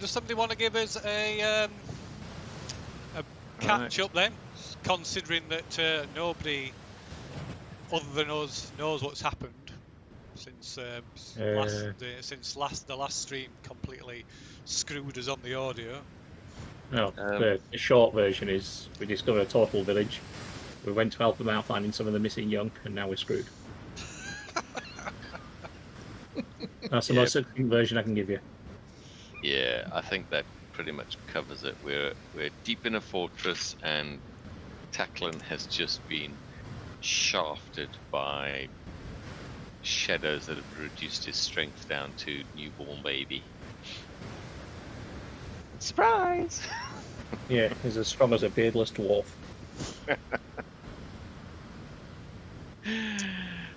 does somebody want to give us a catch up then? Considering that nobody other than us knows what's happened since the last stream completely screwed us on the audio. No, the short version is we discovered a total village. We went to help them out finding some of the missing young, and now we're screwed. That's the most succinct version I can give you. Yeah, I think that pretty much covers it. We're deep in a fortress, and Tacklin has just been shafted by shadows that have reduced his strength down to newborn baby. Surprise! Yeah, he's as strong as a beardless dwarf.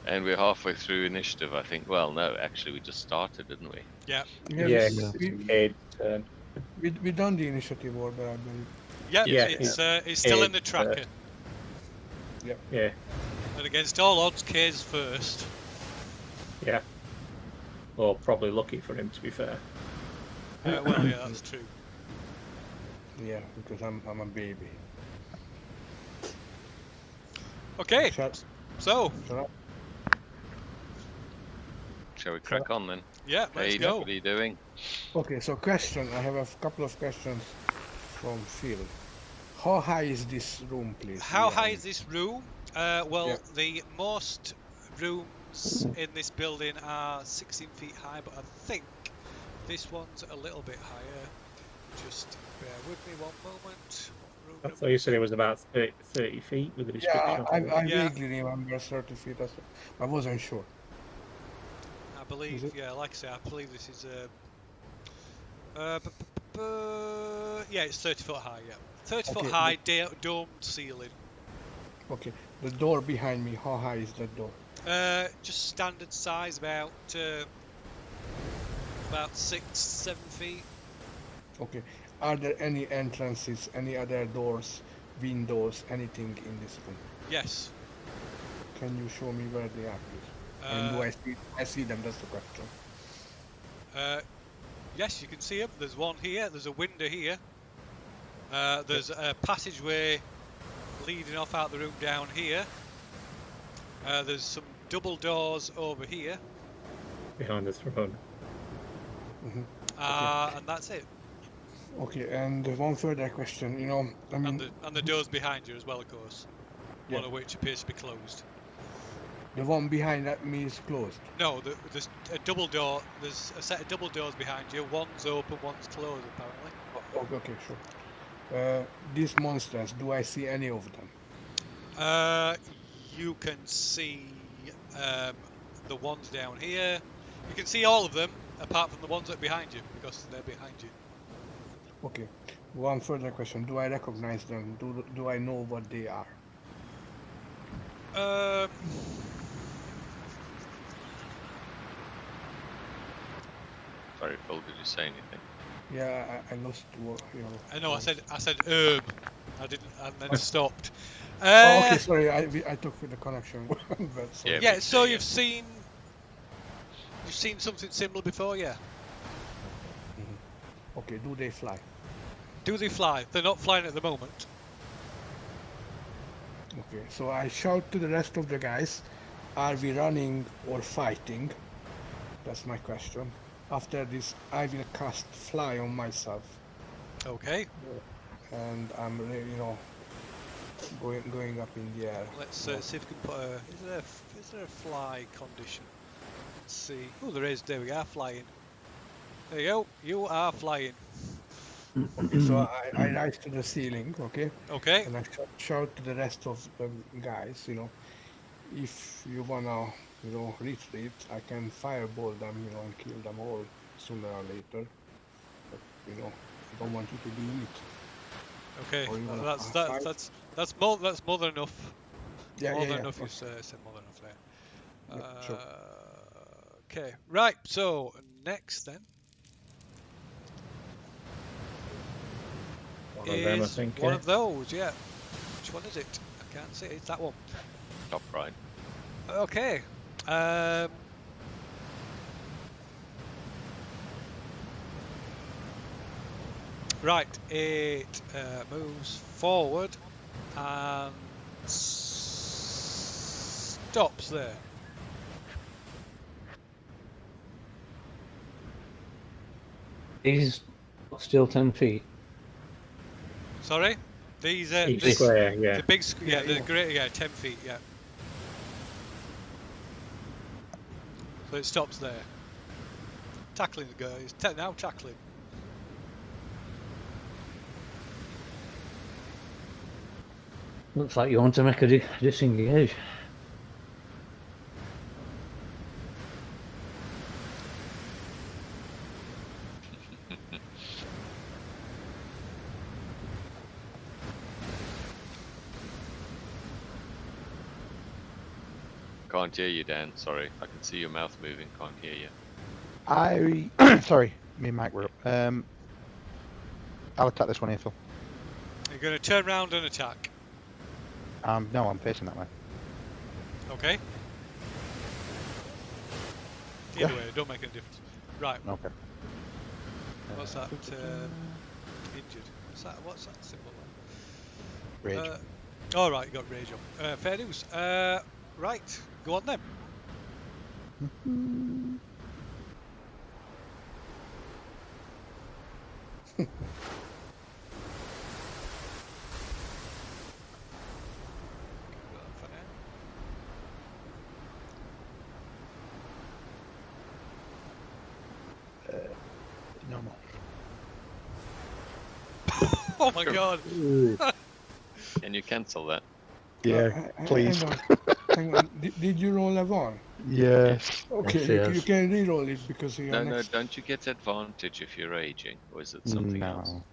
And we're halfway through initiative, I think. Well, no, actually, we just started, didn't we? Yeah. Yeah, it's Cade's turn. We done the initiative order, I believe. Yeah, it's still in the tracker. Yeah. And against all odds, Cade's first. Yeah. Well, probably lucky for him, to be fair. Well, yeah, that's true. Yeah, because I'm a baby. Okay, so shall we crack on then? Yeah, let's go. What are you doing? Okay, so question. I have a couple of questions from Phil. How high is this room, please? How high is this room? The most rooms in this building are 16 feet high, but I think this one's a little bit higher. Just bear with me one moment. I thought you said it was about 30 feet with the description. Yeah, I vaguely remember 30 feet. I wasn't sure. I believe, like I say, I believe this is yeah, it's 30 foot high, yeah. 30 foot high, domed ceiling. Okay, the door behind me, how high is that door? Just standard size, about 6-7 feet. Okay, are there any entrances, any other doors, windows, anything in this room? Yes. Can you show me where they are, please? And do I see them? That's the question. Yes, you can see them. There's one here. There's a window here. There's a passageway leading off out the room down here. There's some double doors over here. Behind the throne. Okay. And that's it. Okay, and one further question. You know, I mean, and the doors behind you as well, of course. One of which appears to be closed. The one behind me is closed. No, there's a double door. There's a set of double doors behind you. One's open, one's closed, apparently. Okay, sure. These monsters, do I see any of them? You can see the ones down here. You can see all of them, apart from the ones that are behind you, because they're behind you. Okay. One further question. Do I recognize them? Do I know what they are? Sorry, Phil, did you say anything? Yeah, I lost your. I know. I said I didn't, and then stopped. Okay, sorry. I took the connection. But sorry. Yeah. So you've seen something similar before, yeah. Okay. Do they fly? Do they fly? They're not flying at the moment. Okay. So I shout to the rest of the guys, are we running or fighting? That's my question. After this, I will cast fly on myself. Okay. And I'm, going up in the air. Let's see if we can put a. Is there a fly condition? Let's see. Oh, there is. There we are, flying. There you go. You are flying. Okay, so I rise to the ceiling. Okay. Okay. And I shout to the rest of the guys. If you wanna, retreat, I can fireball them, and kill them all sooner or later. But I don't want you to do it. Okay, that's more than enough. Yeah, more than enough. You said more than enough there. Yeah, sure. Okay, right. So next then One of them, I think. One of those. Yeah. Which one is it? I can't see. It's that one. Top right. Okay. Right, it moves forward and stops there. He's still 10 feet. Sorry? These Each this, square, yeah. the big Yeah, the yeah. great 10 feet, yeah. So it stops there. Tackling the guys. Now tackling. Looks like you want to make a disengage. Can't hear you, Dan. Sorry, I can see your mouth moving. Can't hear you. Sorry, me and Mike were up. I'll attack this one here, Phil. You're going to turn round and attack. No, I'm facing that way. Okay? Either way, it don't make any difference. Right, Okay. what's that? Injured. What's that symbol? Rage. All right, you got rage up. Fair news. Right, go on then. Normal. Oh my god. Can you cancel that? Yeah, please. Hang on. Hang on. Did you roll a 1? Yes. Okay, Yes, you yes. can re-roll it because you are No, next. don't you get advantage if you're raging, or is it something else? No.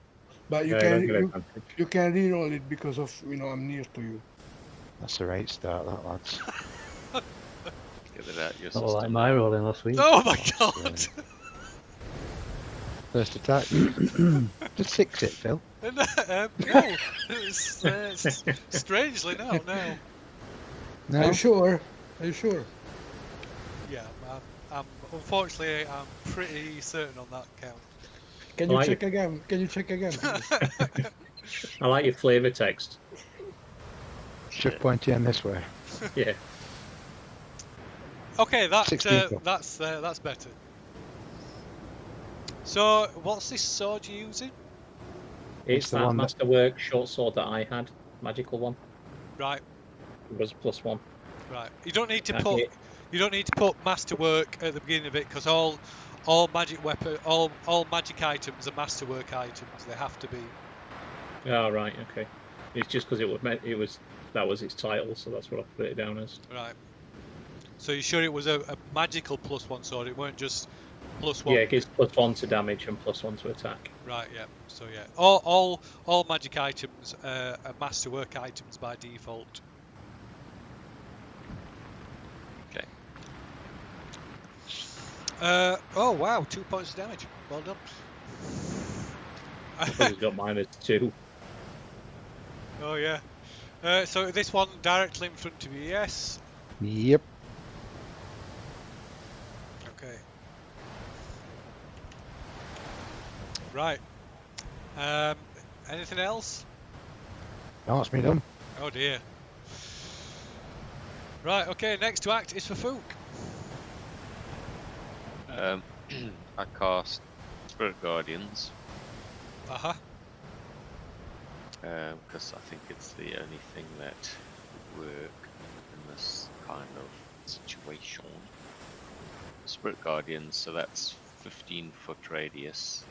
But you Yeah, I don't get can advantage. you can re-roll it because of I'm near to you. That's a right start, that lads. Get it out your Not like system. my rolling last week. Oh my god. First attack. Just 6 it, Phil. No, it's, strangely no. No. Are you sure? Are you sure? Yeah, I'm unfortunately I'm pretty certain on that count. Can you Like- check again? Can you check again, please? I like your flavour text. Shift pointy on this way. Yeah. Okay, 16 Phil. that's better. So, what's this sword you're using? It's the that one that- masterwork short sword that I had. Magical one. Right, It was +1. right. You don't need to Okay. put masterwork at the beginning of it because all magic all magic items are masterwork items. They have to be. Oh, right, okay. It's just because that was its title, so that's what I put it down as. Right. So you sure it was a magical +1 sword? It weren't just +1. Yeah, it gives +1 to damage and +1 to attack. Right. Yeah. So yeah, all magic items are masterwork items by default. Okay. Oh wow, 2 points of damage. Well done. Because it's got -2. Oh yeah. So this one directly in front of you, yes. Yep. Okay. Right. Anything else? No, it's me done. Oh dear. Right. Okay. Next to act is Ferfook. I cast Spirit Guardians Uh-huh. because I think it's the only thing that would work in this kind of situation. Spirit Guardians, so that's 15-foot radius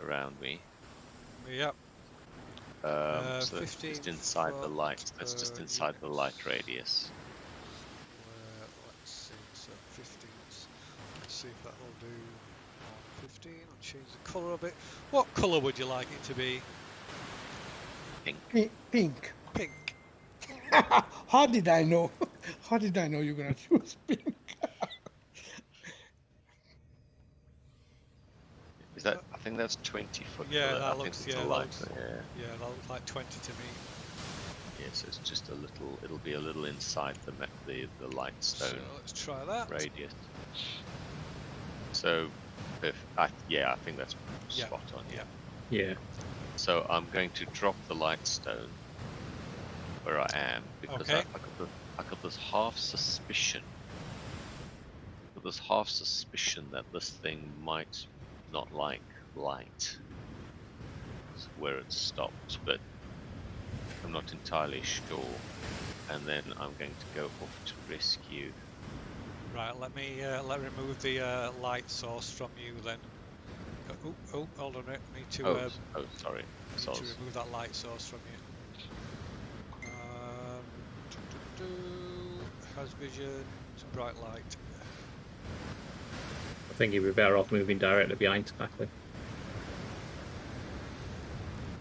around me. Yep. So that's 15 just inside the foot, light. That's just inside the light radius. Let's see. So 15. Let's see if that will do. On 15. I'll change the colour a bit. What colour would you like it to be? Pink. Pink. Pink. How did I know? How did I know you're gonna choose pink? Is that? I think that's 20-foot. Yeah, colour. that I think looks- it's yeah, a that light. looks- Yeah. Yeah, that looks like 20 to me. Yes, it's just a little. It'll be a little inside the light So stone let's try that. radius. So, perfect. Yeah, I think that's Yeah, spot on. yeah. Yeah. So I'm going to drop the light stone where I am because Okay. I got this half suspicion. This half suspicion that this thing might not like light. That's where it stopped, but I'm not entirely sure. And then I'm going to go off to rescue. Right, let me remove the light source from you then. Oh, hold on a minute. Need to Sorry. need to remove that light source from you. Has vision, bright light. I think you'd be better off moving directly behind tackling.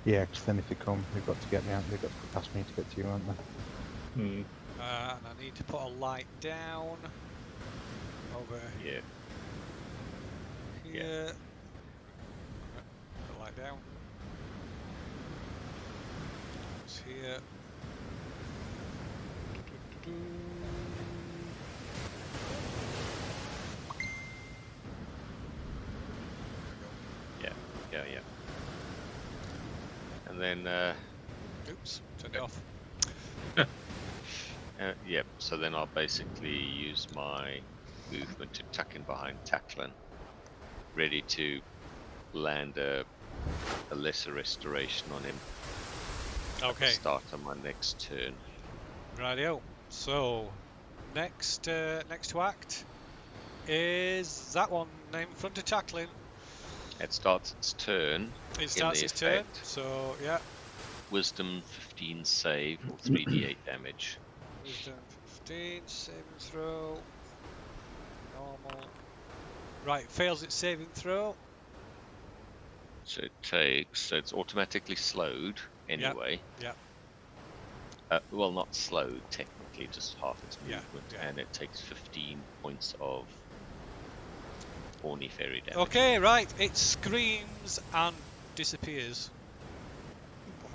Yeah, because then if they come, they've got to get me out. They've got to go past me to get to you, aren't they? Hmm. And I need to put a light down over Yeah. here. Put the light down. It's here. Yeah. And then Oops, turned it off. yep. So then I'll basically use my movement to tuck in behind Tacklin, ready to land a lesser restoration on him. Okay. Start on my next turn. Rightio. So, next to act is that one in front of tackling. It starts its turn. It starts the its turn. effect. So yeah. Wisdom 15 save or 3d8 damage. Wisdom 15 saving throw. Normal. Right, fails its saving throw. So it's automatically slowed anyway. Yeah. Well, not slowed technically, just half its Yeah, movement, yeah. and it takes 15 points of horny fairy damage. Okay, right. It screams and disappears.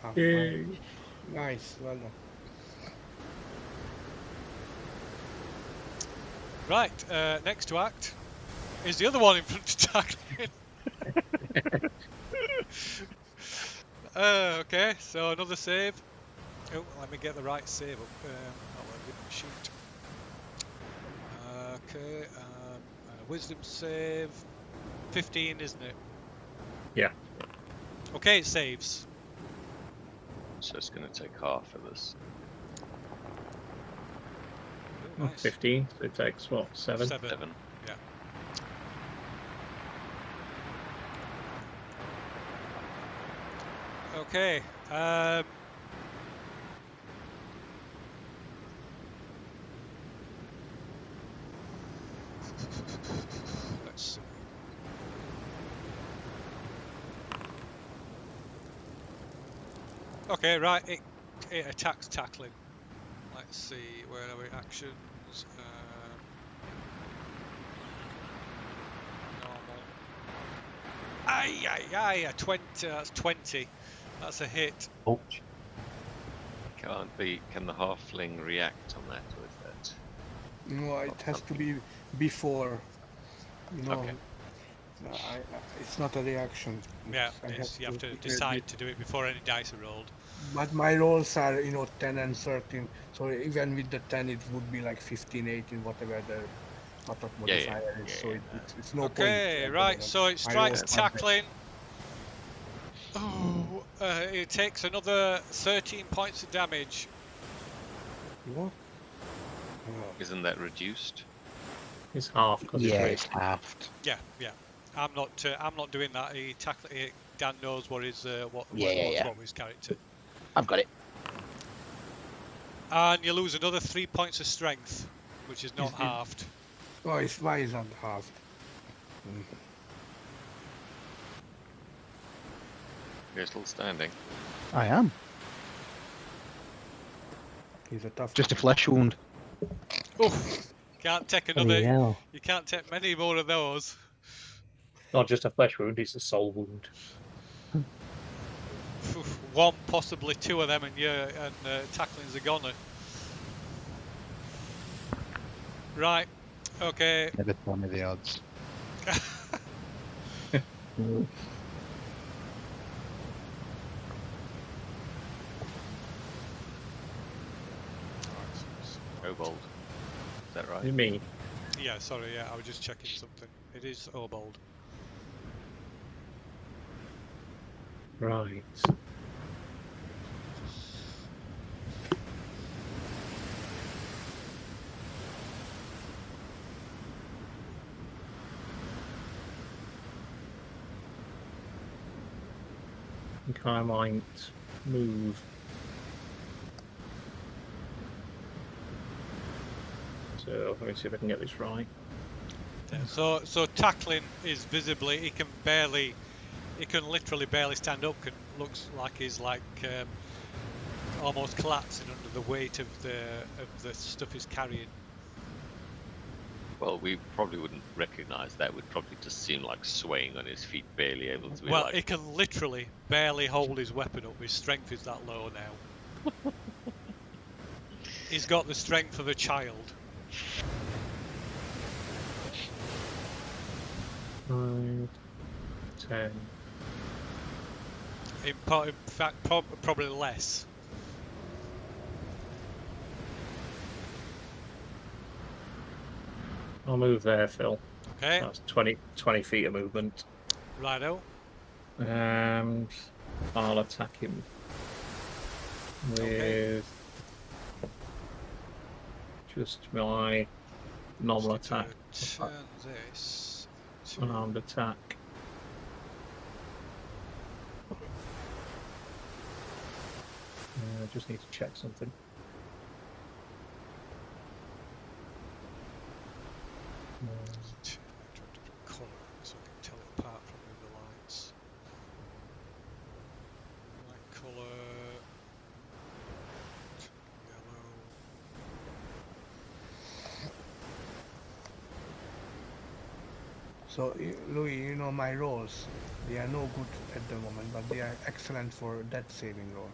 Ah, Yay. nice, well done. Right, next to act is the other one in front of tackling. Okay, so another save. Oh, let me get the right save up. Not let me shoot. Okay, wisdom save. 15, isn't it? Yeah. Okay, it saves. So it's going to take half of this. Oh, nice. 15. So it takes what? 7? 7. 7. Yeah. Okay. Let's see. Okay, right. It attacks tackling. Let's see. Where are we? Actions. Normal. Aye, 20. That's 20. That's a hit. Oh, Can the halfling react on that with that? No, it has to be before. You know, Okay. it's not a reaction. Yeah, I you have to decide to do it before any dice are rolled. But my rolls are, 10 and 13. So even with the 10, it would be like 15, 18, whatever the attack modifier is. So it's no point. Okay, right. So it strikes tackling. Oh, it takes another 13 points of damage. What? Isn't that reduced? It's half because Yeah, it's it's halved. Yeah. I'm not doing that. Dan knows what his what his character. I've got it. And you lose another 3 points of strength, which is not Is it- halved. Oh, why is that halved? You're still standing. I am. He's a tough. Just a flesh wound. Oof. Can't take bloody another. hell. You can't take many more of those. not just a flesh wound, it's a soul wound. Oof, one, possibly two of them, and tackling's a goner. Right. Okay. Never tell me the odds. move. Kobold. Is that right? You mean? Yeah, sorry, yeah, I was just checking something. It is Obold. Right. I think I might move. So let me see if I can get this right. Yeah, so tackling is visibly, he can literally barely stand up, and looks like he's like almost collapsing under the weight of the stuff he's carrying. Well, we probably wouldn't recognise that. Would probably just seem like swaying on his feet, barely able to. Well, he can literally barely hold his weapon up. His strength is that low now. He's got the strength of a child. 5, 10. In fact, probably less. I'll move there, Phil. Okay, That's 20 feet of movement. righto. And I'll attack him with Okay. just my normal Just need attack. to turn this to Unarmed attack. Just need to check something. change to a different colour so I can tell it apart from the other lights. Light colour, yellow. So, Louis, you know my rolls. They are no good at the moment, but they are excellent for death saving rolls.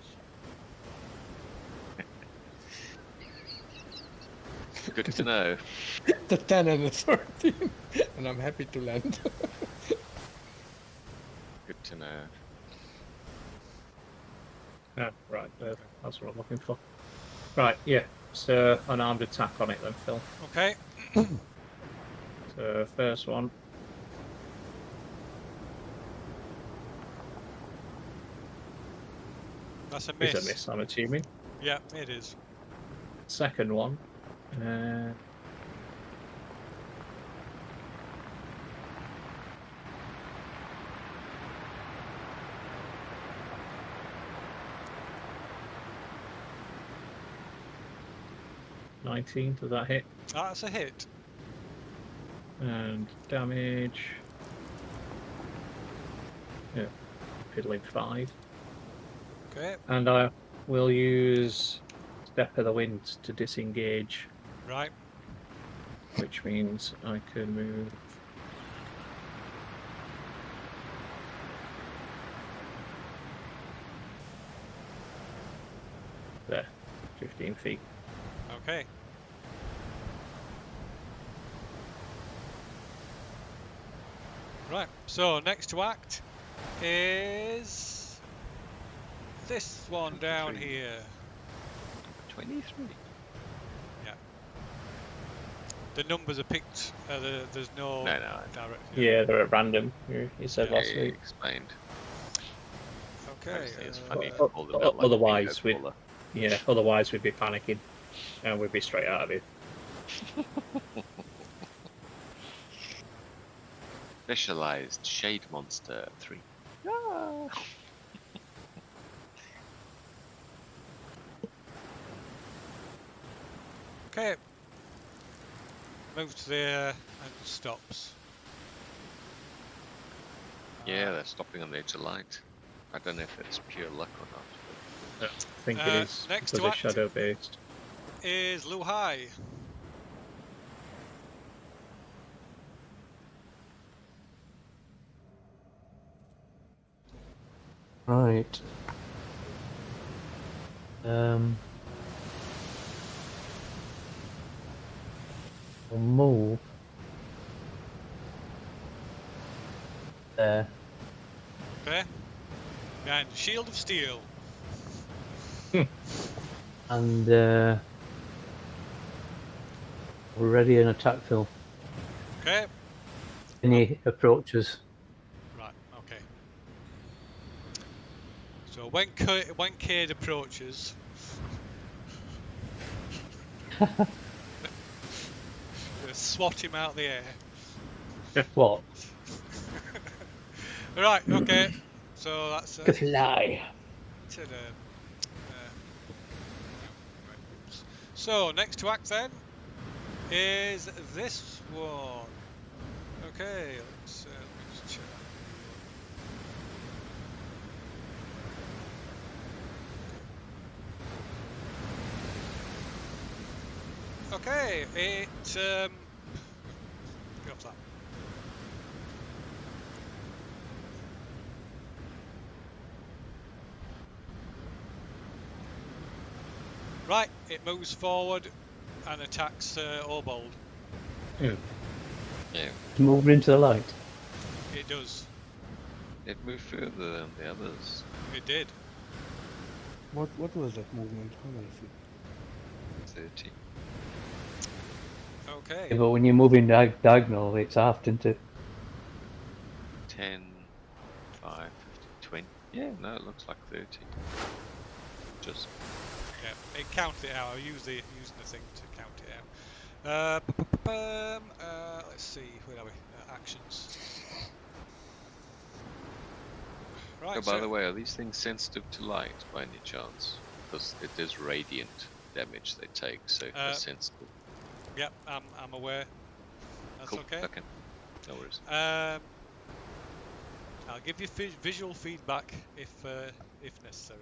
Good to know. The 10 and the 13, and I'm happy to land. Good to know. Ah, right, that's what I'm looking for. Right, yeah. So unarmed attack on it then, Phil. Okay. So first one. That's a miss. Is a miss, I'm assuming. Yeah, it is. Second one. 19, does that hit? That's a hit. And damage. Yeah, piddling 5. Okay, And I will use Step of the Wind to disengage, right. which means I can move. There, 15 feet. Okay. Right, so next to act is this one down 23. here. 23. Yeah. The numbers are picked, there's no No. direct. Yeah, they're at random. You said Yeah, last week. explained. Okay. Obviously, it's funny to o- call them out like otherwise a bingo we- caller. Yeah, otherwise we'd be panicking and we'd be straight out of it. Specialized Shade Monster 3. Ah. Okay. Moves there and stops. Yeah, they're stopping on the edge of light. I don't know if it's pure luck or not. I think it is next because to it's act. shadow based. Is Luzhai. Right. I'll move there. Okay. Behind the shield of steel. And we're ready in attack, Phil. Okay. Any approaches? Right. Okay. So when Cade approaches, swat him out the air. What? Right. Okay. So that's Good lie. to the. So next to act then is this one. Okay. Let's let me just check. Okay, it get off that. Right, it moves forward and attacks Obold. Yeah. Moving into the light. It does. It moved further than the others. It did. What was that movement? How many feet? 30. Okay. Yeah, but when you're moving diagonal, it's half, isn't it? 10, 5, 15, 20. Yeah, no, it looks like 30. Just. Yeah, it counted it out. I using the thing to count it out. Let's see, where are we? Actions. Right. Oh, by the way, are these things sensitive to light by any chance? Because it is radiant damage they take, so if they're sensitive. Yep, I'm aware. That's Cool. okay. Okay. No worries. I'll give you visual feedback if necessary.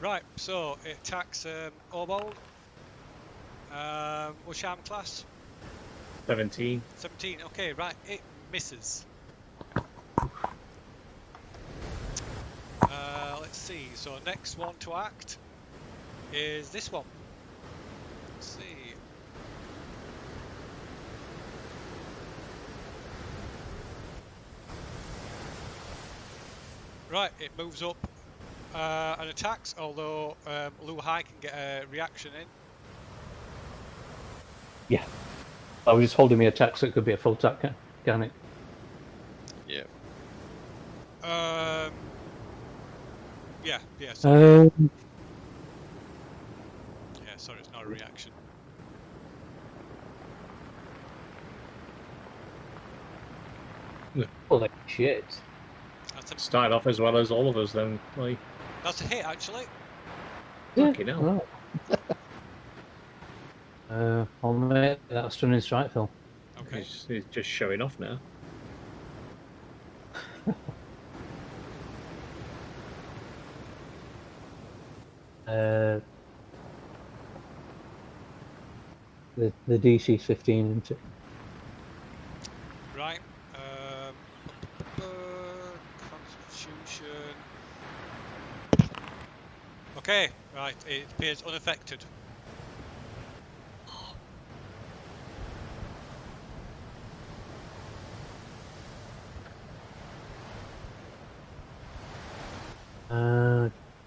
Right, so it attacks Obold. What's your arm class? 17. 17. Okay, right. It misses. Let's see. So next one to act is this one. Let's see. Right, it moves up and attacks, although Luzhai can get a reaction in. Yeah. I was just holding my attack, so it could be a full attack, can it? Yeah. Yeah, sorry. Um, Yeah, sorry, it's not a reaction. holy shit. Started off as well as all of us then. Like, That's a hit, actually. fucking hell. Right. I'll make that stunning strike, Phil. Okay. He's just showing off now. The DC 15, isn't it? Right. Constitution. Okay, right. It appears unaffected.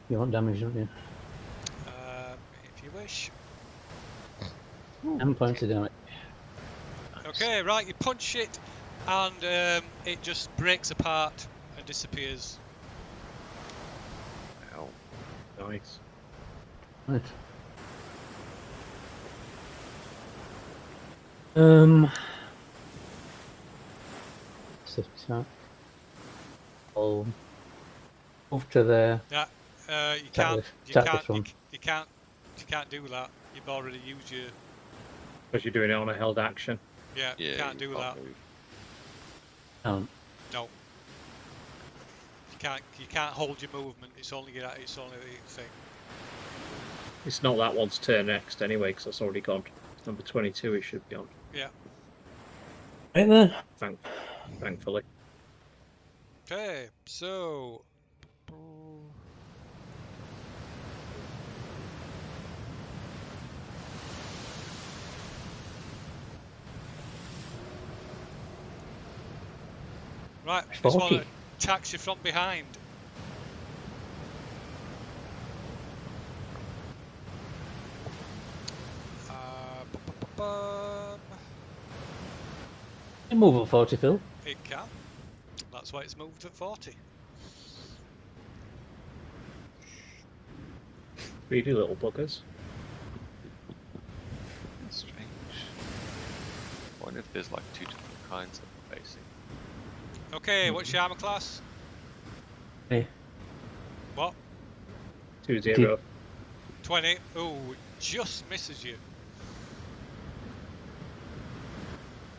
You want damage, don't you? If you wish. 10 points of damage. Okay, right. You punch it, and it just breaks apart and disappears. Wow. Nice. Right. So I'll move to there. Yeah. You Attack can't. this- You attack can't. this one. You can't. You can't do that. You've already used your. Because you're doing it on a held action. Yeah. Yeah, You can't do that. move. No. You can't hold your movement. It's only the thing. It's not that one's turn next anyway, because that's already gone. Number 22 it should be on. Yeah. Right there. Thankfully. Okay. So. Right. This one. Forky. attacks you from behind. Bum. You move at 40, Phil. It can. That's why it's moved at 40. Greedy little buggers. Strange. I wonder if there's like 2 different kinds that we're facing. Okay, what's your armor class? Hey. What? 2-0. 20. Ooh, just misses you.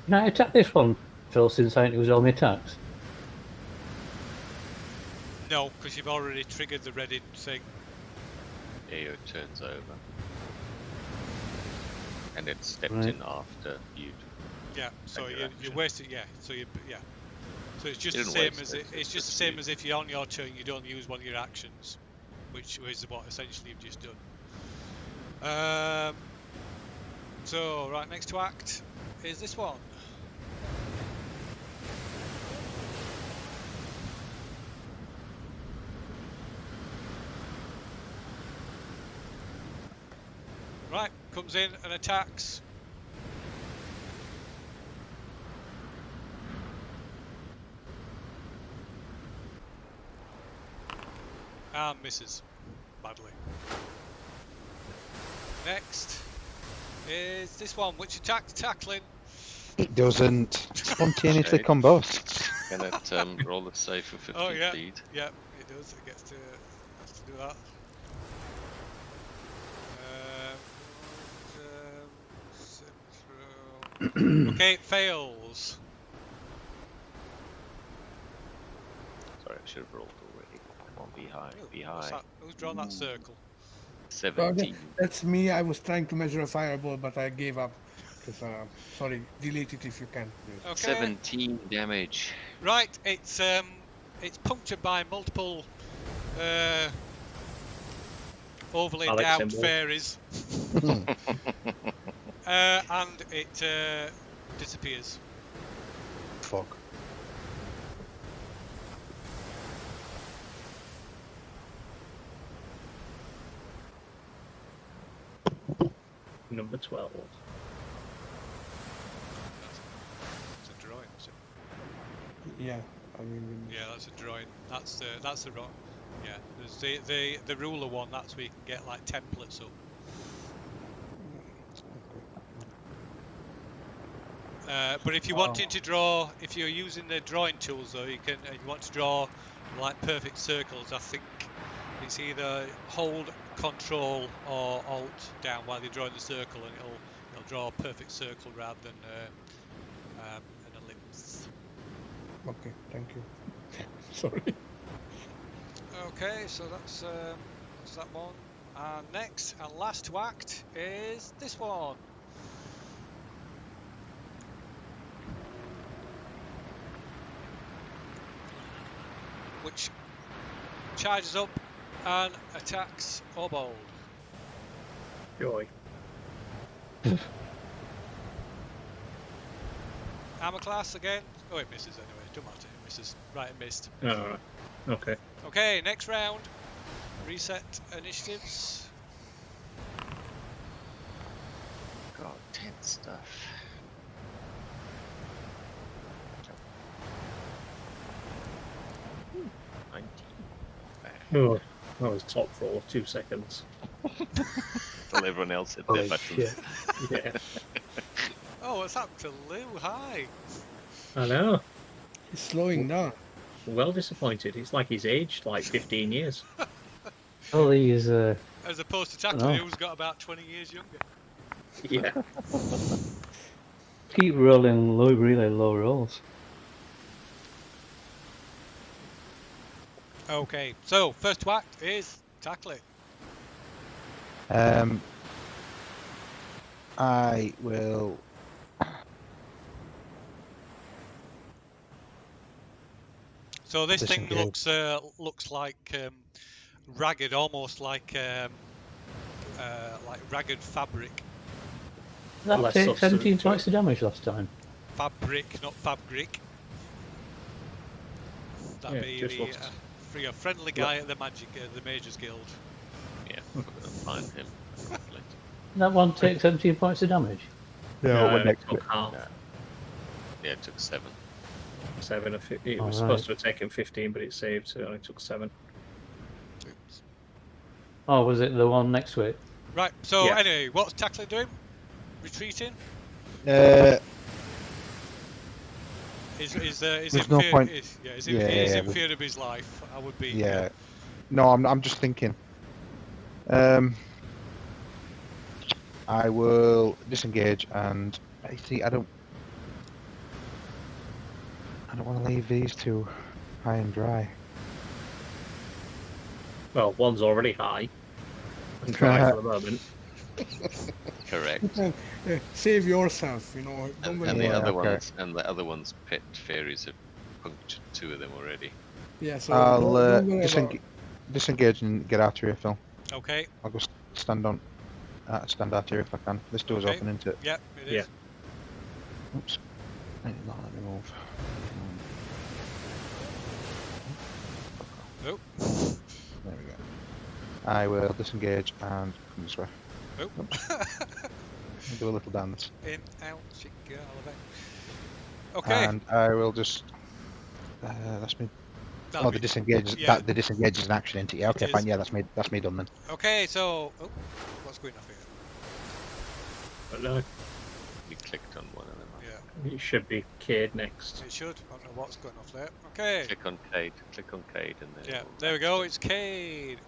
Can I attack this one, Phil, since I didn't use all my attacks? No, because you've already triggered the red thing. AO turns over. And it stepped Right. in after you. Yeah, so And your you action. wasted. Yeah, so you yeah. So it's just the Didn't same waste as it, it's it's just the just same you. as if you're on your turn, you don't use one of your actions, which is what essentially you've just done. So right next to act is this one. Right, comes in and attacks. And misses badly. Next is this one, which attacked tackling. It doesn't spontaneously Cade. combust. Can it roll a save for 15 Oh yeah, feet? yeah, it does. It gets to do that. Okay, it fails. Sorry, I should have rolled already. Come on, be high, Ooh, be what's high. that? Who's drawn that circle? 17. That's me. I was trying to measure a fireball, but I gave up. Because, sorry, delete it if you can. Please. Okay. 17 damage. Right, it's punctured by multiple overly Alex endowed symbol. fairies, and it disappears. Fuck. Number 12. That's a drawing, is it? Yeah, I mean. Yeah, that's a drawing. That's the wrong. Yeah, there's the ruler one. That's where you can get like templates up. But if you're wanting to draw, if you're using the drawing tools though, you can. If you want to draw like perfect circles, I think it's either hold Control or Alt down while you're drawing the circle, and it'll draw a perfect circle rather than an ellipse. Okay, thank you. Sorry. Okay, so that's that one. And next and last to act is this one. Which charges up and attacks Obold. Joy. Armor class again. Oh, it misses anyway. Don't matter. It misses. Right, it missed. Alright. Okay. Okay, next round. Reset initiatives. God, tense stuff. 19. Oh, that was top roll of 2 seconds. Till everyone else hit their Holy buttons. shit. Yeah. Oh, what's up to Luzhai? I know. He's slowing down. Well disappointed. It's like he's aged like 15 years. All these, As opposed to Tackler, Oh. who's got about 20 years younger. Yeah. keep rolling low, really low rolls. Okay, so first to act is Tackler. I will. So this thing Disengage. looks like ragged, almost like ragged fabric. That Less take substance 17 to points of damage last time. Fabric, not fabric. That'd Yeah, be just the looks- for your friendly guy at the the Mages Guild. Yeah, we're gonna find him properly. That one takes 17 points of damage. No, we're it next to took it. half. No. Yeah, it took 7. 7 of it was Alright. supposed to have taken 15, but it saved, so it only took 7. Oops. Oh, was it the one next to it? Right. So Yeah. anyway, what's Tackling doing? Retreating? Is There's in no fear? point. Is Yeah, in we- fear of his life? I would be. Yeah. No, I'm just thinking. I will disengage, and I see. I don't want to leave these two high and dry. Well, one's already high and dry for the moment. Correct. Save yourself, you know. Don't And, worry and the about other okay. ones, pet fairies have punctured 2 of them already. Yeah, so I'll don't worry about disengage and get out here, Phil. Okay. I'll go stand out here if I can. This door's Okay. open, isn't it? Yeah, it is. Yeah. Oops. Let me move. Oh. There we go. I will disengage and come this way. Oh. I'll do a little dance. In, out, she go, all of it. Okay. And I will just. That's me. That'll Oh, the be- disengage. yeah. The disengage is an action, isn't it? Yeah. Okay, It fine. is. Yeah, that's me. That's me done then. Okay, so what's going off here? But no, We clicked on one of them. Yeah, it should be Cade next. it should. I don't know what's going off there. Okay. Click on Cade, and then. Yeah, it'll there we go. activate. It's Cade.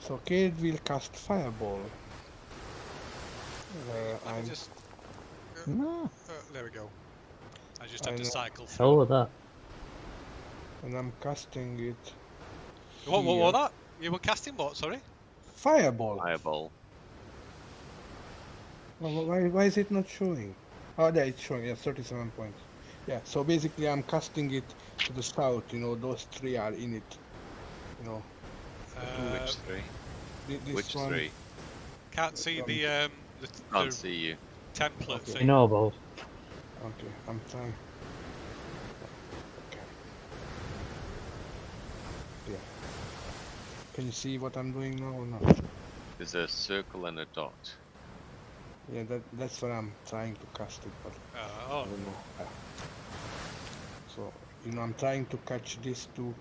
So Cade will cast Fireball. Let me I'm just. No. There we go. I just have I to know. cycle through. Hell with that. and I'm casting it. What here. was that? You were casting what? Sorry. Fireball. Fireball. Well, why is it not showing? Oh, there it's showing. Yeah, 37 points. Yeah. So basically, I'm casting it to the south. You know, those 3 are in it. You know, Which 3? this Which one. 3? Can't see the Can't see you. template Okay. thing. No balls. Okay, I'm trying. Okay. Yeah. Can you see what I'm doing now or not? There's a circle and a dot. Yeah, that's what I'm trying to cast it, but I Oh, don't know. So, you know, I'm trying to catch these 2.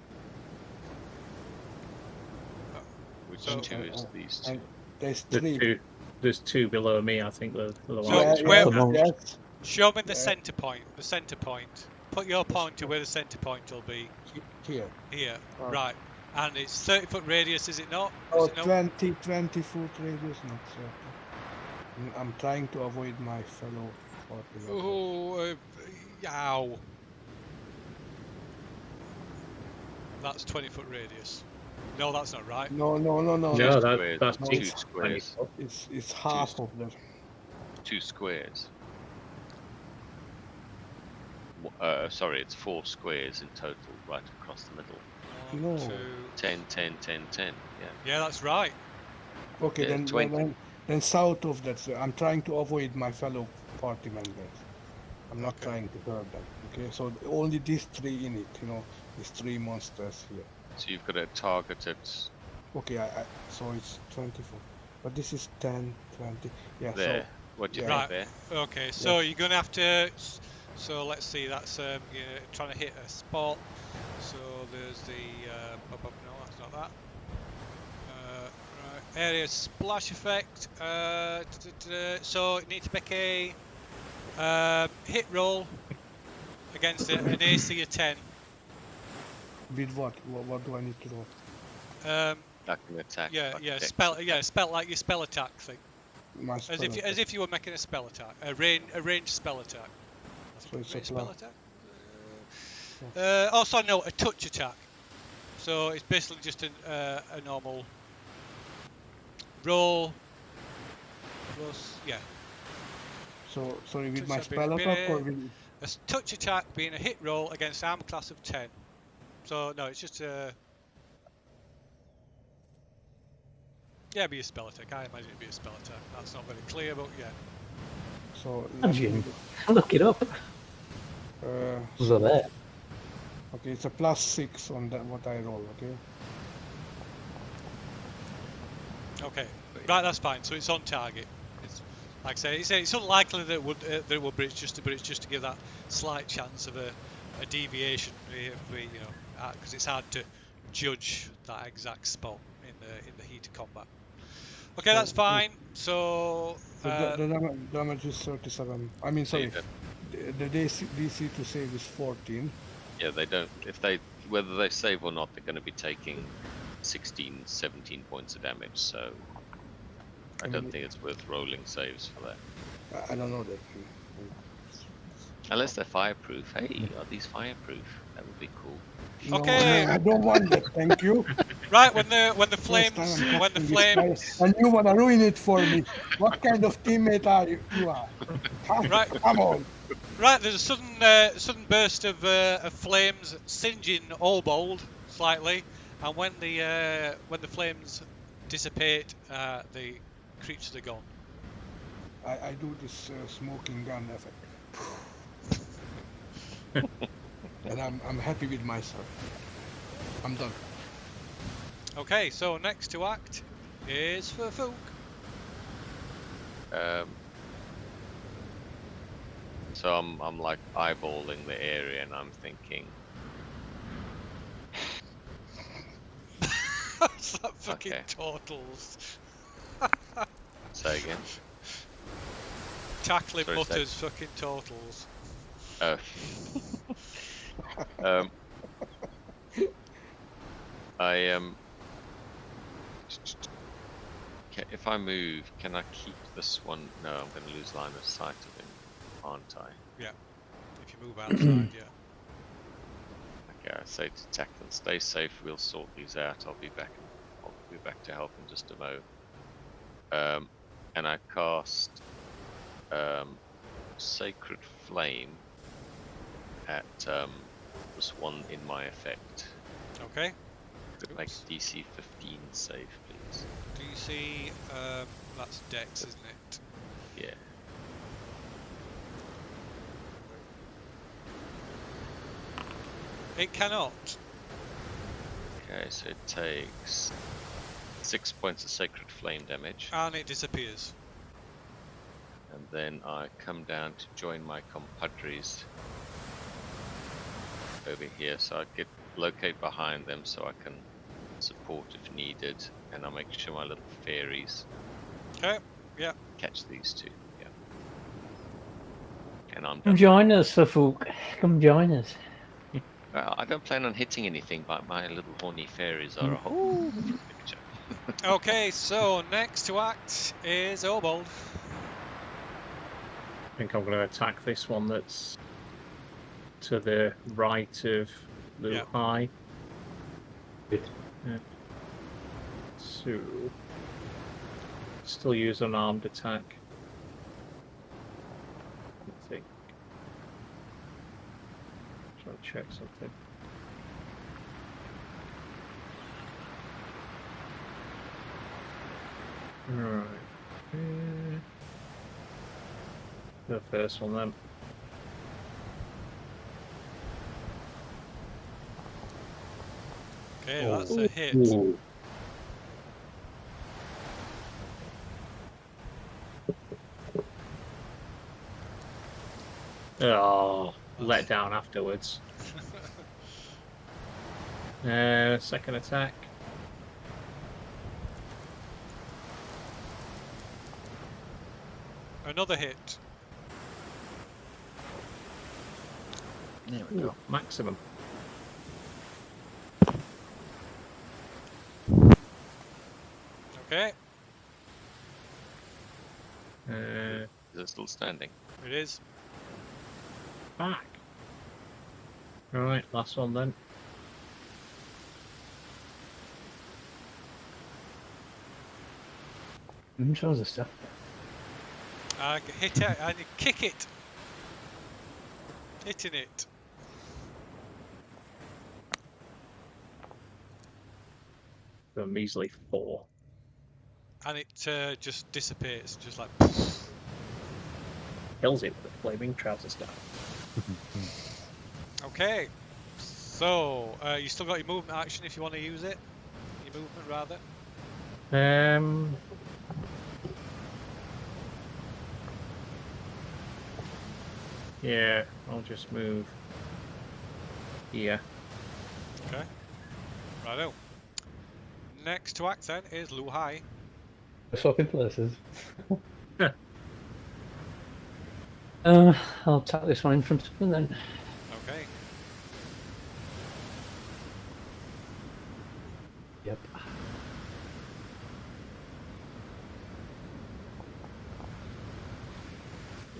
Which So- 2 is these 2? And there's There's 3. there's 2 below me, I think. The So, largest where- one. yes. show me the Yeah. center point. The center point. Put your pointer where the center point will be. Here. Here. Oh. Right. And it's 30-foot radius, is it not? Oh, Is it not? 20 foot radius, not 30. I'm trying to avoid my fellow party members. Oh, yow. That's 20-foot radius. No, that's not right. No. No, Squares, that's two it's squares. It's half of that. 2 squares. Sorry, it's 4 squares in total, right across the middle. One, No. 2. 10, 10, 10, 10. Yeah. Yeah, that's right. Okay, Yeah, 20. then south of that, so I'm trying to avoid my fellow party members. I'm not Okay. trying to hurt them. Okay, so only these 3 in it, you know, these 3 monsters here. So you've got to target it Okay, so it's 24, but this is 10, 20. Yeah, there. What do you yeah. think there? Okay, so you're going to have to... So let's see, that's you're trying to hit a spot. So there's the... no, that's not that. Right, area splash effect. So you need to make a hit roll against an AC of 10. so with what? What do I need to do? Like an attack. Yeah, like yeah, dex spell, attack. yeah, spell like your spell attack thing. My As spell if attack. you were making a spell attack, a ranged spell attack. So it's a Ranged spell plus. attack. Oh, sorry, no, a touch attack. So it's basically just a normal roll. Plus, yeah, So sorry, with Touch my attack spell being attack or a- with touch attack being a hit roll against armor class of 10. So no, it's just a. Yeah, it'd be a spell attack. I imagine it'd be a spell attack. That's not very clear, but yeah. so. Imagine. Look it up. Uh, So there. Okay, it's a +6 on that what I roll. Okay. Okay, right, that's fine. So it's on target. It's, like I say, it's unlikely that it would breach, but it's just to give that slight chance of a deviation, because it's hard to judge that exact spot in the heat of combat. Okay, that's fine. So the damage is 37. I mean, sorry, the DC to save is 14. Yeah, they don't. Whether they save or not, they're going to be taking 16, 17 points of damage. So I don't think it's worth rolling saves for that. I don't know that. Unless they're fireproof. Hey, are these fireproof? That would be cool. Okay. No, I don't want that. Thank you. Right, when the flames, and you wanna ruin it for me. What kind of teammate are you? Right. Come on. Right, there's a sudden burst of flames singeing Obold slightly, and when the flames dissipate, the creatures are gone. I do this smoking gun effect. And I'm happy with myself. I'm done. Okay, so next to act is Ferfook. So I'm like eyeballing the area and I'm thinking. What's that fucking totals? Say again. Tackling mutters fucking totals. Oh. I if I move, can I keep this one? No, I'm going to lose line of sight of him, aren't I? Yeah. If you move outside, yeah. Okay, I say to Tackling, stay safe. We'll sort these out. I'll be back to help in just a moment. And I cast Sacred Flame at this one in my effect. Okay. Could make DC 15 save, please. DC, that's Dex, isn't it? Yeah. It cannot. Okay, so it takes 6 points of Sacred Flame damage. And it disappears. And then I come down to join my compadres over here, so I get locate behind them so I can support if needed, and I'll make sure my little fairies catch these two. Yeah. And I'm done. Come join us, Ferfook. Come join us. Well, I don't plan on hitting anything, but my little horny fairies are a whole different picture. Okay, so next to act is Obold. I think I'm going to attack this one that's to the right of Luzhai. So, still use an armed attack. I think. Try to check something. Right. The first one then. Okay, that's a hit. Ooh. Oh, let down afterwards. Second attack. Another hit. There we go. Maximum. Okay. Is it still standing? It is. Back. Right, last one then. Shows us stuff. Hit it and kick it. Hitting it. A measly 4. And it just dissipates, just like. Kills it with a flaming trouser staff. Okay. So, you still got your movement action if you want to use it. Your movement, rather. Yeah, I'll just move here. Okay. Righto. Next to act then is Luzhai. Swapping places. I'll tap this one in front of me then. Okay. Yep.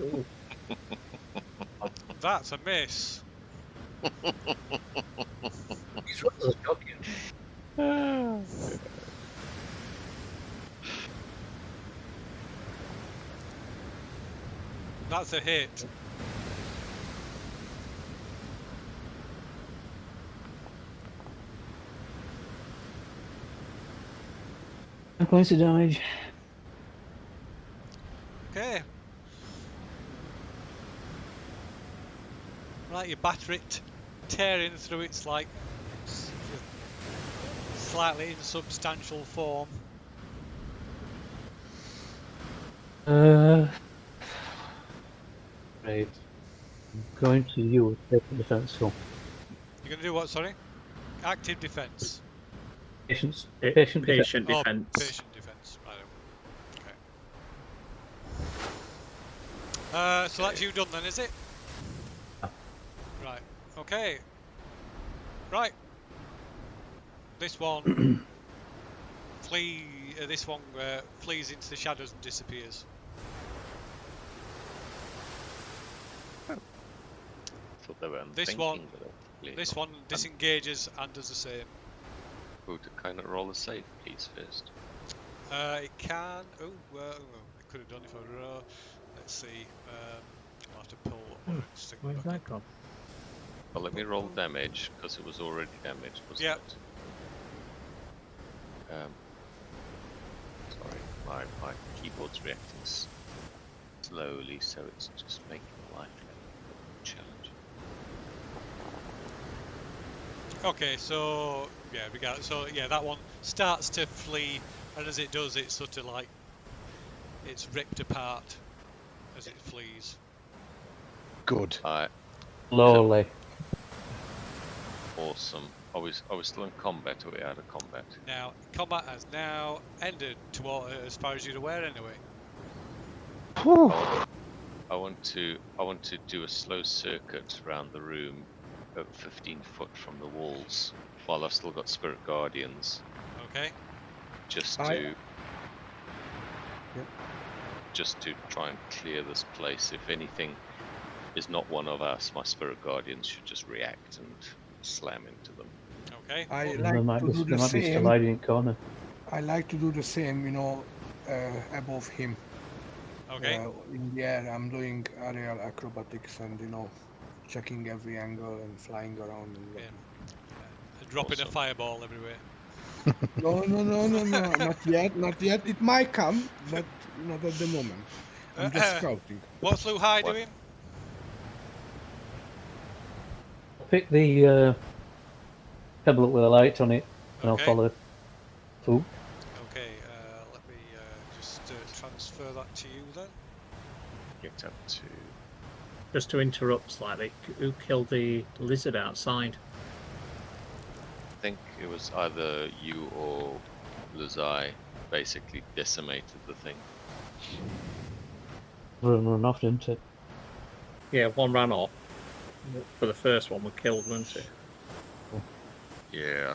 Ooh. That's a miss. These rolls are shocking. That's a hit. Points of damage. Okay. Right, you batter it, tearing through its like slightly insubstantial form. Right. I'm going to use patient defense. So You're gonna do what? Sorry. Active defense. patient Patient defense. defense. Oh, patient defense. Right. Okay. So that's you done then, is it? Right. Okay. Right. This one flees into the shadows and disappears. Thought they were This unthinking, one- but they're This not. one disengages and does the same. Would kind of roll a save, please, first. It can. Oh, it could have done if I were. Let's see. I'll have to pull one instinct Where's back that in. gone? Well, let me roll damage, because it was already damaged, wasn't Yep. it? Sorry, my keyboard's reacting slowly, so it's just making life a challenge. Okay, so yeah, that one starts to flee, and as it does, it's sort of like it's ripped apart as it flees. Good. Slowly. Awesome. Are we still in combat, or are we out of combat? Now, combat has now ended, as far as you're aware, anyway. Whew. I want to do a slow circuit around the room, about 15 foot from the walls, while I've still got spirit guardians, Okay. just I- to try and clear this place. If anything is not one of us, my spirit guardians should just react and slam into them. Okay. I There like might to be, do there the might be same. sliding corner. I like to do the same, above him. Okay. In the air, I'm doing aerial acrobatics and checking every angle and flying around and Yeah. Dropping a Awesome. fireball everywhere. No, not yet, not yet. It might come, but not at the moment. I'm just scouting. What's Luzhai What? doing? Pick the tablet with a light on it, and Okay. I'll follow. Ooh. Okay. Let me just transfer that to you then. Get up to. Just to interrupt slightly, who killed the lizard outside? I think it was either you or Luzhai basically decimated the thing. Run off, didn't it? Yeah, one ran off. For the first one, we killed, weren't it? Yeah,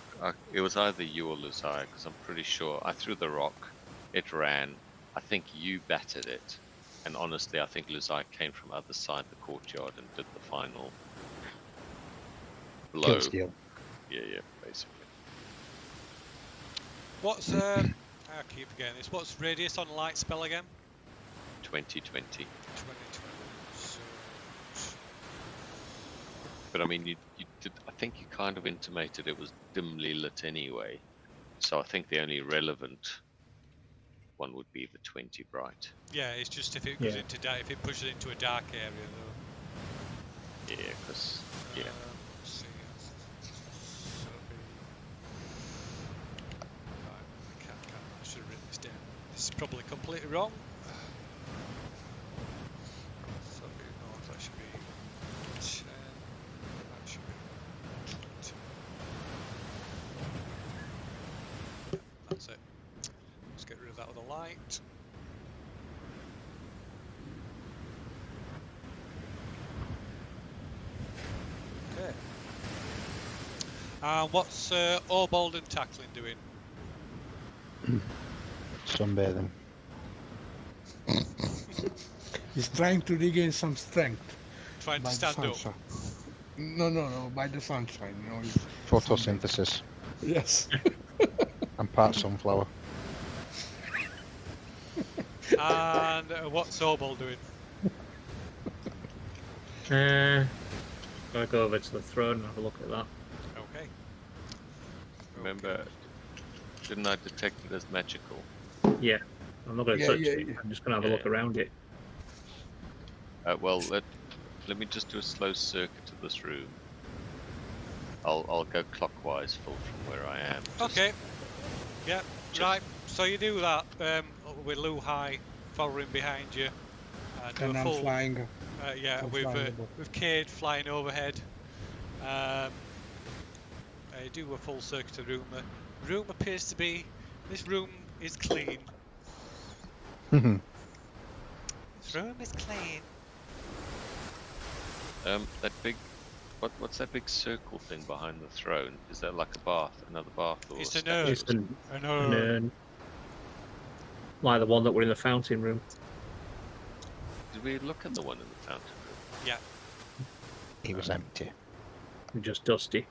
it was either you or Luzhai, because I'm pretty sure I threw the rock, it ran. I think you battered it, and honestly, I think Luzhai came from other side the courtyard and did the final blow. Kill steal. Yeah, basically. What's I keep forgetting this. What's radius on light spell again? 2020. 2020. So, But I mean, you did. I think you kind of intimated it was dimly lit anyway, so I think the only relevant one would be the 20 bright. yeah, it's just if it goes Yeah. into if it pushes into a dark area though. Yeah, because yeah. Let's see. This is probably completely wrong. So no, that should be 10. That should be 20. That's it. Let's get rid of that other light. Okay. And what's Obold and Tackling doing? Sunbathing. He's trying to regain some strength. Trying by to the stand up. sunshine. No, by the sunshine, you know. He's Photosynthesis. yes. I'm part sunflower. And what's Obold doing? Gonna go over to the throne and have a look at that. Okay. Remember, didn't I detect it as magical? Yeah, I'm not gonna Yeah, touch yeah, it. yeah. I'm just gonna have a look around it. Well, let me just do a slow circuit of this room. I'll go clockwise full from where I am. Okay. Yeah. Right. So you do that with Luzhai following behind you. Do And a I'm full. flying. Yeah, I'm with flying above. with Cade flying overhead. Do a full circuit of the room. The room appears to be. This room is clean. This room is clean. That big, what's that big circle thing behind the throne? Is that like a bath, another bath, or It's a an statue? urn. It's an An urn. urn. Like the one that were in the fountain room. Did we look at the one in the fountain room? Yeah. It was empty. Just dusty.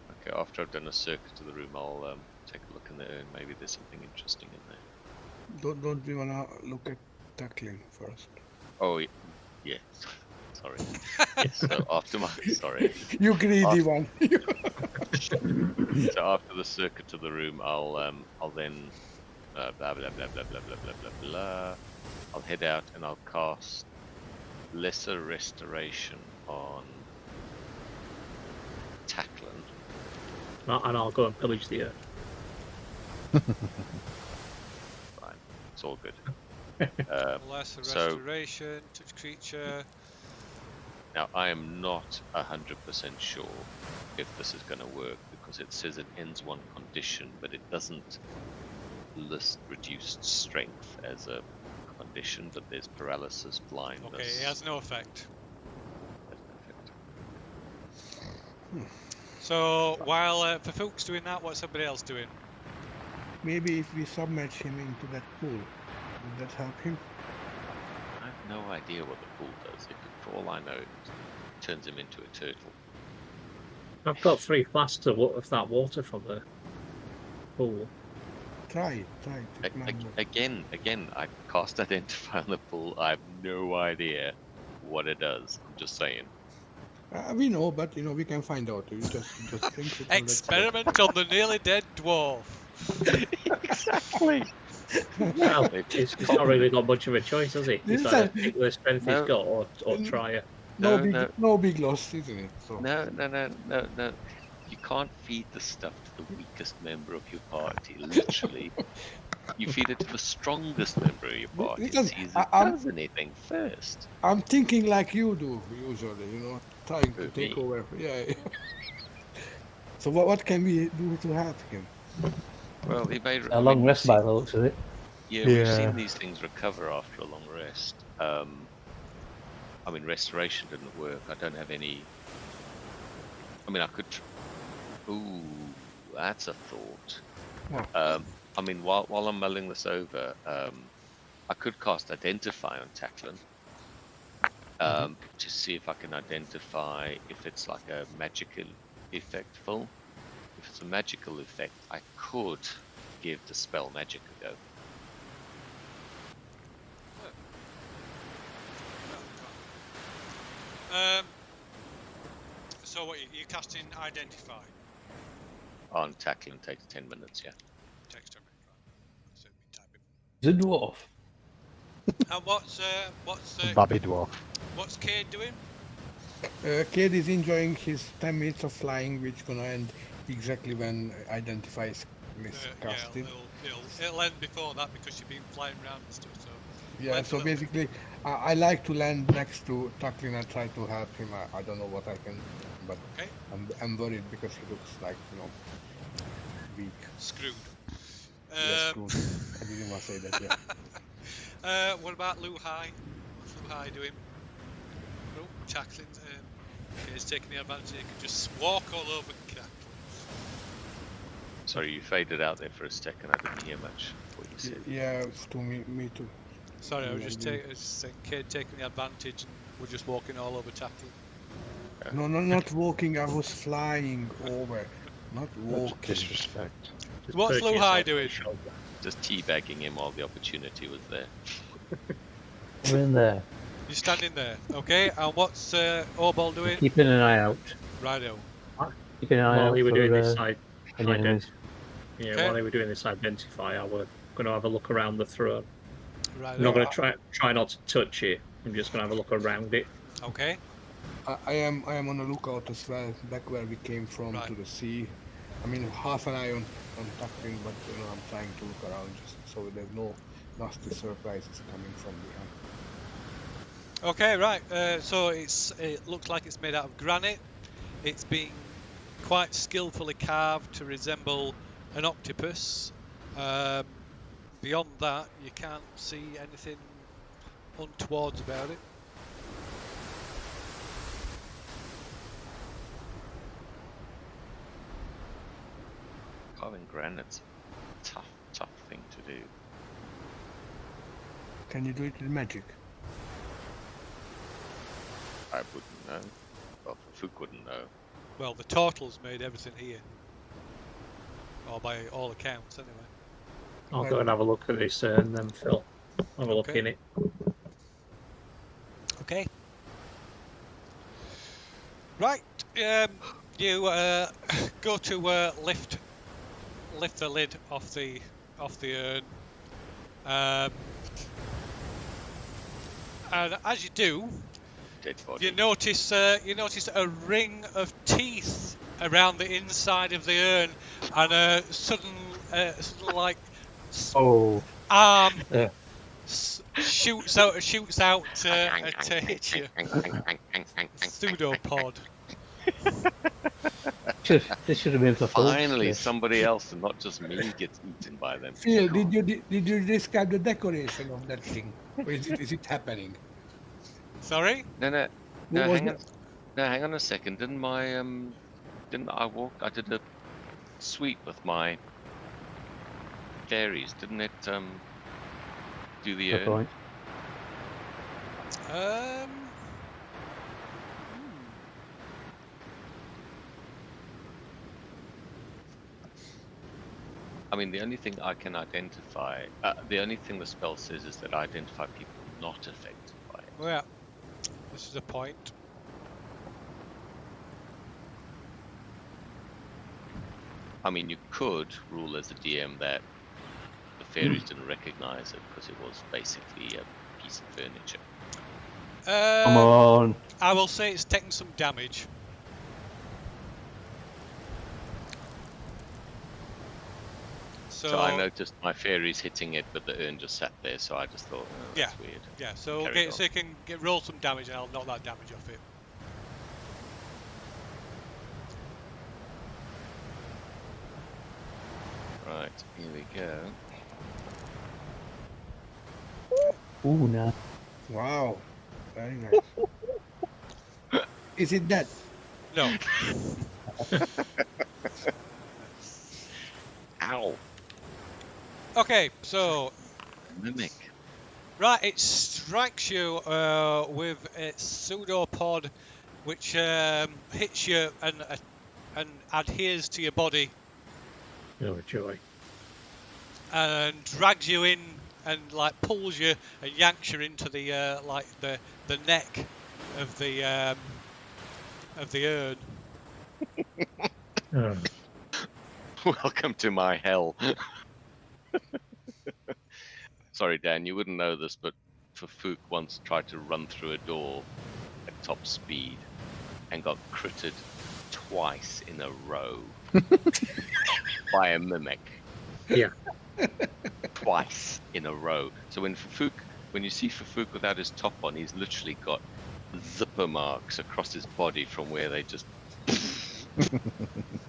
Okay, after I've done a circuit of the room, I'll take a look in the urn. Maybe there's something interesting in there. Don't we wanna look at Tackling first? Oh, yeah. Sorry. Yes, so after my sorry. You greedy one. So after the circuit of the room, I'll then blah blah blah blah blah blah blah blah blah. I'll head out and I'll cast Lesser Restoration on Tackling. And I'll go and pillage the earth. Fine, it's all good. Lesser so- restoration, touch creature. Now I am not 100% sure if this is going to work because it says it ends one condition, but it doesn't list reduced strength as a condition. But there's paralysis, blindness. Okay, it has no effect. So while Ferfook's doing that, what's somebody else doing? Maybe if we submerge him into that pool, would that help him? I have no idea what the pool does. For all I know, it turns him into a turtle. I've got 3 flasks of that water from the pool. Try it. Again, I cast Identify on the pool. I have no idea what it does. I'm just saying. We know, but we can find out. You just think it. Experiment on the nearly dead dwarf. Exactly. Well, it's not really got much of a choice, has it? It's either pick the strength he's got or try it. No big loss, isn't it? So. No. You can't feed the stuff to the weakest member of your party. Literally, you feed it to the strongest member of your party. Listen, See if it does anything first. I'm thinking like you do usually, trying to take Me? over. Yeah. So what can we do to help him? Well, he made A long rest by the looks of it. Yeah, we've Yeah. seen these things recover after a long rest. I mean, restoration didn't work. I don't have any. I mean, I could. Ooh, that's a thought. What? I mean, while I'm mulling this over, I could cast Identify on Tackling to see if I can identify if it's like a magical effect full. If it's a magical effect, I could give the spell magic a go. So what you casting Identify? On Tackling takes 10 minutes, yeah. Takes 10 minutes, right? So we type it. The dwarf. And Babby dwarf. what's Cade doing? Cade is enjoying his 10 minutes of flying, which gonna end exactly when Identify is miscasted. It'll end before that because you've been flying around and stuff. So Yeah, land a so little bit. basically, I like to land next to Taklin and try to help him. I don't know what I can, but Okay, I'm worried because he looks like, weak. screwed. Yes, screwed. I didn't want to say that, yeah. What about Luzhai? What's Luzhai doing? Oh, Tacklin's is taking the advantage. He can just walk all over Taklin. Sorry, you faded out there for a second. I didn't hear much what you said. Yeah, it's to me too. Sorry, I was Yeah, just saying Cade taking the advantage and we're just walking all over Taklin. No, not walking. I was flying over, not That's walking. disrespect. Just What's perch yourself Luzhai on doing? his shoulder. Just teabagging him while the opportunity was there. We're in there. You're standing there, okay? And what's Orbol doing? Keeping an eye out. Righto. Keeping an eye While out they were for doing this side, any enemies. while they were doing this identify, I were going to have a look around the throne. Righto. I'm not going to try not to touch it. I'm just going to have a look around it. Okay. I am on the lookout as well, back where we came from Right. to the sea. I mean, half an eye on Taklin, but I'm trying to look around just so there's no nasty surprises coming from behind. Okay, right. So it looks like it's made out of granite. It's been quite skillfully carved to resemble an octopus. Beyond that, you can't see anything untowards about it. Carving granite's a tough thing to do. Can you do it with magic? I wouldn't know. Well, Ferfook wouldn't know. Well, the turtles made everything here. Or by all accounts, anyway. I'll go and have a look at this and then Phil have a look Okay. in it. Okay. Right. You go to lift the lid off the urn. And as you do, Dead body. you notice a ring of teeth around the inside of the urn, and a sudden like Oh. arm Yeah. shoots out to hit you. Pseudopod. This should have been for Finally, folks. somebody else and not just me gets eaten by them. Phil, did you describe the decoration of that thing? Or is it happening? Sorry? No, What was hang on. that? No, hang on a second. Didn't I did a sweep with my fairies? Didn't it do the Good urn? point. I mean, the only thing I can identify, the only thing the spell says is that I identify people not affected by it. Well, this is a point. I mean, you could rule as a DM that the fairies didn't recognize it because it was basically a piece of furniture. Come on. I will say it's taken some damage. So I noticed my fairies hitting it, but the urn just sat there, so I just thought, oh, that's weird. Yeah, so Carried so you can roll some damage and I'll knock that damage off it. Right, here we go. Ooh, no. Wow, very nice. Is it that? No. Ow! Okay, so Mimic. right, it strikes you with its pseudopod, which hits you and adheres to your body Oh, joy. and drags you in and like pulls you and yanks you into the like the neck of the urn. Oh. Welcome to my hell. Sorry, Dan, you wouldn't know this, but Ferfook once tried to run through a door at top speed and got critted twice in a row by a mimic. Yeah. Twice in a row. So when you see Ferfook without his top on, he's literally got zipper marks across his body from where they just.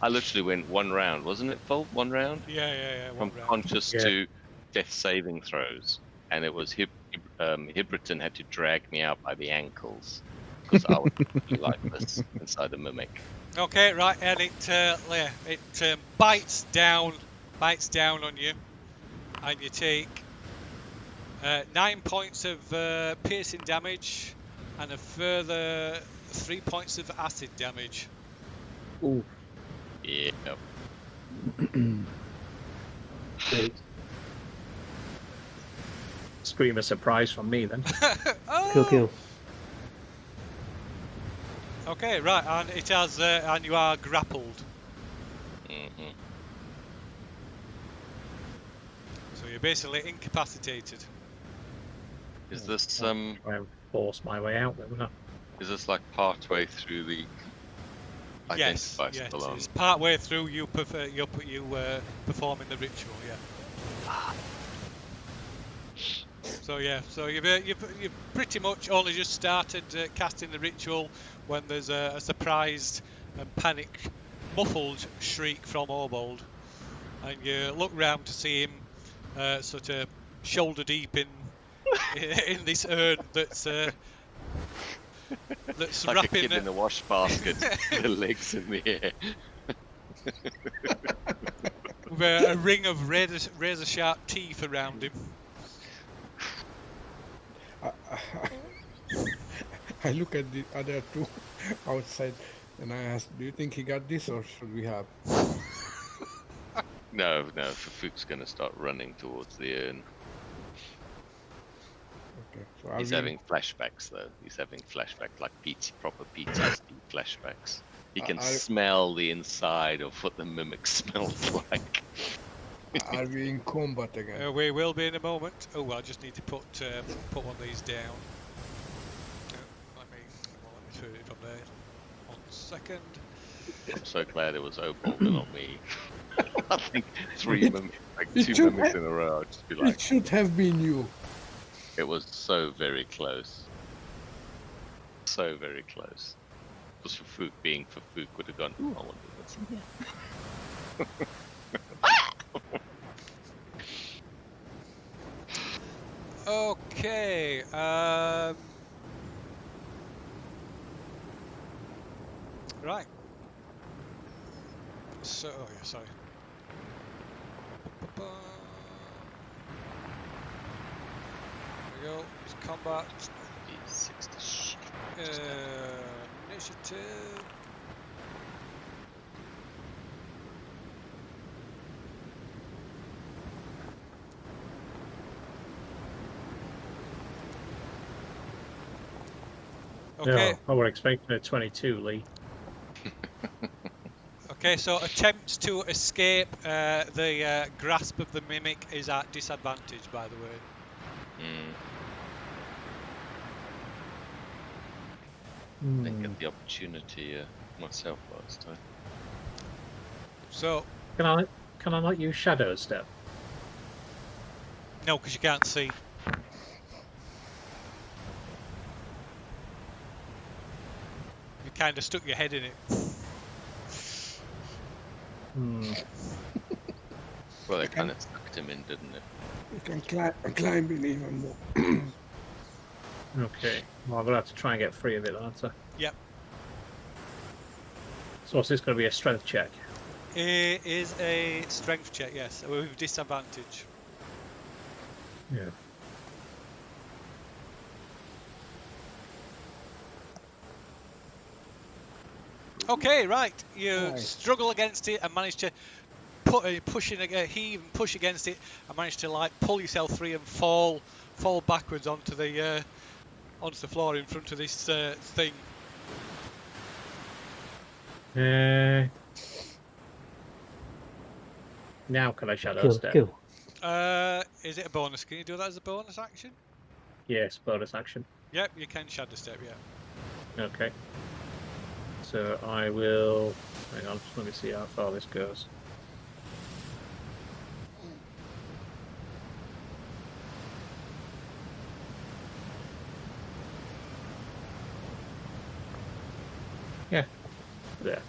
I literally went 1 round, wasn't it, Phil? 1 round? Yeah. From One round. conscious Yeah. to death saving throws. And it was Hibriton had to drag me out by the ankles because I was lifeless inside the mimic. Okay, right, and it bites down on you, and you take 9 points of piercing damage, and a further 3 points of acid damage. Ooh. Yeah. Great. Scream a surprise from me then. Oh! Kill. Okay, right, and it has, and you are grappled. Mm-hmm. So you're basically incapacitated. Is this Try and force my way out then, wouldn't is this like partway through the Yes, identify yes, still on? it's part way through you performing the ritual, yeah. So yeah, so you've pretty much only just started casting the ritual when there's a surprised and panic, muffled shriek from Orbold, and you look round to see him sort of shoulder deep in this urn that's Like wrapping a kid in a wash basket, the legs in the air. with a ring of razor sharp teeth around him. I look at the other two outside and I ask, do you think he got this or should we have? No, Ferfook's going to start running towards the urn. Okay, so He's having flashbacks though. He's having flashbacks like proper PTSD flashbacks. He can smell the inside of what the mimic smells like. Are we in combat again? We will be in a moment. Oh, I just need to put one of these down. Let me turn it from there. 1 second. I'm so glad it was Opal and not me. I think 2 mimics in a row. I'd just be like, It should have been you. it was so very close. So very close. Because Ferfook being Ferfook would have gone, ooh, I want to do this. Okay. Right. So, oh yeah, sorry. There we go. It's combat. 60 shit. Initiative. Okay. No, I were expecting a 22, Lee. Okay, so attempts to escape the grasp of the mimic is at disadvantage, by the way. I didn't get the opportunity myself last time. So Can I not use Shadow Step? no, because you can't see. You kind of stuck your head in it. Well, it kind of sucked him in, didn't it? You can climb in even more. Okay. Well, I'm going to have to try and get free of it, aren't I? Yep. So what's this going to be, a strength check? It is a strength check, yes, with disadvantage. Yeah. Okay, right. You struggle against it and manage to heave and push against it, and manage to like pull yourself free and fall backwards onto the floor in front of this thing. Now can I Shadow Step? Kill. Is it a bonus? Can you do that as a bonus action? Yes, bonus action. Yep, you can shadow step. Yeah. Okay. So I will. Hang on, let me see how far this goes. There.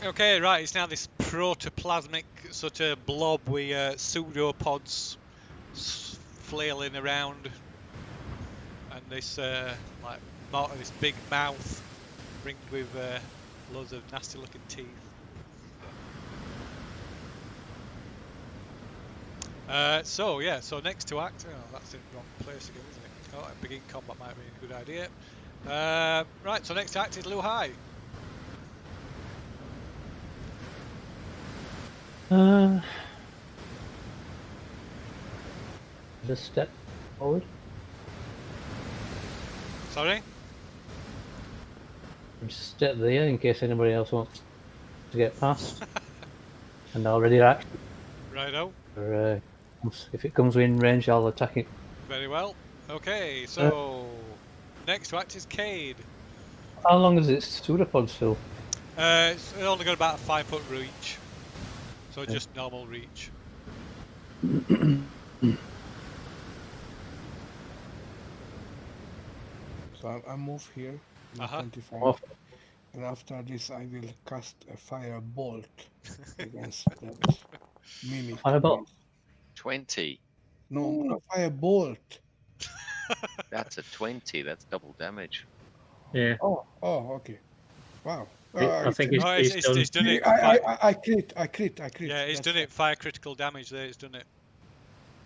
Okay, right, it's now this protoplasmic sort of blob with pseudopods flailing around, and this this big mouth ringed with loads of nasty looking teeth. So next to act, that's in the wrong place again, isn't it? Oh, begin combat might be a good idea. Right, so next to act is Luzhai. Just step forward. Sorry? Just step there in case anybody else wants to get past. And I'll ready action. Righto. Or, if it comes within range, I'll attack it. Very well. Okay, so next to act is Cade. How long is its pseudopods, Phil? It's only got about a 5-foot reach, so just normal reach. So I move here. 25. Off. And after this, I will cast a fire bolt against that mimic. Firebolt? 20. No, a fire bolt. That's a 20. That's double damage. Yeah. Oh, okay. Wow. I think Oh, it's done it. I crit. Yeah, it's That's done it. Fire critical damage there. It's done it.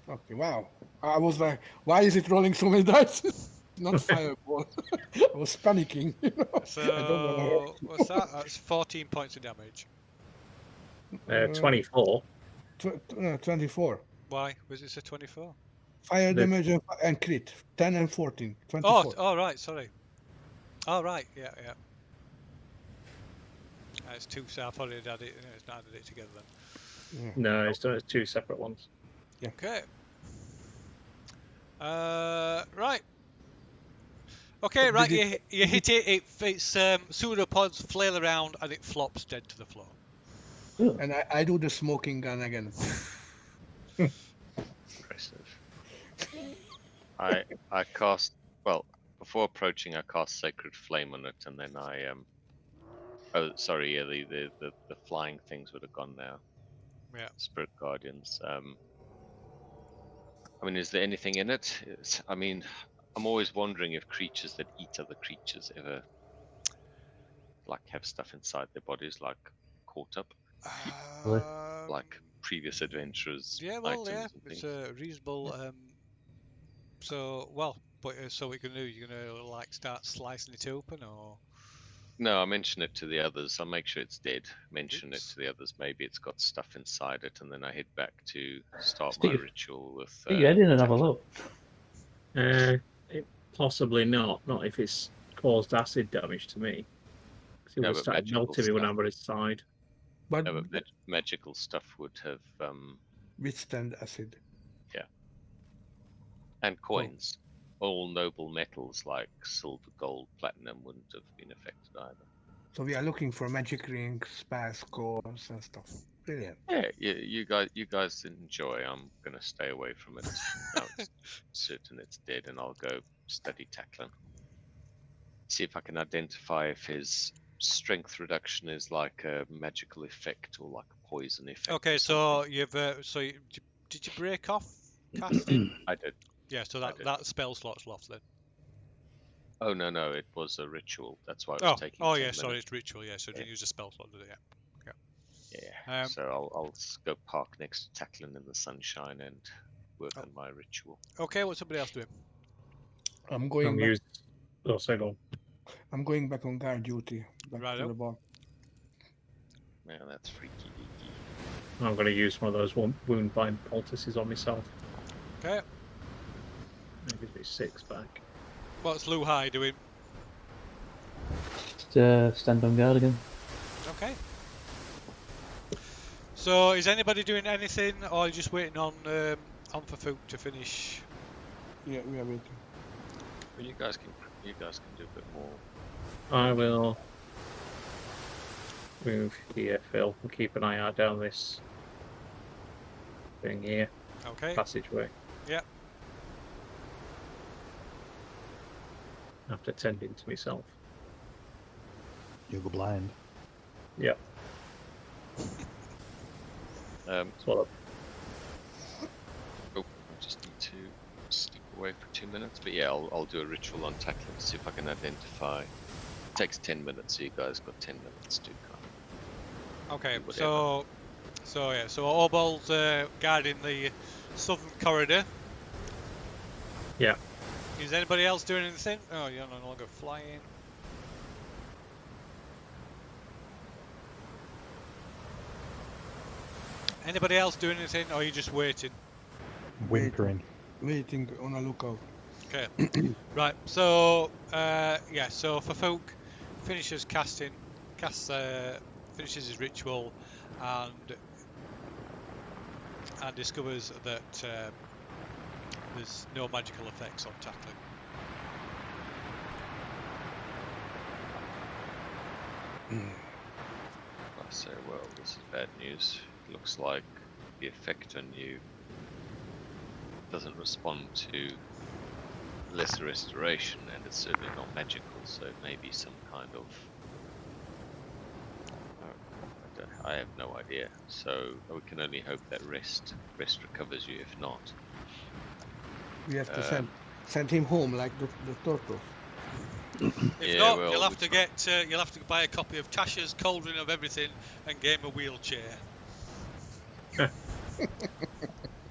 Okay, wow. I was like, why is it rolling so many dice? Not fireball. I was panicking. You know? So what's that? That's 14 points of damage. 24. 24. Why was it a 24? Fire damage and crit. 10 and 14. 24. Oh, right. Sorry. Oh, right. Yeah. It's two, so I thought it had it. It's not added it together then. Yeah. No, it's done as two separate ones. Yeah. Okay. Right. Okay, right. You hit it. Its pseudopods flail around and it flops dead to the floor. And I do the smoking gun again. Impressive. I cast, well, before approaching, I cast Sacred Flame on it, and then oh, sorry, yeah, the flying things would have gone now. Yeah. Spirit Guardians. I mean, is there anything in it? I'm always wondering if creatures that eat other creatures ever, like, have stuff inside their bodies, like, caught up, like previous adventurers. Yeah, well, items yeah, and it's things. a reasonable. So what you're gonna do? You're gonna like start slicing it open, or? No, I mention it to the others. I'll make sure it's dead. Mention Oops. it to the others. Maybe it's got stuff inside it, and then I head back to start Stick my your- ritual with. Stick your head in and have a look. Possibly not. Not if it's caused acid damage to me. Because it No, would but start magical melting me when stuff. I'm on its side. But No, but magical stuff would have, withstand acid. and coins. All noble metals like silver, gold, platinum wouldn't have been affected either. So we are looking for magic rings, spell scores, and stuff. Brilliant. Yeah, you guys enjoy. I'm gonna stay away from it. Now it's certain it's dead, and I'll go study Tacklan. See if I can identify if his strength reduction is like a magical effect or like a poison effect. Okay, or so something. you've did you break off casting? I did. Yeah, so I did. that spell slot's lost then. Oh no, it was a ritual. That's why it was taking. Oh 10 yeah, sorry, minutes. it's ritual. Yeah, so Yeah. didn't use a spell slot, did it? Yeah. Yeah. So I'll go park next to Tacklan in the sunshine and work on my ritual. Okay, what's somebody else doing? I'm going back. Go. I'm going back on guard duty. Back Righto. to the bar. Man, that's freaky deaky. I'm going to use one of those wound bind poultices on myself. Okay. That gives me 6 back. What's Luzhai doing? Just stand on guard again. Okay. So is anybody doing anything, or are you just waiting on Ferfook to finish? Yeah, we are waiting. Well, you guys can do a bit more. I will move here, Phil, and keep an eye out down this thing here. Okay. Passageway. Yeah. after tending to myself. You'll go blind. Yep. That's what I just need to step away for 2 minutes. But yeah, I'll do a ritual on tackling to see if I can identify. It takes 10 minutes, so you guys got 10 minutes to Okay, whatever. so Obold's guarding the southern corridor. Yeah. Is anybody else doing anything? Oh, you're no longer flying. Anybody else doing anything, or are you just waiting? Whimpering. Waiting on a lookout. Okay. Right. So so Ferfook finishes finishes his ritual, and discovers that there's no magical effects on tackling. I say, well, this is bad news. It looks like the effect on you doesn't respond to lesser restoration, and it's certainly not magical, so it may be some kind of... I have no idea. So we can only hope that rest recovers you. If not, We have to send him home like the turtle. If not, you'll have to buy a copy of Tasha's Cauldron of Everything and game a wheelchair.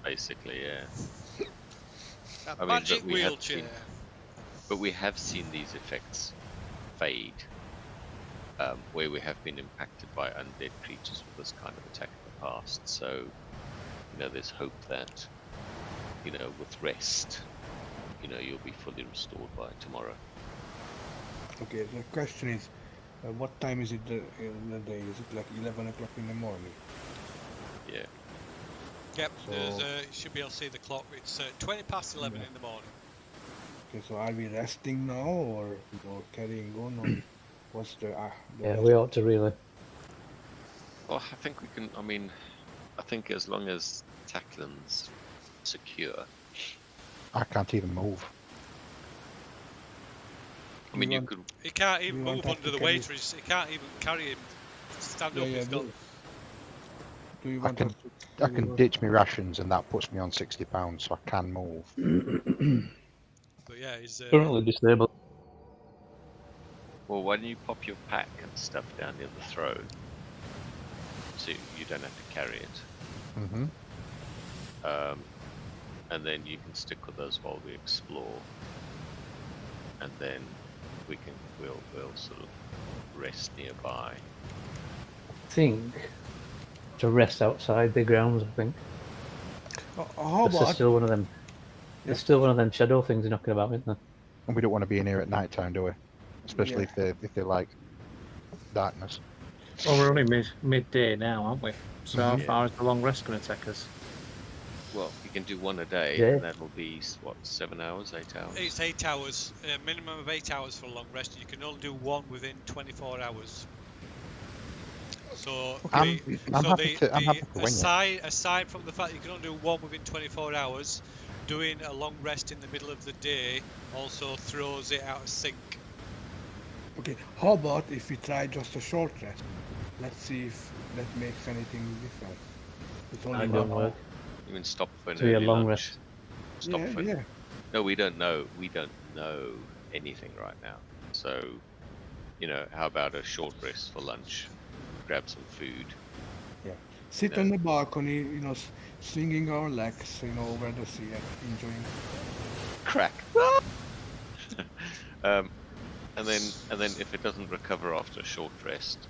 Basically, yeah. A magic wheelchair. But we have seen these effects fade, where we have been impacted by undead creatures with this kind of attack in the past. So, there's hope that, with rest, you'll be fully restored by tomorrow. Okay, the question is, what time is it in the day? Is it like 11 o'clock in the morning? Yeah. Yep, So- you should be able to see the clock. It's 20 past 11 in the morning. Okay, so are we resting now or carrying on? Or what's the Yeah, we ought to really. Well, I think we can. I think as long as Tacklin's secure. I can't even move. You could. He can't even you move want us under to the carry- weight. He can't even carry him. Stand up. He's got. Do you I want can, us to I can ditch my rations, and that puts me on 60 pounds, so I can move. But yeah, he's. Currently disabled. Well, why don't you pop your pack and stuff down near the throne, so you don't have to carry it. Mm-hmm. And then you can stick with us while we explore, and then we'll sort of rest nearby. I think to rest outside the grounds. I think. how There's about still one of them. There's still one of them shadow things knocking about, isn't there? And we don't want to be in here at night time, do we? Especially if they like darkness. Well, we're only midday now, aren't we? So how Yeah. far is the long rest going to take us? Well, you can do one a day, Yeah. and that'll be 7 hours, 8 hours. It's 8 hours, a minimum of 8 hours for a long rest. You can only do one within 24 hours. So, I'm happy to wing it. aside from the fact you can only do one within 24 hours, doing a long rest in the middle of the day also throws it out of sync. Okay, how about if we try just a short rest? Let's see if that makes anything different. It's only That 1 don't hour. work. You can stop for an To be a early long lunch. rest. Stop for. Yeah. No, we don't know. We don't know anything right now. So, how about a short rest for lunch? Grab some food. Sit No. on the balcony, swinging our legs, over the sea and enjoying. Crack. And then if it doesn't recover after a short rest,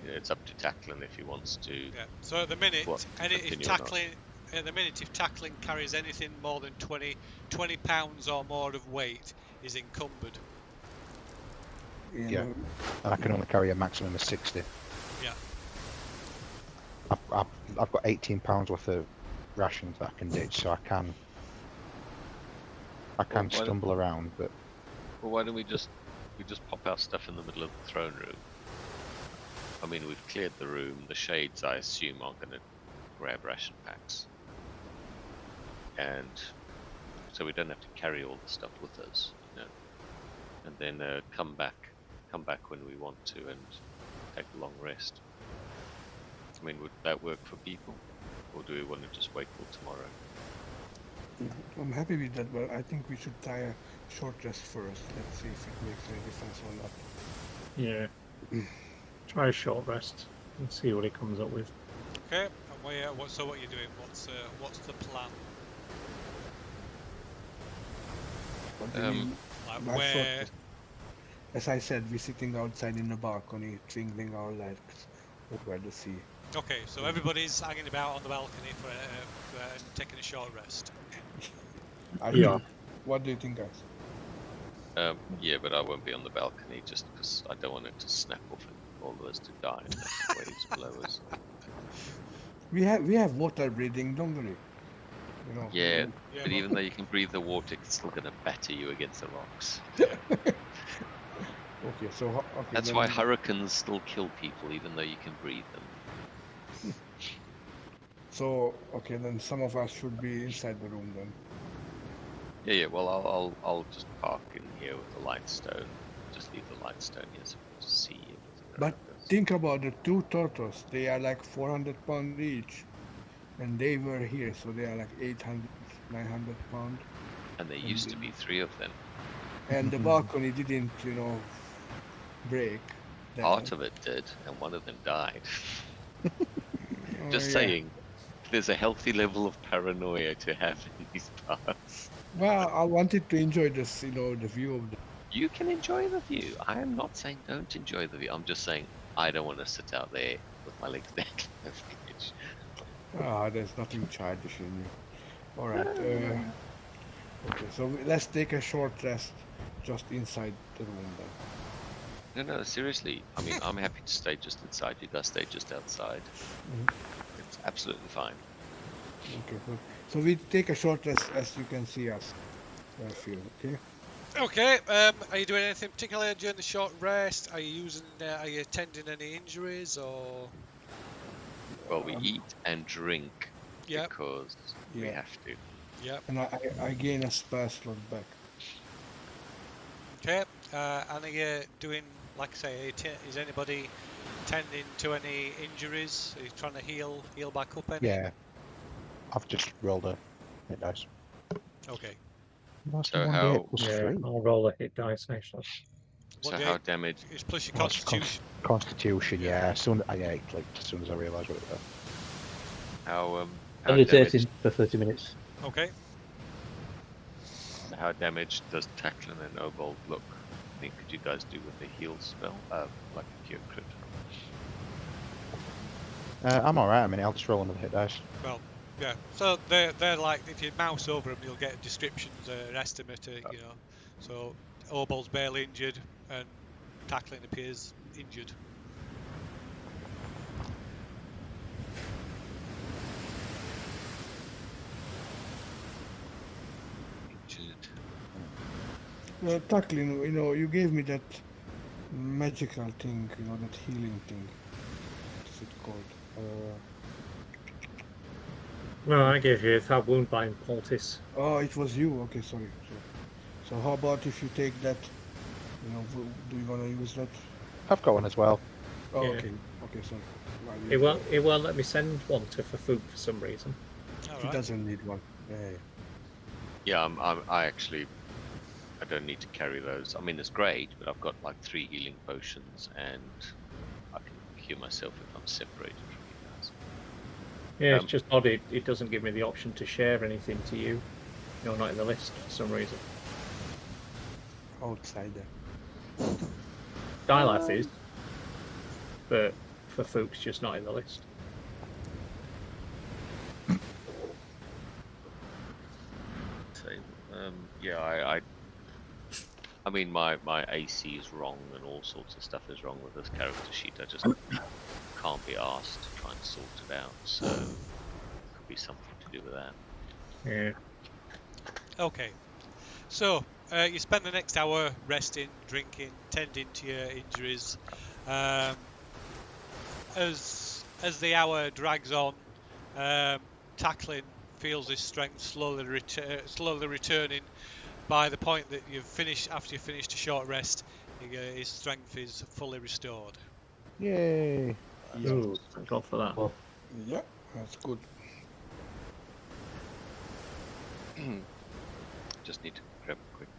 it's up to Tacklin if he wants to. Yeah. So at the minute, What, if continue tackling carries anything more than 20 pounds or more of weight, is encumbered. Yeah. And I can only carry a maximum of 60. Yeah. I've got 18 pounds worth of rations that I can ditch, so I can Well, why don't- stumble around, but Well, why don't we just pop our stuff in the middle of the throne room? We've cleared the room. The shades, I assume, aren't going to grab ration packs, and so we don't have to carry all the stuff with us. and then come back when we want to and take a long rest. I mean, would that work for people, or do we want to just wait till tomorrow? I'm happy with that, but I think we should try a short rest first. Let's see if it makes any difference or not. Yeah. Try a short rest and see what he comes up with. Okay, and so what are you doing? What's the plan? What do you mean? Like My where? thought, as I said, we're sitting outside in the balcony, twinkling our lights over the sea. Okay, so everybody's hanging about on the balcony for taking a short rest. Yeah. What do you think, guys? Yeah, but I won't be on the balcony just because I don't want it to snap off and all of us to die and the waves below us. We have water breathing, don't we? You know. Yeah, Yeah, but even though you can breathe the water, it's still going to batter you against the rocks. Okay, so okay, That's then why hurricanes still kill people, even though you can breathe them. So okay, then some of us should be inside the room then. Yeah. Well, I'll just park in here with the lightstone. Just leave the lightstone here so we can just see everything But around us. think about the two turtles. They are like 400 pounds each, and they were here, so they are like 800, 900 pounds. And there used to be 3 of them. And the balcony didn't, break. Part of it did, and one of them died. Oh, Just yeah. saying, there's a healthy level of paranoia to have in these parts. Well, I wanted to enjoy this, the view of the. You can enjoy the view. I am not saying don't enjoy the view. I'm just saying I don't want to sit out there with my legs back. There's nothing childish in you. All right. Okay, so let's take a short rest just inside the room then. No, seriously. I mean, I'm happy to stay just inside. You guys stay just outside. It's absolutely fine. Okay, good. So we take a short rest as you can see us. I feel okay. Okay, are you doing anything particular during the short rest? Are you attending any injuries or? Well, we eat and drink Yep. because we Yeah. have to. Yep. And I gain a spell slot back. Okay, and are you doing, like I say, is anybody tending to any injuries? Are you trying to heal back up any? Yeah. I've just rolled a hit dice. Okay. So 1d8 how- plus Yeah, 3. I'll roll a hit dice actually. So how damaged? It's plus your Oh, it's constitution. Constitution, yeah. As soon as I realised what it was. How Meditating for 30 minutes. Okay. How damaged does Tacklin and Obold look? I think could you guys do with a heal spell, like a cure crit? I'm alright. I mean, I'll just roll another hit dice. Well, yeah. So they're like, if you mouse over them, you'll get descriptions, an estimate, So Obold's barely injured, and Tackling appears injured. Tackling, you gave me that magical thing, that healing thing. What's it called? No, I gave you that wound bind poultice. Oh, it was you. Okay, sorry. So how about if you take that? Do you want to use that? I've got one as well. Oh, Yeah. Okay, sorry. Well, It won't let me send one to Ferfook for some reason. All He right. doesn't need one. Yeah. Yeah, I don't need to carry those. I mean, it's great, but I've got like 3 healing potions, and I can heal myself if I'm separated from you guys. Yeah, it's just odd. It doesn't give me the option to share anything to you. You're not in the list for some reason. Outsider. Dilath is, but Ferfook's just not in the list. So, yeah, I mean, my AC is wrong, and all sorts of stuff is wrong with this character sheet. I just can't be asked to try and sort it out. So, it could be something to do with that. Yeah. Okay. So you spend the next hour resting, drinking, tending to your injuries. As the hour drags on, Tackling feels his strength slowly returning. by the point that you've finished, after you've finished a short rest, his strength is fully restored. Yay! Ooh, thank God for that. Yeah, that's good. Just need to grab a quick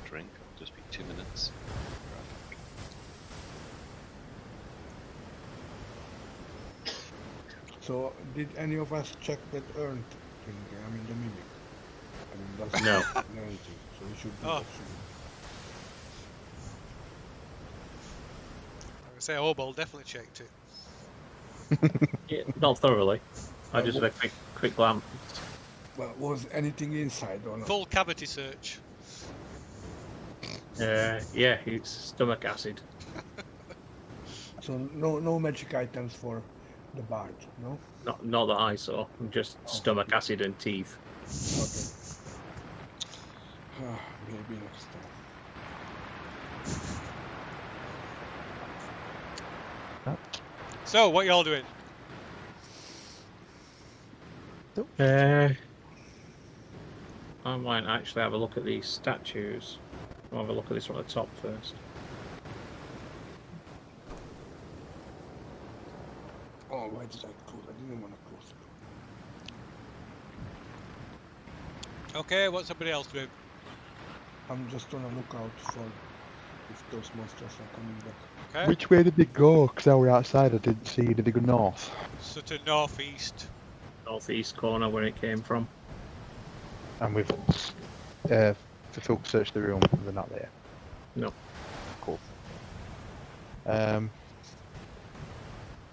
drink. It'll just be 2 minutes. So, did any of us check that urn thing? I mean, the mimic. I mean, that's No. anything. So we should do Oh. that soon. I say Obol definitely checked it. Yeah, not thoroughly. I just had a quick glance. Well, was anything inside or not? Full cavity search. Yeah, it's stomach acid. So no magic items for the bard, no? Not that I saw. Just stomach acid and teeth. Okay. Maybe next time. So, what y'all doing? I might actually have a look at these statues. I'll have a look at this one at the top first. Oh, why did I close? I didn't want to close it. Okay, what's somebody else doing? I'm just gonna look out for if those monsters are coming back. Okay, Which way did they go? Because I was outside, I didn't see. Did they go north? so to northeast. Northeast corner where it came from. And we've Ferfook searched the room. They're not there. No. Cool.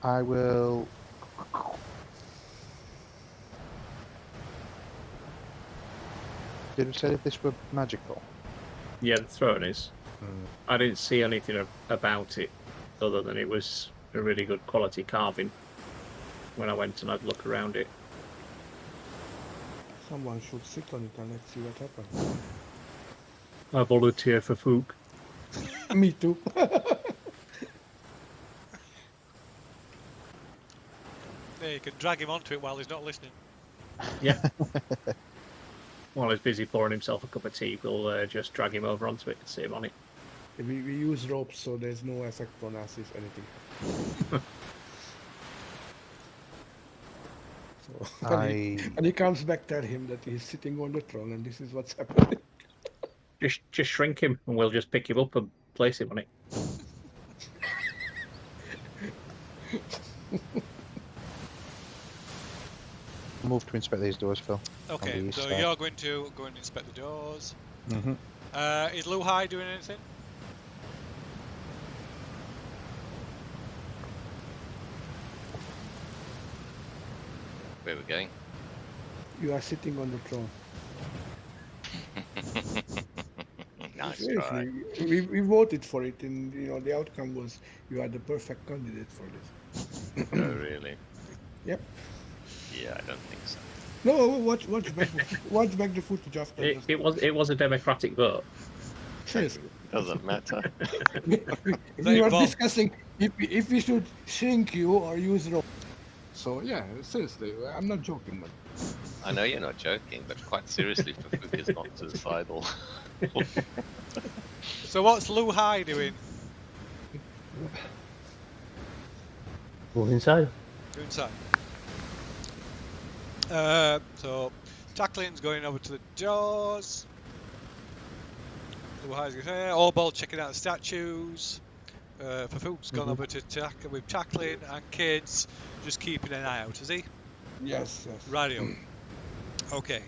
I will. Did it say if this were magical? Yeah, the throne is. Hmm. I didn't see anything about it other than it was a really good quality carving when I went and I'd look around it. Someone should sit on it and let's see what happens. I volunteer for Fook. Me too. Yeah, you can drag him onto it while he's not listening. Yeah. While he's busy pouring himself a cup of tea, we'll just drag him over onto it and sit him on it. we use ropes, so there's no effect on us if anything. So, when he comes back, tell him that he's sitting on the throne and this is what's happening. Just shrink him and we'll just pick him up and place him on it. Move to inspect these doors, Phil. Okay, east so side. you're going to go and inspect the doors. Mm-hmm. Is Luzhai doing anything? Where are we going? You are sitting on the throne. Nice try. Seriously, we voted for it, and the outcome was you are the perfect candidate for this. Oh, really? Yep. Yeah, I don't think so. No, watch back the footage after. It was a democratic vote. Seriously. Doesn't matter. We were discussing if we should shrink you or use rope. So yeah, seriously, I'm not joking, man. I know you're not joking, but quite seriously, Ferfook is not suicidal. So what's Luzhai doing? Move inside. Inside. So Tackling's going over to the doors. Luzhai's going there. Obol checking out the statues. Ferfook's gone over to with Tackling, and Cade's just keeping an eye out, is he? Yes. Radio. Okay.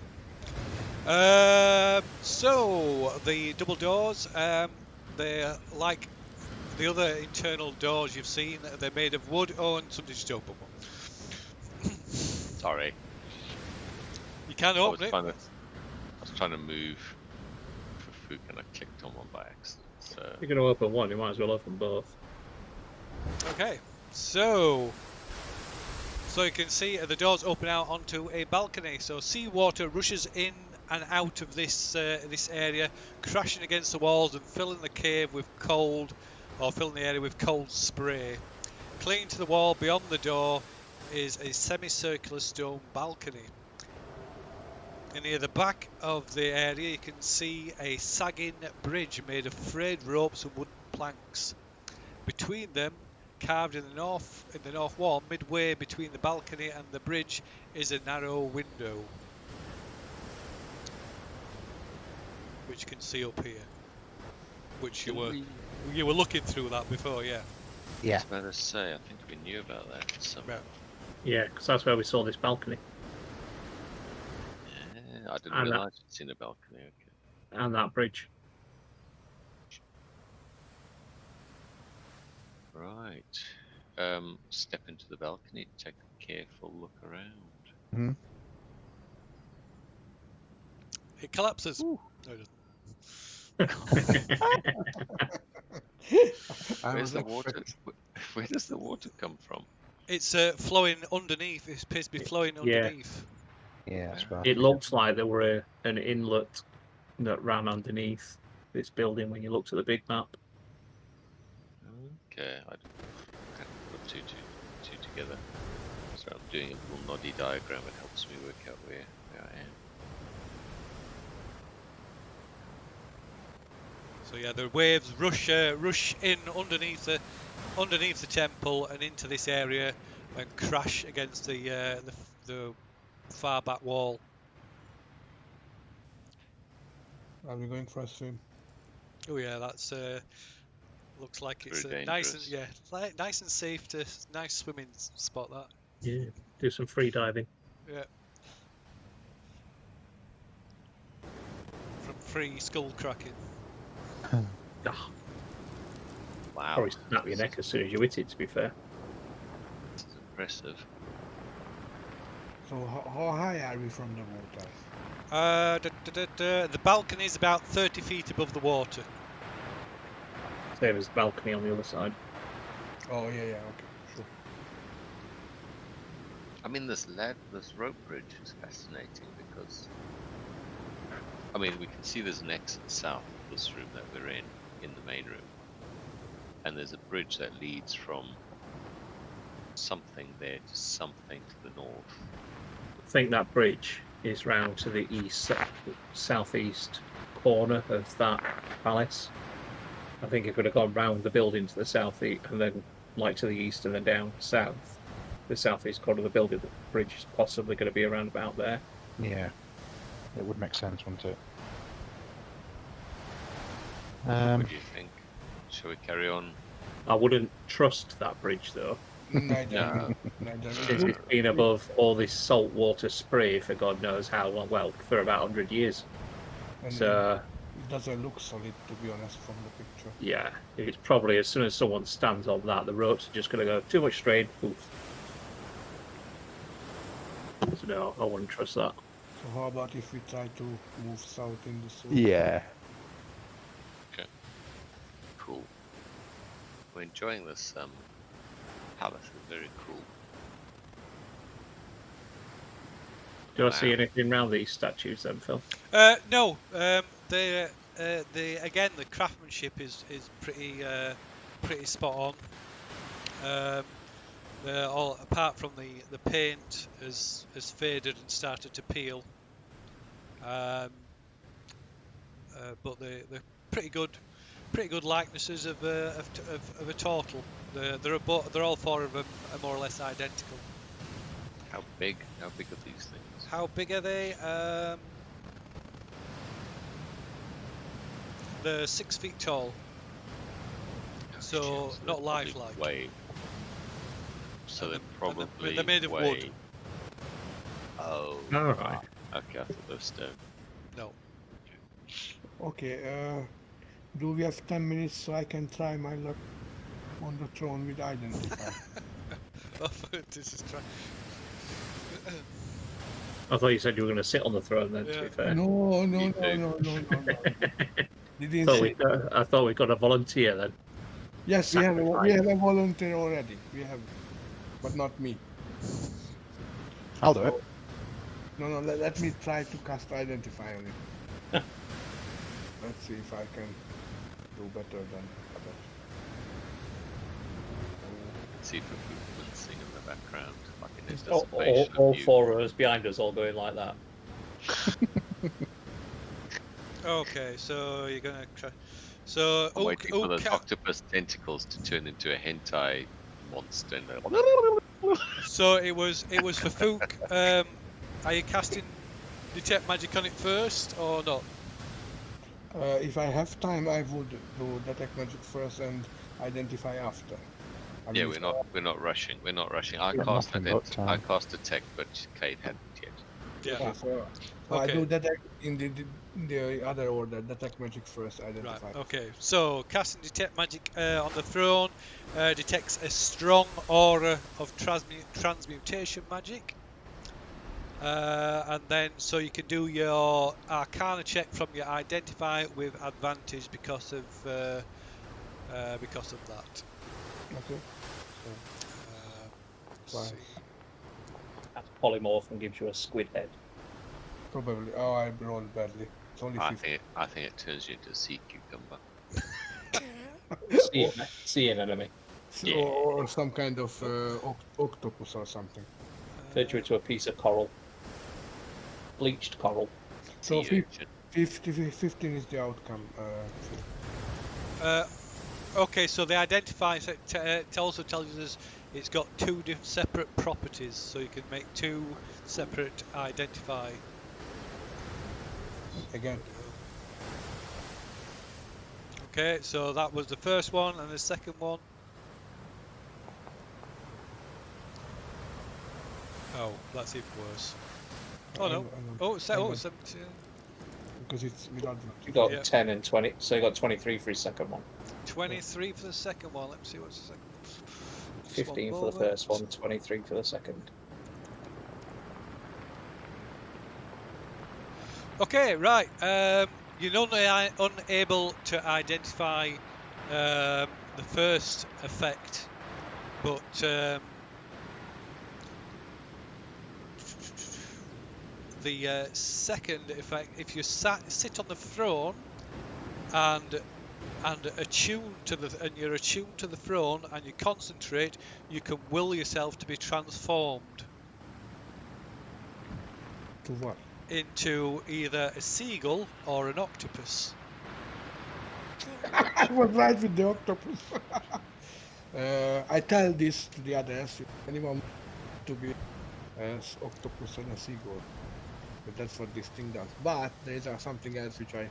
So the double doors, they're like the other internal doors you've seen. They're made of wood. Oh, and somebody just opened one. Sorry. You can open it. I was trying to move Ferfook and I clicked on one by accident. So If you're going to open one, you might as well open both. Okay. So you can see the doors open out onto a balcony. So seawater rushes in and out of this area, crashing against the walls and filling the area with cold spray. Clinging to the wall beyond the door is a semicircular stone balcony. And near the back of the area, you can see a sagging bridge made of frayed ropes and wooden planks. Between them, carved in the north wall, midway between the balcony and the bridge, is a narrow window, which you can see up here. Which you were looking through that before, yeah. I was about to say, I think we knew about that somehow. Yeah, because that's where we saw this balcony. Yeah, I didn't realise it's in a balcony. Okay. And that bridge. Right. Step into the balcony, take a careful look around. Hmm. It collapses. Ooh. No, it doesn't. Where's the water? Where does the water come from? It's flowing underneath. It appears to be flowing underneath. Yeah, that's right. It looked like there were an inlet that ran underneath this building when you looked at the big map. Okay, I can't put two together. So I'm doing a little noddy diagram. It helps me work out where I am. So yeah, the waves rush in underneath the temple and into this area and crash against the far back wall. Are we going for a swim? Oh yeah, that's looks like it's Very nice and dangerous. nice and safe to nice swimming spot that. Yeah, do some free diving. Yeah. From free skull cracking. Ah, Wow. probably snap your neck as soon as you hit it, to be fair. This is impressive. So how high are we from the water? The balcony is about 30 feet above the water. Same as the balcony on the other side. Oh yeah, okay, sure. I mean, this rope bridge is fascinating because, I mean, we can see there's an exit south of this room that we're in the main room, and there's a bridge that leads from something there to something to the north. I think that bridge is round to the southeast corner of that palace. I think it would have gone round the building to the southeast and then like to the east and then down south. The southeast corner of the building, the bridge is possibly going to be around about there. Yeah, it would make sense, wouldn't it? What do you think? Shall we carry on? I wouldn't trust that bridge though, Neither. since it's been above all this saltwater spray for God knows how long. Well, for about 100 years. And So it doesn't look solid, to be honest, from the picture. yeah, it's probably as soon as someone stands on that, the ropes are just going to go too much strain. Poof. So no, I wouldn't trust that. So how about if we try to move south in the south? Yeah. Cool. We're enjoying this palace. It's very cool. Do I see anything around these statues then, Phil? No. The craftsmanship is pretty spot on. All apart from the paint has faded and started to peel. But they're pretty good likenesses of a total. They're all four of them are more or less identical. How big are these things? How big are they? They're 6 feet tall. So They're not probably lifelike. So they're And probably they're made of wood. Oh. All right. Okay, I thought they were stone. No. Okay, do we have 10 minutes so I can try my luck on the throne with identify? This is try. I thought you said you were going to sit on the throne then, to Yeah. be fair. No. Didn't say. I thought we got a volunteer then. Yes, we have Sacrifice. a volunteer already. We have, but not me. I'll do it. No, let me try to cast identify on it. Let's see if I can do better than others. See if we can sing in the background, like in All anticipation all of you. four of us behind us all going like that. Okay, so you're gonna try. So I'm waiting for those octopus tentacles to turn into a hentai monster. And So it was Ferfook. Are you casting detect magic on it first or not? If I have time, I would do detect magic first and identify after. I yeah, mean, we're not rushing. We're not rushing. I Got cast nothing but I time. cast detect, but Cade hadn't yet. Yeah. so I Okay. do detect in the other order. Detect magic first, Right. identify. Okay. So casting detect magic on the throne detects a strong aura of transmutation magic. And then so you can do your Arcana check from your identify with advantage because of that. Okay. Let's Right. see. That's polymorph and gives you a squid head. Probably. Oh, I rolled badly. It's only I 50. think it turns you into a sea cucumber. See an enemy. So, Yeah. or some kind of octopus or something. Turns you into a piece of coral. Bleached coral. So Sea urchin. 15 is the outcome. Okay, so the identify it also tells us it's got two separate properties, so you can make two separate identify. Again. Okay, so that was the first one, and the second one. Oh, that's even worse. Oh no. Oh, 17. Because it's without. You got Yeah. 10 and 20, so you got 23 for his second one. 23 for the second one. Let's see what's the second. 15 for the first one, 23 for the second. Okay, right. You're unable to identify the first effect, but the second effect, if you sit on the throne and you're attuned to the throne and you concentrate, you can will yourself to be transformed To what? into either a seagull or an octopus. I was right with the octopus. I tell this to the others. If anyone to be as octopus and a seagull, but that's what this thing does. But there is something else which I'm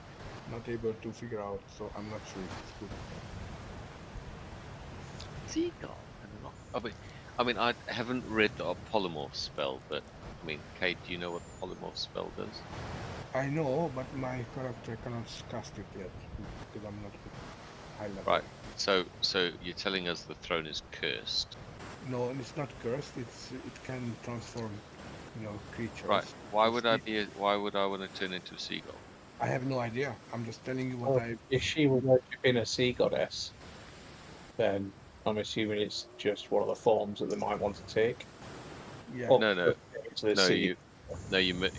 not able to figure out, so I'm not sure if it's good. Seagull. I mean, I haven't read the polymorph spell, but I mean, Cade, do you know what the polymorph spell does? I know, but my character cannot cast it yet because I'm not high level. Right. So you're telling us the throne is cursed. No, and it's not cursed. It can transform, creatures. Right. Why would I want to turn into a seagull? I have no idea. I'm just telling you what I. If she were worshipping a sea goddess, then I'm assuming it's just one of the forms that they might want to take. Yeah. Or No. into the No, sea.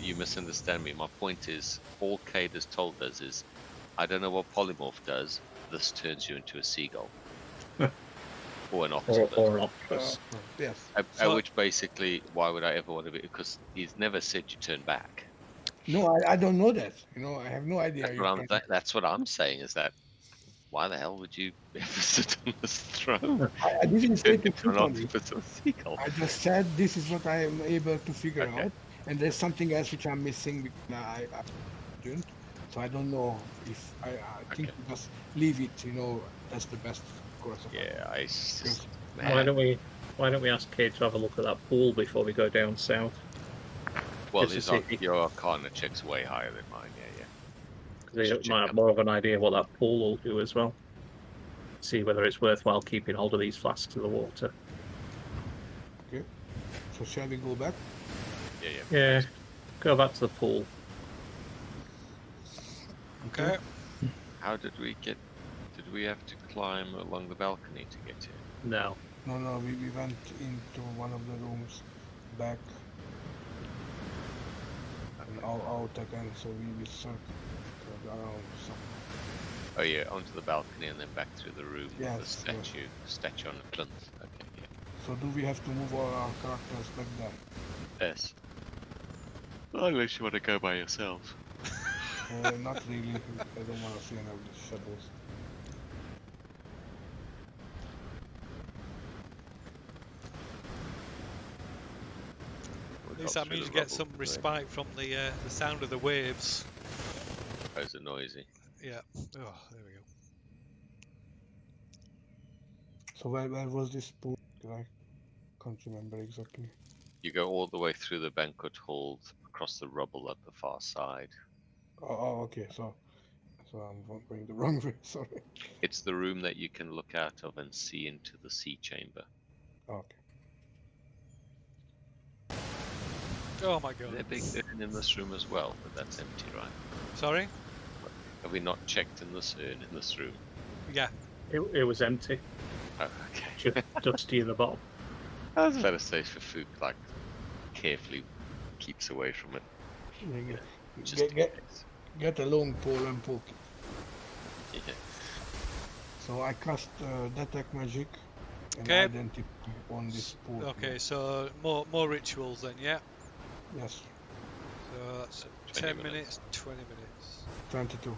you misunderstand me. My point is, all Cade has told us is, I don't know what polymorph does. This turns you into a seagull. Or an octopus. Or an octopus. Yes. At which basically, why would I ever want to be? Because he's never said you turn back. No, I don't know that. I have no idea. That's what I'm saying. Is that why the hell would you ever sit on this throne? I didn't say to Into an put on it. octopus or a seagull. I just said this is what I am able to figure Okay. out, and there's something else which I'm missing because I didn't. So I don't know if I think we just leave it. That's the best course of action. Yeah, it's just. Why don't we ask Cade to have a look at that pool before we go down south? Well, just to see- your Arcana check's way higher than mine. Yeah. Because they might have more of an idea what that pool will do as well. See whether it's worthwhile keeping hold of these flasks of the water. Okay. So shall we go back? Yeah. Yeah, go back to the pool. Okay. How did we get? Did we have to climb along the balcony to get here? No. No, we went into one of the rooms back and out again, so we circled around something. Oh yeah, onto the balcony and then back through the room with the Yes, statue on the plinth. Okay, yeah. So do we have to move all our characters back there? Yes. Unless you want to go by yourself. Not really. I don't want to see any of the shadows. At least that means you get some respite from the sound of the waves. Those are noisy. Yeah. Oh, there we go. So where was this pool? I can't remember exactly. You go all the way through the banquet hall, across the rubble at the far side. Oh, okay. So I'm going the wrong way. Sorry. It's the room that you can look out of and see into the sea chamber. Okay. Oh my god. There's a big urn in this room as well, but that's empty, right? Sorry? Have we not checked in this urn in this room? Yeah. It was empty, Oh, okay. just dusty in the bottom. I was about to say Ferfook, like, carefully keeps away from it. Just in case. Get a long pole and poke it. Yeah. So I cast detect magic and Okay. identify on this pool. Okay, so more rituals then, yeah? Yes. So that's 20 10 minutes, 20 minutes. 22.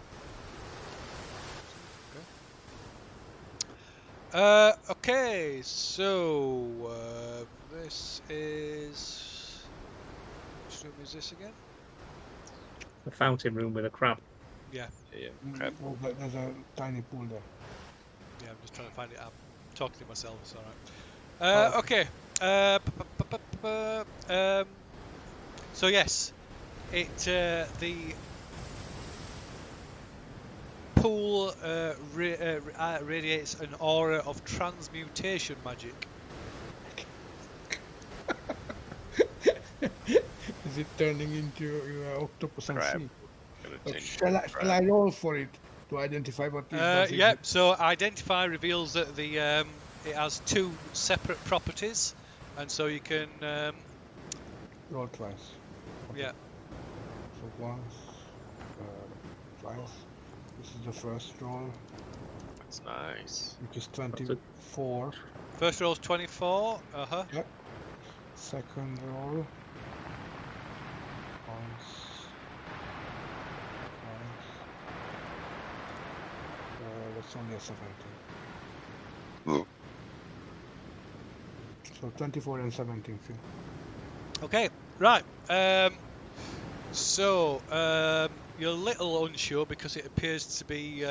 Okay, so this is... Which room is this again? The fountain room with a crab. Yeah, crap. Oh, there's a tiny pool there. Yeah, I'm just trying to find it. I'm talking to myself, it's Oh, alright. Okay. So yes, the pool radiates an aura of transmutation magic. Is it turning into your octopus and Crab. sea? Gonna Okay, change shall to I roll for it to identify what it does? Yeah, so identify reveals that it has two separate properties, and so you can Roll twice. Okay. yeah. So once, twice. This is the first roll, That's nice. which is 24. First roll's 24. Yep. Second roll. Once. Twice. That's only a 17. Ooh. So 24 and 17, Phil. Okay, right. So you're a little unsure because it appears to be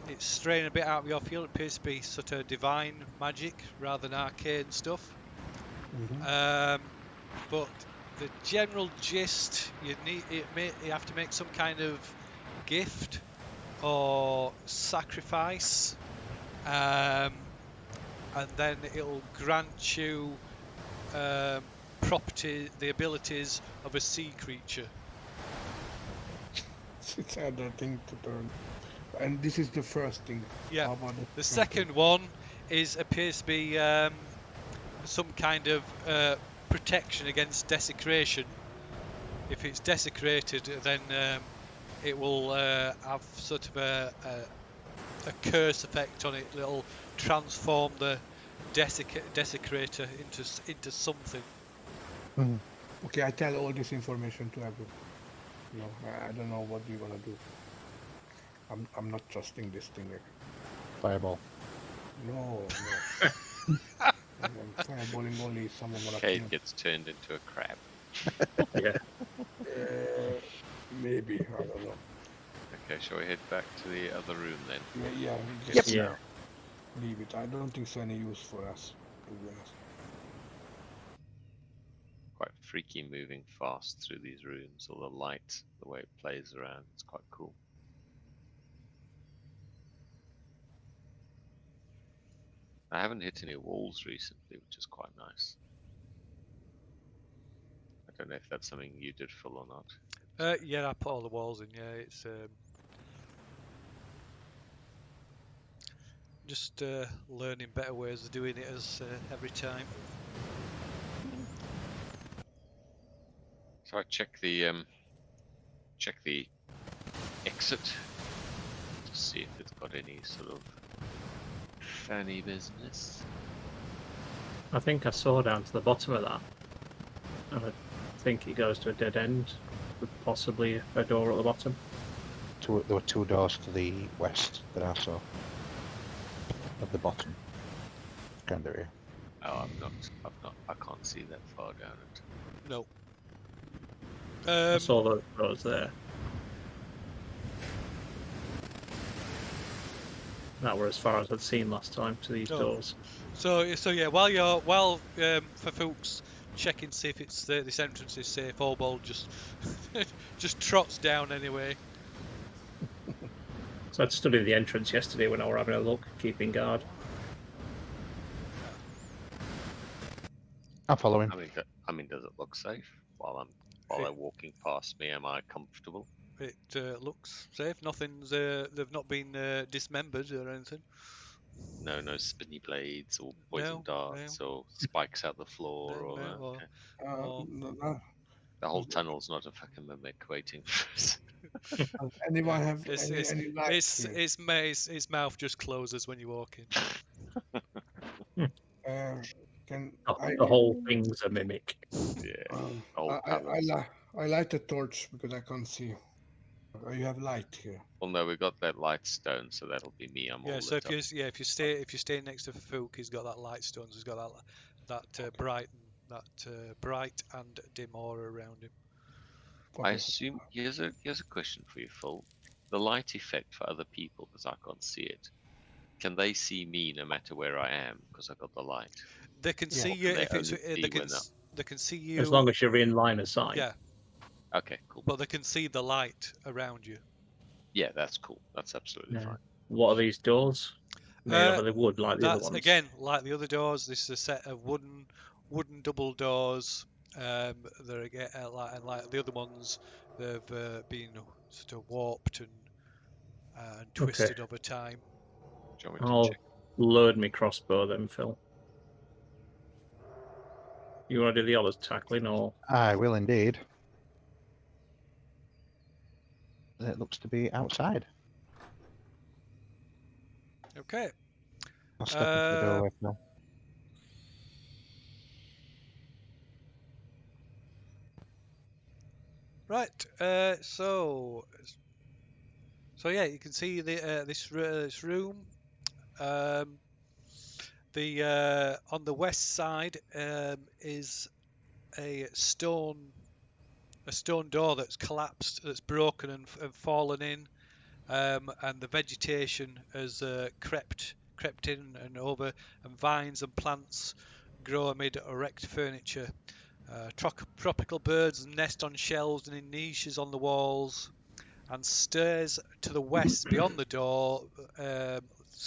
it's straying a bit out of your field. It appears to be sort of divine magic rather than arcane stuff. But the general gist, you have to make some kind of gift or sacrifice, and then it'll grant you the abilities of a sea creature. It's another thing to turn. And this is the first thing. Yeah. How about The second one appears to be some kind of protection against desecration. If it's desecrated, then it will have sort of a curse effect on it. It'll transform the desecrator into something. Okay, I tell all this information to everyone. You know, I don't know what you're gonna do. I'm not trusting this thing. Fireball. No. I'm fireballing only if someone gonna kill. Cade gets turned into a crab. Yeah. Maybe, I don't know. Okay, shall we head back to the other room then? Yeah, we Yep. just Yeah. leave it. I don't think so any use for us, to be honest. Quite freaky moving fast through these rooms, all the light, the way it plays around, it's quite cool. I haven't hit any walls recently, which is quite nice. I don't know if that's something you did, Phil, or not. Yeah, I put all the walls in. Yeah, it's just learning better ways of doing it as every time. So I check the exit to see if it's got any sort of funny business. I think I saw down to the bottom of that, and I think it goes to a dead end, with possibly a door at the bottom. There were 2 doors to the west that I saw. At the bottom. Kind of area. Oh, I can't see that far down it. No. I saw those doors there. That were as far as I'd seen last time to these doors. So yeah, while Ferfook's checking to see if it's this entrance is safe, Obald just just trots down anyway. So I'd studied the entrance yesterday when I were having a look, keeping guard. I'm following. I mean, does it look safe while they're walking past me? Am I comfortable? It looks safe. Nothing's they've not been dismembered or anything. No spinny blades or poison darts or spikes out the floor the whole tunnel's not a fucking mimic waiting for us. Does anyone have any lights here? Its mouth just closes when you walk in. The whole thing's a mimic. Yeah. I light a torch because I can't see. You have light here. Well, no, we got that light stone, so that'll be me. I'm all So lit up. if you stay next to Ferfook, he's got that light stones. He's got that bright and dim aura around him. I assume here's a question for you, Phil. The light effect for other people, because I can't see it. Can they see me no matter where I am because I got the light? They can see you if it's they can see you as long as you're in line of sight. Yeah. Okay, cool. But they can see the light around you. Yeah, that's cool. That's absolutely fine. What are these doors? Made out of the wood like the other ones? Again, like the other doors, this is a set of wooden double doors. They're again like the other ones, they've been sort of warped and twisted over time. I'll load me crossbow then, Phil. You want to do the others tackling, or? I will indeed. It looks to be outside. Okay. I'll step into the doorway now. Right. So yeah, you can see this room. On the west side is a stone door that's collapsed, that's broken and fallen in, and the vegetation has crept in and over, and vines and plants grow amid erect furniture. Tropical birds nest on shelves and in niches on the walls, and stairs to the west beyond the door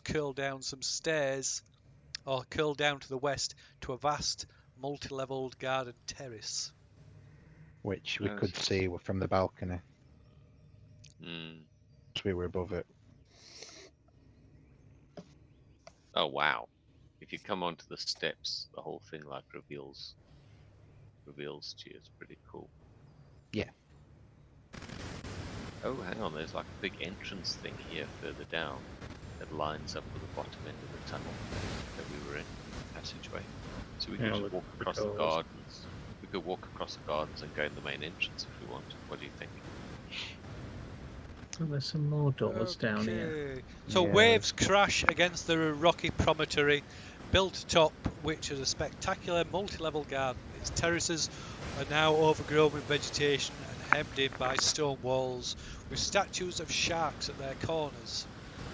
curl down some stairs, or curl down to the west to a vast multi-leveled garden terrace, which we could see from the balcony. So we were above it. Oh wow! If you come onto the steps, the whole thing like reveals to you. It's pretty cool. Yeah. Oh, hang on. There's like a big entrance thing here further down that lines up with the bottom end of the tunnel that we were in, passageway. So we could just walk across the gardens. We could walk across the gardens and go in the main entrance if we want. What do you think? Oh, there's some more doors down here. So waves crash against the rocky promontory built atop which is a spectacular multi-level garden. Its terraces are now overgrown with vegetation and hemmed in by stone walls with statues of sharks at their corners.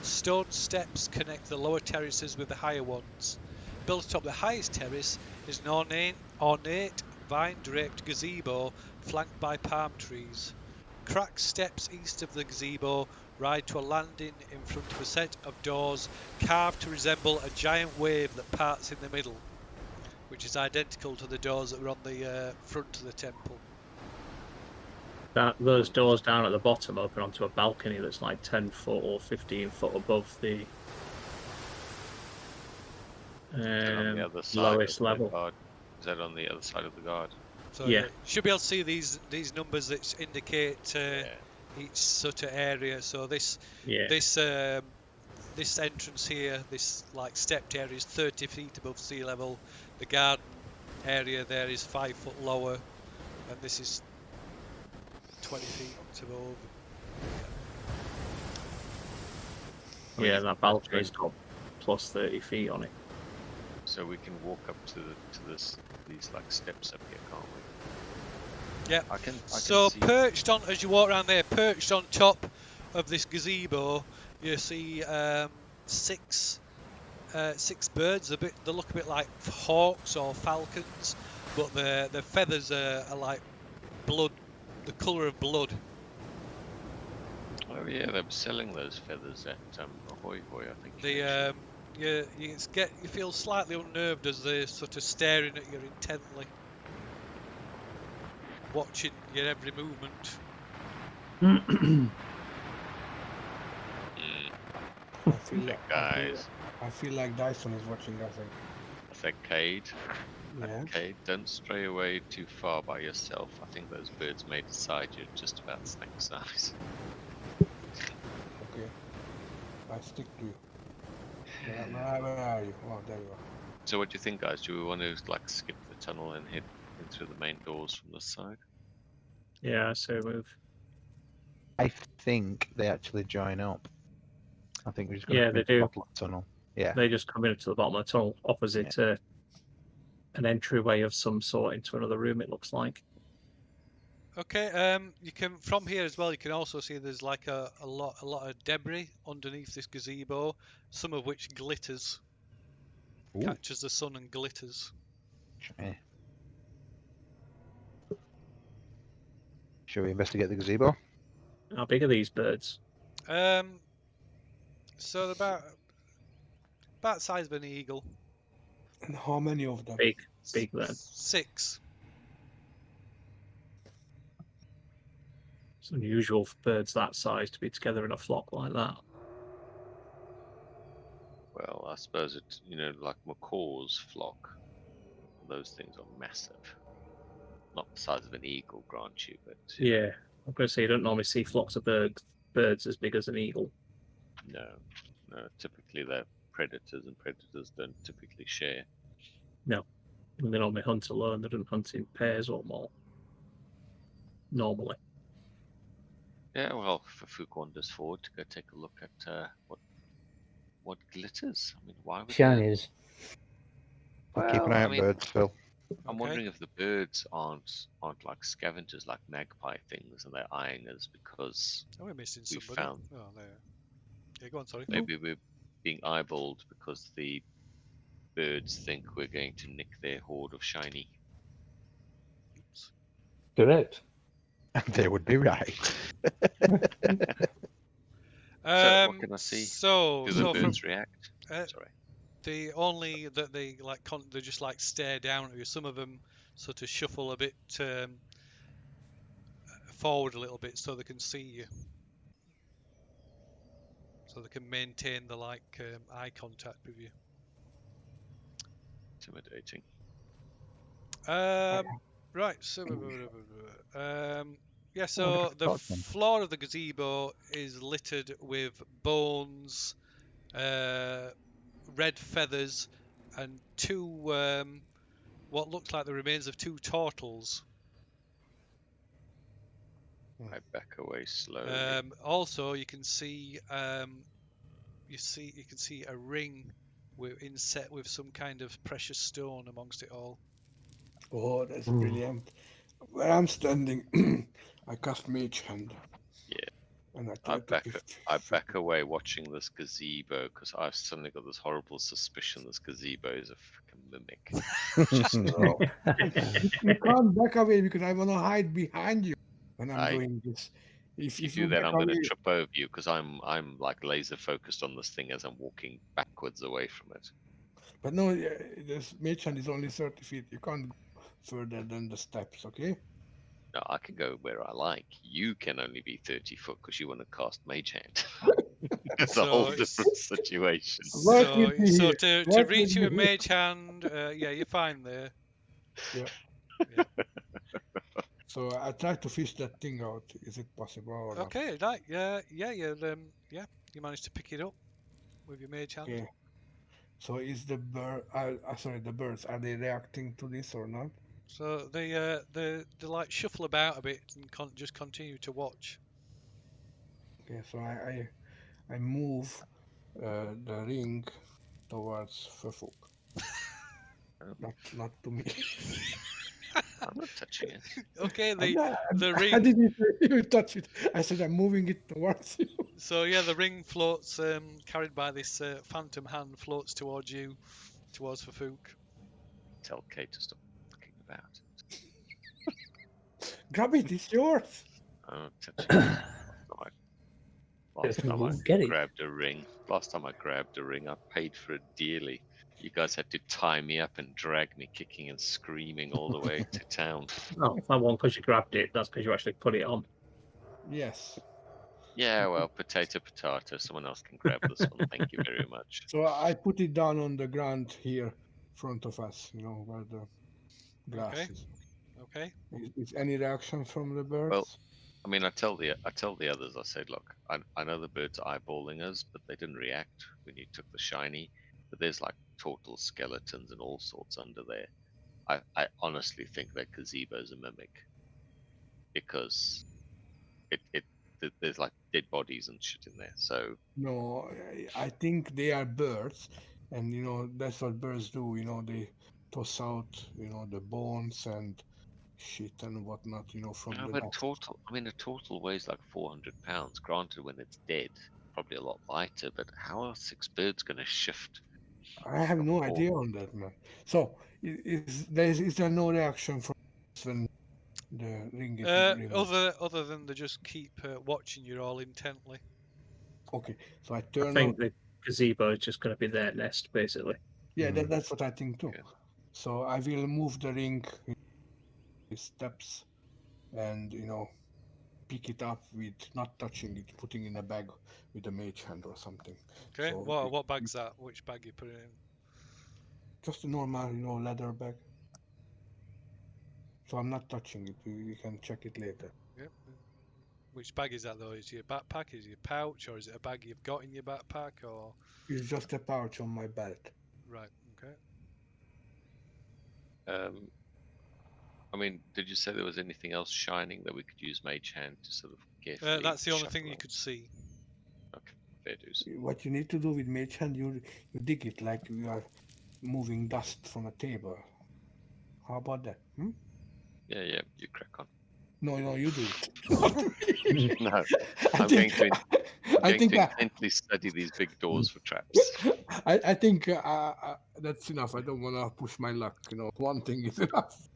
Stone steps connect the lower terraces with the higher ones. Built atop the highest terrace is an ornate vine-draped gazebo flanked by palm trees. Cracked steps east of the gazebo ride to a landing in front of a set of doors carved to resemble a giant wave that parts in the middle, which is identical to the doors that were on the front of the temple. Those doors down at the bottom open onto a balcony that's like 10 foot or 15 foot above the lowest level. Is that on the other side of the guard? So you should be able to see these numbers that indicate each sort of area. So this entrance here, this like stepped area, is 30 feet above sea level. The garden area there is 5 foot lower. And this is 20 feet to move. Yeah, that balcony's got plus 30 feet on it. So we can walk up to these like steps up here, can't we? Yeah. I can So see. perched on, as you walk around there, perched on top of this gazebo, you see six birds. They look a bit like hawks or falcons, but their feathers are like blood, the colour of blood. Oh yeah, they're selling those feathers at Ahoy Hoy, I think. You feel slightly unnerved as they're sort of staring at you intently, watching your every movement. I feel Hey, like guys. I feel like Dyson is watching us. I said, Cade. Yeah. Cade, don't stray away too far by yourself. I think those birds may decide you're just about snack size. Okay. I stick to you. Where are you? Oh, there you are. So what do you think, guys? Do we want to like skip the tunnel and head in through the main doors from this side? Yeah, so move. I think they actually join up. I think we're just going to Yeah, come they into the do. bottom of the tunnel. Yeah. They just come into the bottom of the tunnel, opposite an entryway of some sort into another room, it looks like. Okay, you can from here as well. You can also see there's like a lot of debris underneath this gazebo, some of which glitters, Ooh. catches the sun and glitters. Yeah. Shall we investigate the gazebo? How big are these birds? So they're about the size of an eagle. And how many of them? Big then. 6. It's unusual for birds that size to be together in a flock like that. Well, I suppose it's, like macaw's flock. Those things are massive. Not the size of an eagle, grant you, but Yeah, I'm going to say you don't normally see flocks of birds as big as an eagle. no. Typically they're predators, and predators don't typically share. No, they normally hunt alone. They don't hunt in pairs or more. Normally. Yeah, well, Ferfook wanders forward to go take a look at what glitters. I mean, why would Shinies. We'll keep an eye on birds, Phil. I'm Okay. wondering if the birds aren't like scavengers, like magpie things, and they're eyeing us because Oh, we're missing we somebody. found. Oh, there. Yeah, go on. Sorry. Maybe we're being eyeballed because the birds think we're going to nick their hoard of shiny. Oops. Correct. They would be right. So what can I see? So Do the from birds react? Sorry. the only that they like they just like stare down at you. Some of them sort of shuffle a bit forward a little bit so they can see you, so they can maintain the eye contact with you. Intimidating. Right. So yeah. So the floor of the gazebo is littered with bones, red feathers, and two what looks like the remains of 2 turtles. I back away slowly. Also, you can see you can see a ring inset with some kind of precious stone amongst it all. Oh, that's brilliant. Where I'm standing, I cast Mage Hand. Yeah. And I back away watching this gazebo because I've suddenly got this horrible suspicion this gazebo is a freaking mimic. You can't back away because I want to hide behind you when I'm doing this. If you do that, I'm going to trip over you because I'm like laser focused on this thing as I'm walking backwards away from it. But no, this Mage Hand is only 30 feet. You can't go further than the steps, okay? No, I can go where I like. You can only be 30 foot because you want to cast Mage Hand. It's a whole different situation. So to reach you with Mage Hand, yeah, you're fine there. Yeah. So I tried to fish that thing out. Is it possible? Or okay, right. You managed to pick it up with your Mage Hand. Okay. So is the bird? Sorry, the birds. Are they reacting to this or not? So they like shuffle about a bit and just continue to watch. Okay, so I move the ring towards Ferfook. Not to me. I'm not touching it. Okay, I'm not, the I ring. didn't even touch it. I said I'm moving it towards you. So yeah, the ring floats, carried by this phantom hand, floats towards you, towards Ferfook. Tell Cade to stop fucking about. Grab it, it's yours. I'm not touching it. Last time I Won't get it. grabbed a ring. Last time I grabbed a ring, I paid for it dearly. You guys had to tie me up and drag me kicking and screaming all the way to town. Oh, that one because you grabbed it. That's because you actually put it on. Yes. Yeah, well, potato. Someone else can grab this one. Thank you very much. So I put it down on the ground here, in front of us. You know where the grass Okay. is. Okay. Is any reaction from the birds? Well, I mean, I tell the others. I said, look, I know the birds are eyeballing us, but they didn't react when you took the shiny. But there's like total skeletons and all sorts under there. I honestly think that gazebo's a mimic because there's like dead bodies and shit in there. So No, I think they are birds, and you know that's what birds do. You know they toss out the bones and shit and whatnot. From no, the but nest. a turtle weighs like 400 pounds. Granted, when it's dead, probably a lot lighter. But how are 6 birds going to shift? I have no idea on that, man. So is there no reaction from when the ring is removed? Other than they just keep watching you all intently. Okay, so I I turn on. think the gazebo is just going to be their nest, basically. Yeah, that's what I think too. Okay. So I will move the ring steps and pick it up with not touching it, putting in a bag with a mage hand or something. Okay. So What bag's that? Which bag you put it in? just a normal leather bag. So I'm not touching it. We can check it later. Yep. Which bag is that though? Is it your backpack? Is it your pouch? Or is it a bag you've got in your backpack? Or It's just a pouch on my belt. right? Okay. I mean, did you say there was anything else shining that we could use mage hand to sort of carefully? That's the only thing shuffle you out? could see. Okay, fair dues. What you need to do with mage hand, you dig it like you are moving dust from a table. How about that? Yeah, you crack on. No, you do it. No, I'm going to intently study these big doors for traps. I think that's enough. I don't want to push my luck. One thing is enough.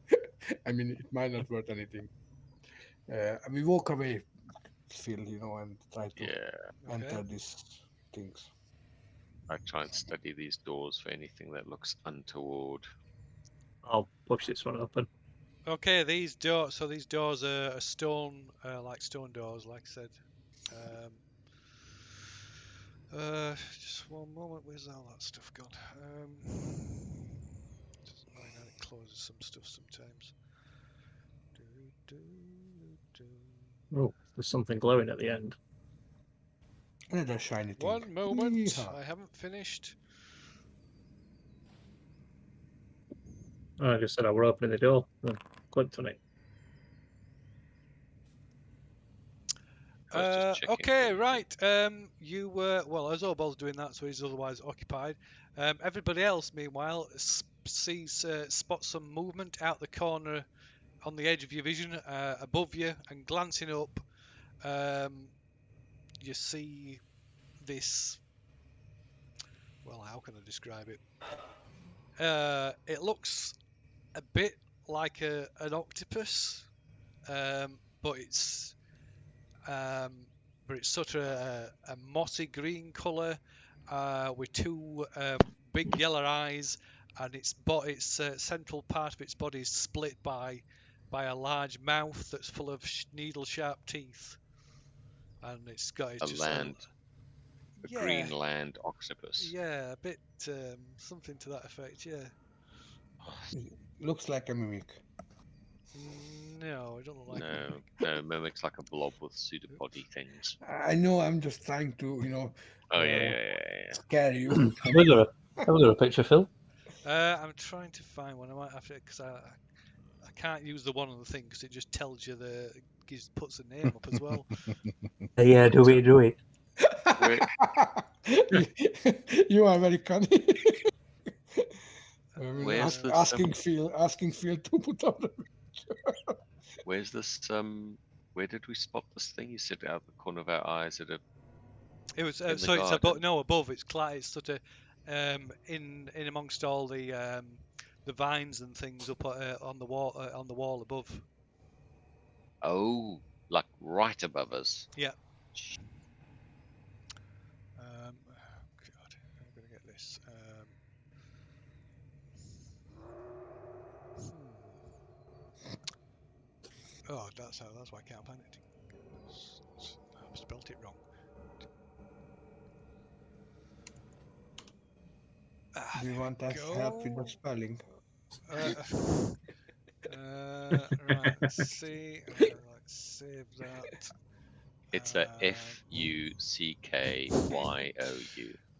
I mean, it might not worth anything. We walk away, Phil, and try to enter Okay. these things. I try and study these doors for anything that looks untoward. I'll push this one open. Okay. These doors. So these doors are stone, like stone doors, like I said. Just one moment. Where's all that stuff gone? Just annoying how it closes some stuff sometimes. Oh, there's something glowing at the end. Another shiny thing. One moment. Yeehaw. I haven't finished. I just said I were opening the door and clicked on it. I was just checking Okay, for right. You were as Obol's doing that, so he's otherwise occupied. Everybody else, meanwhile, spots some movement out the corner on the edge of your vision, above you, and glancing up, you see this. Well, how can I describe it? It looks a bit like an octopus, but it's sort of a mossy green colour with two big yellow eyes, and its central part of its body is split by a large mouth that's full of needle sharp teeth, and it's a green land octopus. Yeah, a bit something to that effect. Yeah. Looks like a mimic. No, it doesn't look like No, mimics like a blob with pseudopody things. I know. I'm just trying to, scare you. Have we got a picture, Phil? I'm trying to find one. I might have to, because I can't use the one on the thing because it just tells you puts the name up as well. Yeah, do it. Where, You are very cunning. I mean, Where's this, asking Phil to put up the. where's this? Where did we spot this thing? You said out the corner of our eyes at a. It was In the so it's above. garden. No, above. It's sort of in amongst all the vines and things up on the wall above. Oh, like right above us. Yeah. God, I'm gonna get this. Oh, that's why I can't find it. I've spelt it wrong. Do you want us to help with the spelling? Right, let's see. Okay, let's save that. It's a F-U-C-K-Y-O-U.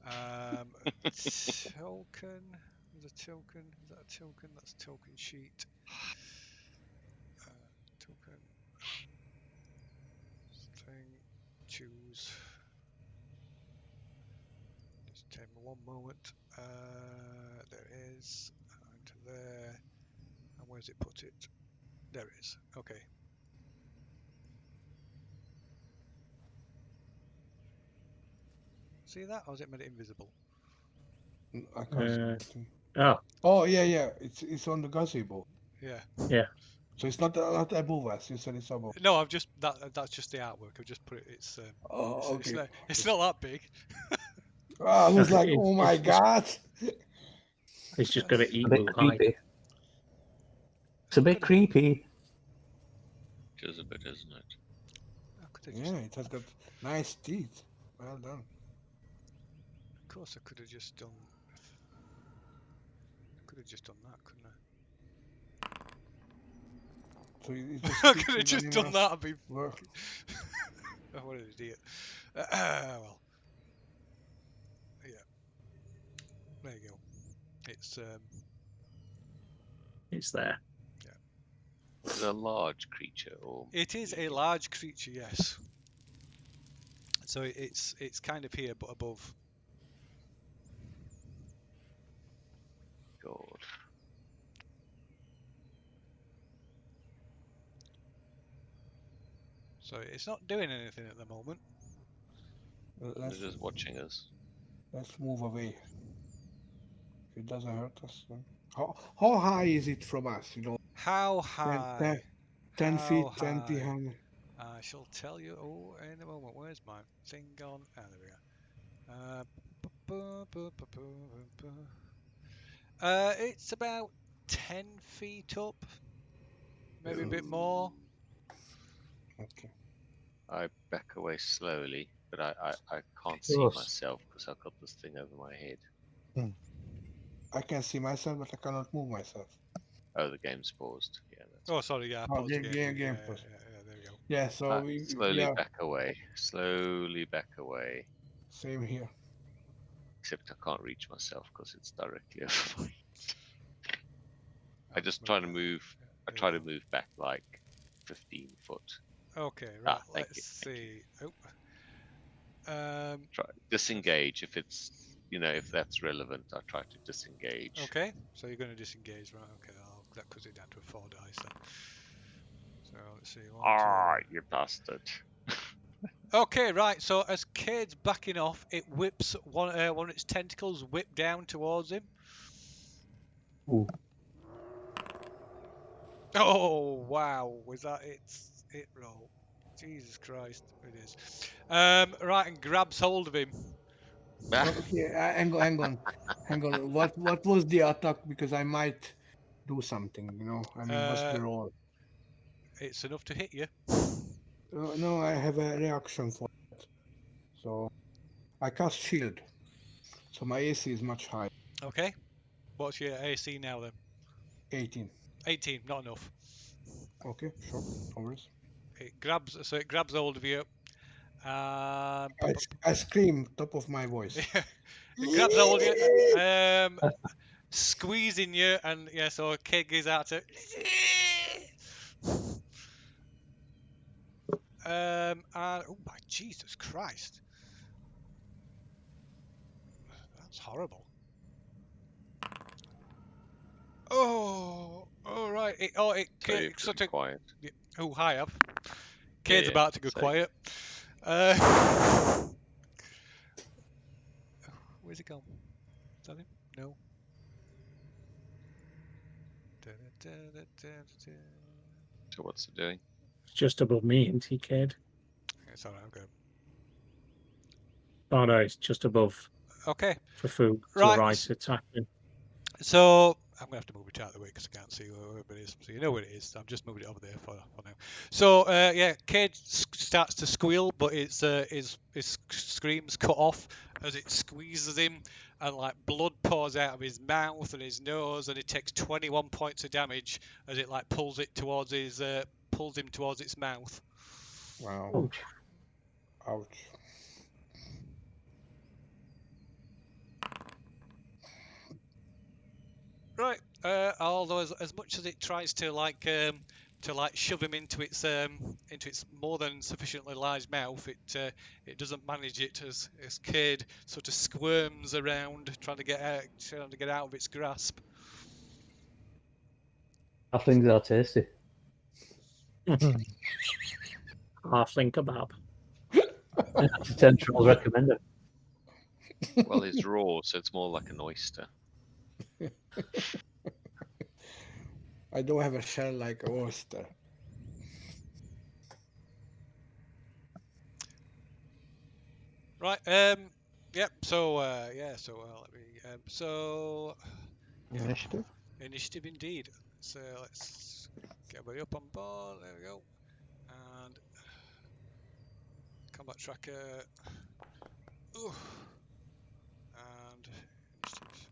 Token. There's a token. Is that a token? That's a token sheet. Token. Thing. Choose. Just take me one moment. There it is. Into there. And where's it put it? There it is. Okay. See that? Or has it made it invisible? I can't see anything. Oh, Oh yeah. It's on the gazebo. Yeah. So it's not above us. You said it's above. No, I've just that's just the artwork. I've just put it. It's okay. it's not that big. I was like, oh my god. it's just going to eat A bit Luzhai. creepy. It's a bit creepy. Just a bit, isn't it? Yeah, it has got nice teeth. Well done. Of course, I could have just done. That, couldn't I? So it just I could have just done that. I'd be. Well, Oh, what an idiot. Well. Yeah. There you go. It's there. Is it a large creature or? It is a large creature, yes. So it's kind of here, but above. God. So it's not doing anything at the moment. It's just watching us. let's move away. If it doesn't hurt us, then. How high is it from us? You know, How high? 10 feet, How 20 high? high. I shall tell you in a moment. Where's my thing gone? Ah, there we go. It's about 10 feet up, maybe a bit more. Okay. I back away slowly, but I can't see Yes. myself because I've got this thing over my head. I can see myself, but I cannot move myself. Oh, the game's paused. Yeah, that's. Oh, sorry, yeah, I Oh, paused the game. game Yeah, paused. there we go. Yeah, so we Slowly back away. Slowly back away. same here. Except I can't reach myself because it's directly over my head. I just try to move. I try to move back like 15 foot. Okay, right. thank Let's you, see. Try disengage if it's if that's relevant. I try to disengage. Okay, so you're going to disengage, right? Okay, that cuts it down to 4 dice then. So let's see. You bastard. Okay, right. So as Cade's backing off, it whips one of its tentacles whip down towards him. Ooh. Oh wow! Was that it roll? Jesus Christ, it is. Right, and grabs hold of him. Okay, hang on. What was the attack? Because I might do something. I mean, what's the roll? It's enough to hit you. No, I have a reaction for it. So I cast shield. So my AC is much higher. Okay. What's your AC now then? 18. 18, not enough. Okay, sure. No worries. It grabs hold of you. I scream top of my voice. It grabs hold of you, squeezing you, and yeah. So Cade goes out to And, oh my Jesus Christ. That's horrible. Oh, all right. It So you sort have to of. be quiet. Oh, hi, up. Yeah, Cade's yeah, about to go say. quiet. Where's he gone? Is that him? No. So what's it doing? It's just above me, isn't he, Cade? It's alright, I'm good. Oh no, it's just above Okay, Ferfook to Right, the right, attacking. so I'm gonna have to move it out of the way because I can't see where it is. So you know where it is. I'm just moving it over there for now. So yeah, Cade starts to squeal, but his screams cut off as it squeezes him, and like blood pours out of his mouth and his nose, and he takes 21 points of damage as it like pulls him towards its mouth. Wow. Ouch. Ouch. Right. Although as much as it tries to shove him into its more than sufficiently large mouth, it doesn't manage it as Cade sort of squirms around trying to get out of its grasp. Halflings are tasty. Halfling kebab. To 10 trolls recommend it. Well, it's raw, so it's more like an oyster. I don't have a shell like an oyster. Right. Yep. So yeah. So let me. So yeah, Initiative. initiative indeed. So let's get everybody up on board. There we go. And combat tracker. Ooh. And initiatives.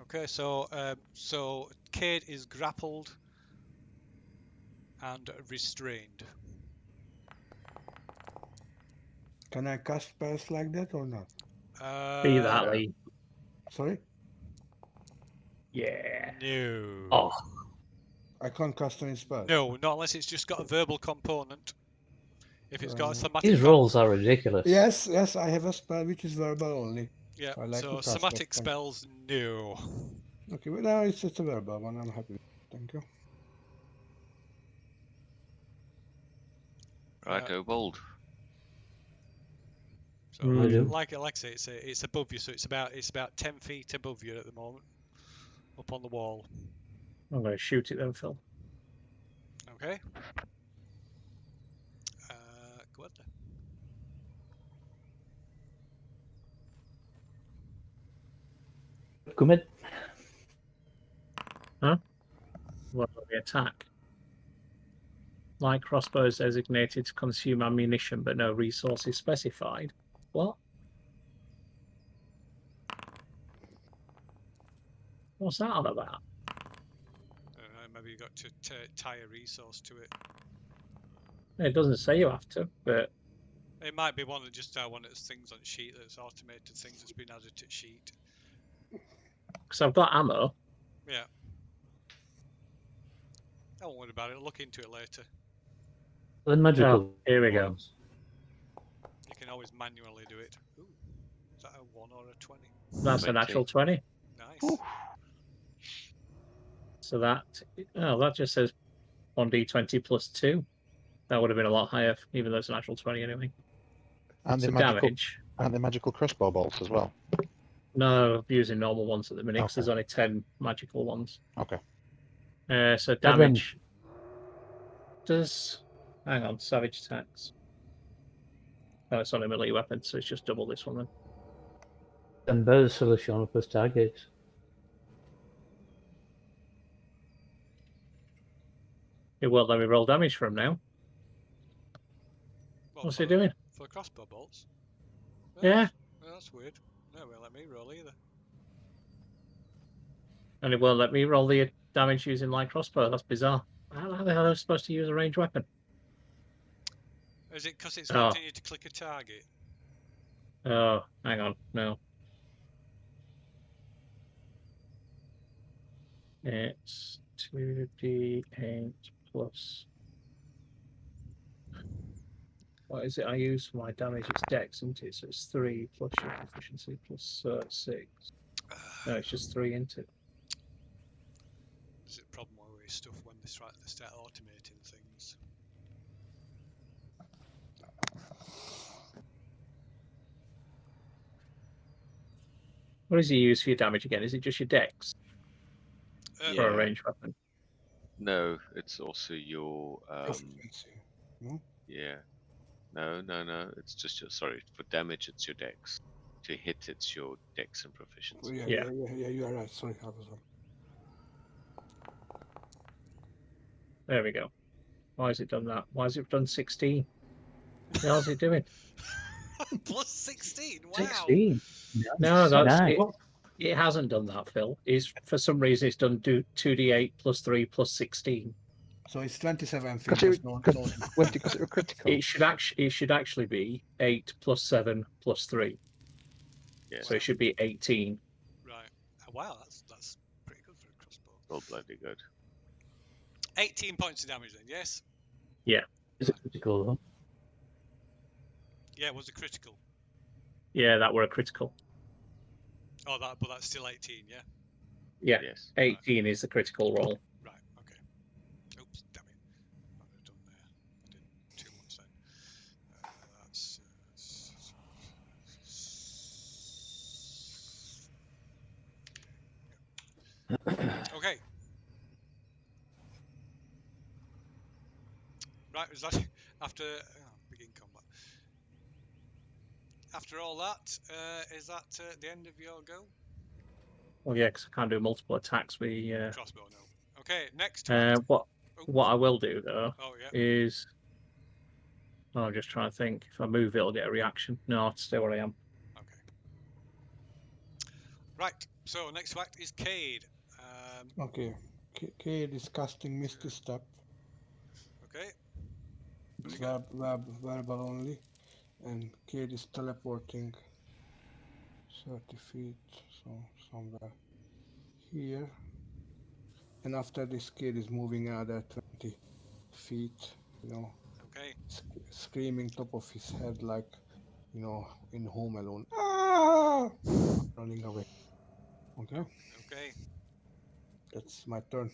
Okay, so Cade is grappled and restrained. Can I cast spells like that or not? Be that, Yeah. Lee. Sorry? Yeah. No. Oh, I can't cast any spells. No, not unless it's just got a verbal component. If it's got a thematic. these rolls are ridiculous. Yes, I have a spell which is verbal only. Yeah. I like to So cast somatic that. spells, no. Okay, well now it's just a verbal one. I'm happy. Thank you. Right, go bold. So Mm. do. like I say, it's above you, so it's about 10 feet above you at the moment, up on the wall. I'm going to shoot it then, Phil. Okay. Go ahead then. Come in. What will the attack? Light crossbow is designated to consume ammunition, but no resources specified. What? What's that all about? Maybe you got to tie a resource to it. It doesn't say you have to, but It might be one of those things on sheet that's automated things that's been added to sheet. because I've got ammo. Yeah. Don't worry about it. I'll look into it later. Then magical. Oh, here we go. ones. You can always manually do it. Ooh, is that a 1 or a 20? That's a 20. natural 20. Nice. So that just says 1d20 plus 2. That would have been a lot higher, even though it's a natural 20 anyway. And So the magical damage. and the magical crossbow bolts as well. No, I'm using normal ones at the minute 'cause Okay. there's only 10 magical ones. Okay. So damage does. Hang on, savage attacks. Oh, it's only melee weapon, so it's just double this one then. And better solution on plus targets. It won't let me roll damage for him now. What's he doing? For crossbow bolts? Yeah. That's weird. No, it won't let me roll either. And it won't let me roll the damage using light crossbow. That's bizarre. How the hell am I supposed to use a ranged weapon? Is it because it's Oh. wanting you to click a target? Oh, hang on. No. It's 2d8 plus. What is it I use for my damage? It's dex, isn't it? So it's 3 plus your proficiency plus 6. No, it's just 3 into it. There's a problem with stuff when they start automating things. What does he use for your damage again? Is it just your dex for a Yeah. ranged weapon? No, it's also your Proficiency. No? yeah. No. It's just your sorry for damage. It's your dex. To hit, it's your dex and Oh, proficiency. yeah, you are right. Sorry, I was wrong. There we go. Why has it done that? Why has it done 16? What the hell's it doing? Plus 16. Wow. 16. No, that's Nice. it hasn't done that, Phil. It's for some reason it's done 2d8 plus 3 plus 16. So it's 27 feet. Because There's it, no, cause, no, wait, because it was critical. It should actually be 8 plus 7 plus 3. Yeah. So it should be 18. Right. Wow, that's pretty good for a crossbow. All bloody good. 18 points of damage then, yes? Is it critical though? Yeah, was it critical? Yeah, that were a critical. Oh, but that's still 18, yeah? Yeah, Yes. 18 is the critical roll. Right, okay. Oops, damn it. Might have done there. I did too much then. That's... okay. Right, was that after begin combat? After all that, is that the end of your go? Well, yeah, because I can't do multiple attacks. Crossbow, no. Okay, next one. What I will do though Oh, yeah. is, I'm just trying to think. If I move, it'll get a reaction. No, I'll stay where I am. Okay. Right, so next to act is Cade. Okay. Cade is casting Misty Step. Okay. It's verbal only. And Cade is teleporting 30 feet, so somewhere here. And after this, Cade is moving another 20 feet, Okay. screaming top of his head like, in Home Alone. Ah! Running away. Okay, Okay. that's my turn.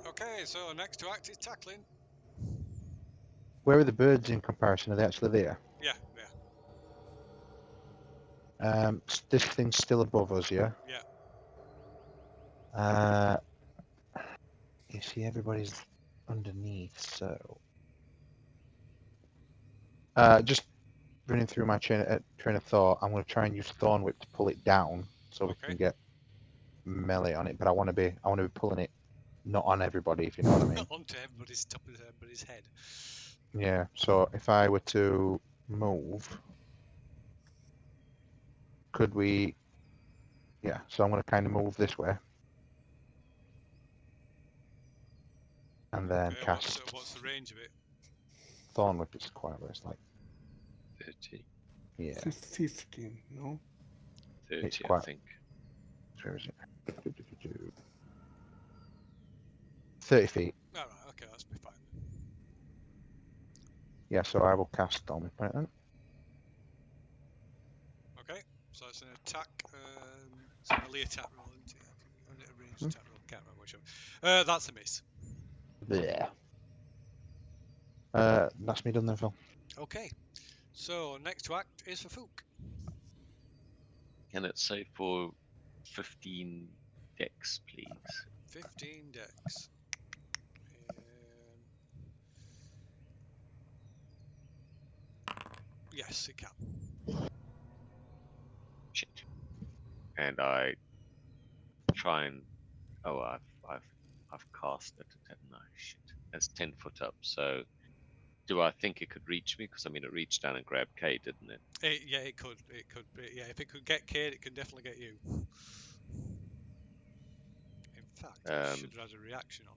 Okay, so next to act is tackling. Where are the birds in comparison? Are they actually there? Yeah. This thing's still above us, yeah? Yeah. You see, everybody's underneath, so. Just running through my train of thought, I'm going to try and use Thorn Whip to pull it down so we can get melee on it. But I want to be pulling it not on everybody, if you know what I mean. Onto everybody's top of everybody's head. Yeah. So if I were to move, could we? Yeah. So I'm going to kind of move this way, and then Okay, cast. what's the range of it? Thorn Whip is quite where it's like 30. Yeah. 15, no? 30, It's I quite- think. Where is it? 30 feet. Alright, okay, that's be fine. Yeah. So I will cast Thorn Whip on it then. Okay, so it's an attack, it's a melee attack roll, isn't it? Or is it a ranged attack roll? Can't remember which one. That's a miss. Yeah. That's me done then, Phil. Okay, so next to act is Ferfook. Can it save for 15 dex, please? 15 dex. Yes, it can. Shit. And I try and I've cast it at no shit. It's 10 foot up. So do I think it could reach me? Because I mean, it reached down and grabbed Cade, didn't it? Yeah, it could. It could be. Yeah, if it could get Cade, it can definitely get you. In fact, it should have a reaction on.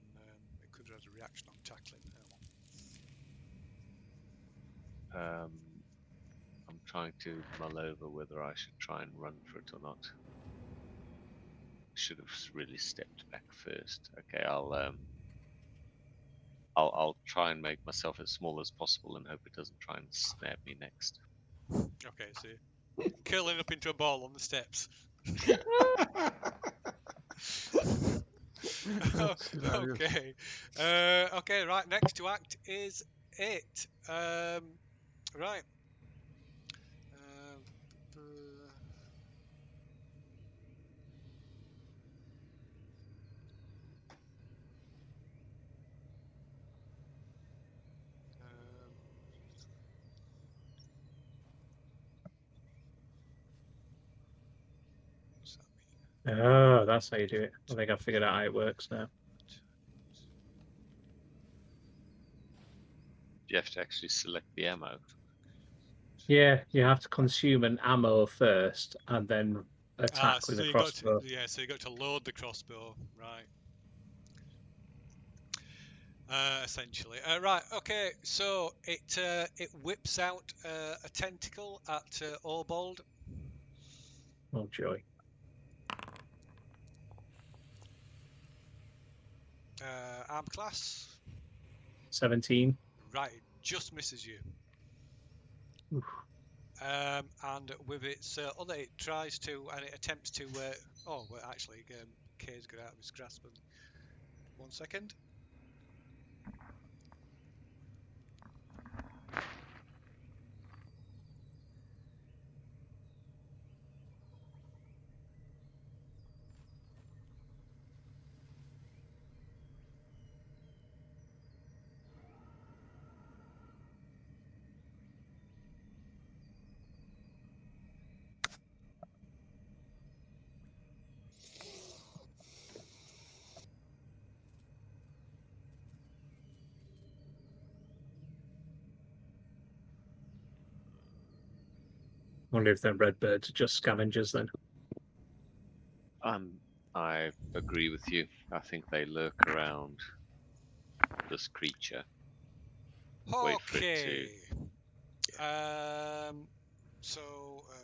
It could have a reaction on tackling. I'm trying to mull over whether I should try and run for it or not. should have really stepped back first. Okay, I'll try and make myself as small as possible and hope it doesn't try and snap me next. Okay, so you're curling up into a ball on the steps. That's hilarious. Okay. Okay, right, next to act is it. Right. Uh, what's that mean? Oh, that's how you do it. I think I figured out how it works now. You have to actually select the ammo. Yeah, you have to consume an ammo first and then attack with So a you crossbow. so you got to load the crossbow, right? Essentially, right. Okay, so it whips out a tentacle at Orbold. Oh joy! Arm class, 17. right? It just misses you. Oof. And with its other, it tries to and it attempts to. Oh, well, actually, Cade's got out of his grasp. 1 second. Wonder if them red birds are just scavengers then. I agree with you. I think they lurk around this creature. Wait for it Okay. to. So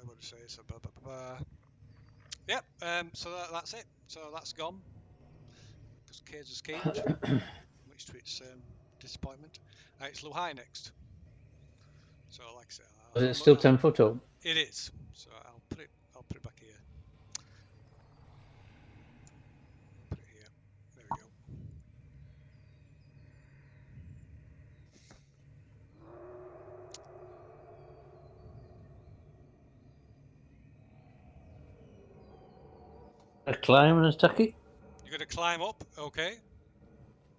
what do I say? So blah, blah, blah, blah. Yep. So that's it. So that's gone. Because Cade's escaped, much to its disappointment. It's Luzhai next. So like I said, Is it still 10 foot up? It is. So I'll put it back here. Put it here. There we go. I climb and attack it? You're gonna climb up, okay?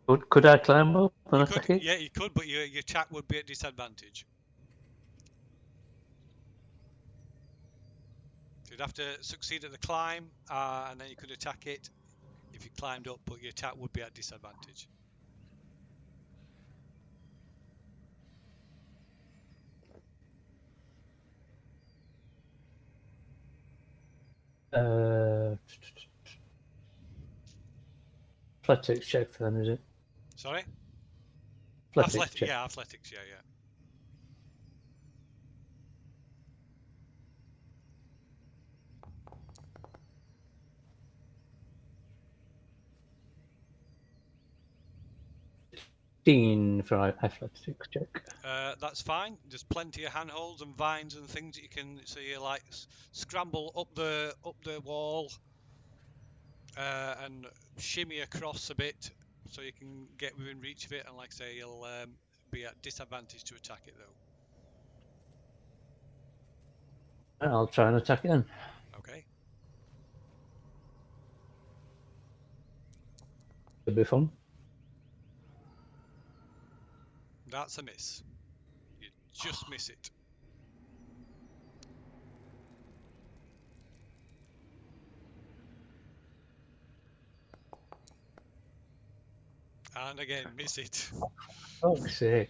Could I climb up and You attack could, it? yeah, you could, but your attack would be at disadvantage. You'd have to succeed at the climb, and then you could attack it if you climbed up, but your attack would be at disadvantage. Athletics check for them, is it? Sorry? Athletics check. Yeah, athletics, yeah. For athletics check. That's fine. There's plenty of handholds and vines and things that you can. So you like scramble up the wall and shimmy across a bit, so you can get within reach of it. And like I say, you'll be at disadvantage to attack it though. I'll try and attack it then. Okay. It'll be fun. That's a miss. You just miss it. And again, miss it. Oh, sick.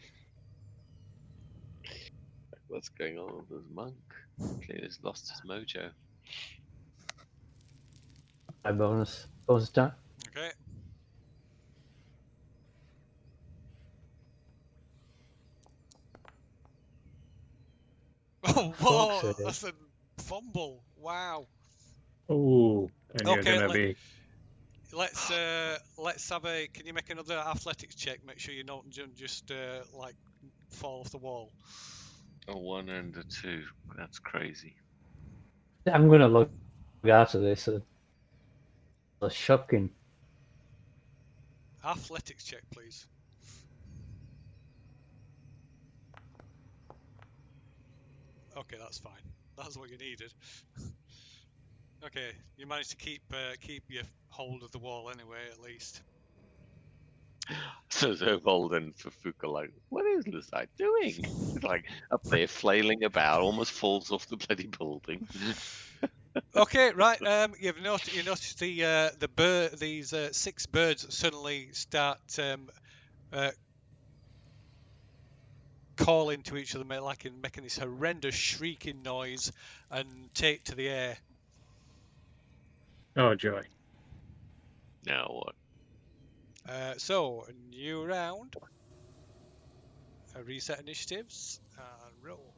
What's going on with this monk? Clearly he's lost his mojo. My bonus attack. Okay. Oh, whoa! Fuck's sake. That's a fumble. Wow. Oh, And you're Okay, going to be. let's have a. Can you make another athletics check? Make sure you don't just like fall off the wall. A 1 and a 2. That's crazy. I'm going to look out of this. It's shocking. Athletics check, please. Okay, that's fine. That's what you needed. Okay, you managed to keep your hold of the wall anyway, at least. So Bold and Ferfook are like, what is Luzhai doing? It's like up there flailing about, almost falls off the bloody building. Okay, right. You noticed the bird. These 6 birds suddenly start calling to each other, making this horrendous shrieking noise, and take to the air. Oh, joy. Now what? So, a new round. Reset initiatives and roll.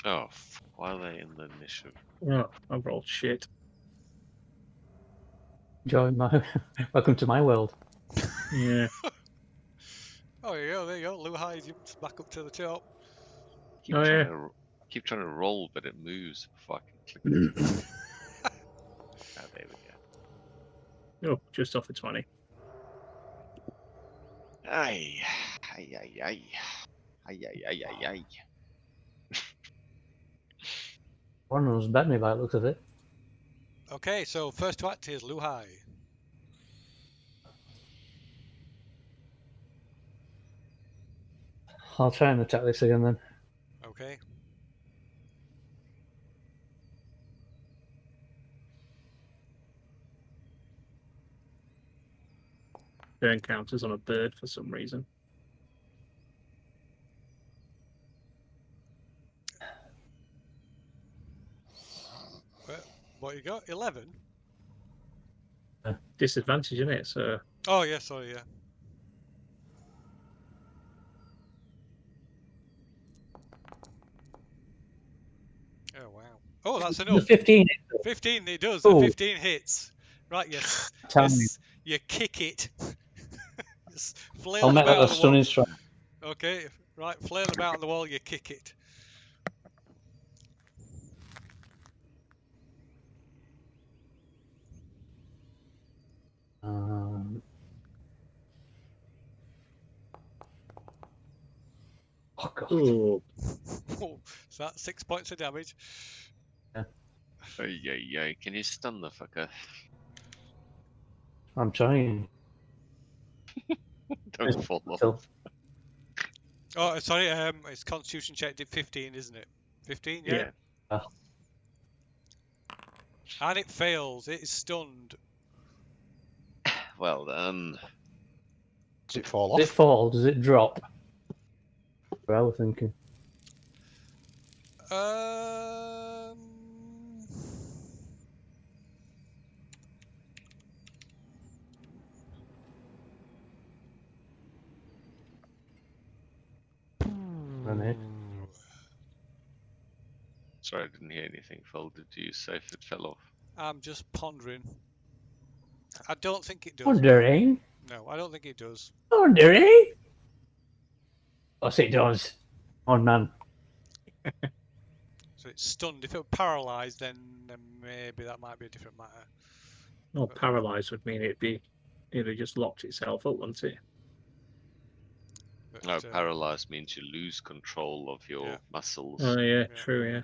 Oh, why are they in the initiative? Oh, I've rolled shit. Join my. Welcome to my world. Yeah. Oh, there you go. Luzhai jumps back up to the top. Keep trying to roll, but it moves before I can click it. Oh, there we go. Oh, just off a 20. Aye. Aye, aye, aye. Aye, aye, aye, aye, aye. One of them's bet me by the looks of it. Okay, so first to act is Luzhai. I'll try and attack this again then. Okay. Burn counters on a bird for some reason. What you got? 11? Disadvantage, isn't it? So. Oh, yeah, sorry, yeah. Oh, wow. Oh, that's enough. The 15. 15, it does. Oh. The 15 hits. Right, yes. Tell me. You kick it. Just I'll flail make that about a on the wall. stunning strike. Okay, right, flail about on the wall, you kick it. Oh god. Ooh. Oh, so that's 6 points of damage. Ay, ay, ay. Can you stun the fucker? I'm trying. Don't fall off. So, Oh, sorry, it's Constitution check did 15, isn't it? 15, yeah? Yeah. And it fails. It is stunned. Well done. Does it fall does it off? fall? Does it drop? I was thinking. Sorry, I didn't hear anything. Phil, did you say if it fell off? I'm just pondering. I don't think it does. Wondering? No, I don't think it does. Wondering? Yes, it does. On man. So it's stunned. If it were paralysed, then maybe that might be a different matter. Well, paralysed would mean it'd have just locked itself up, wouldn't it? But, No, paralyzed means you lose control of your yeah. muscles. Oh yeah, Yeah. true, yeah.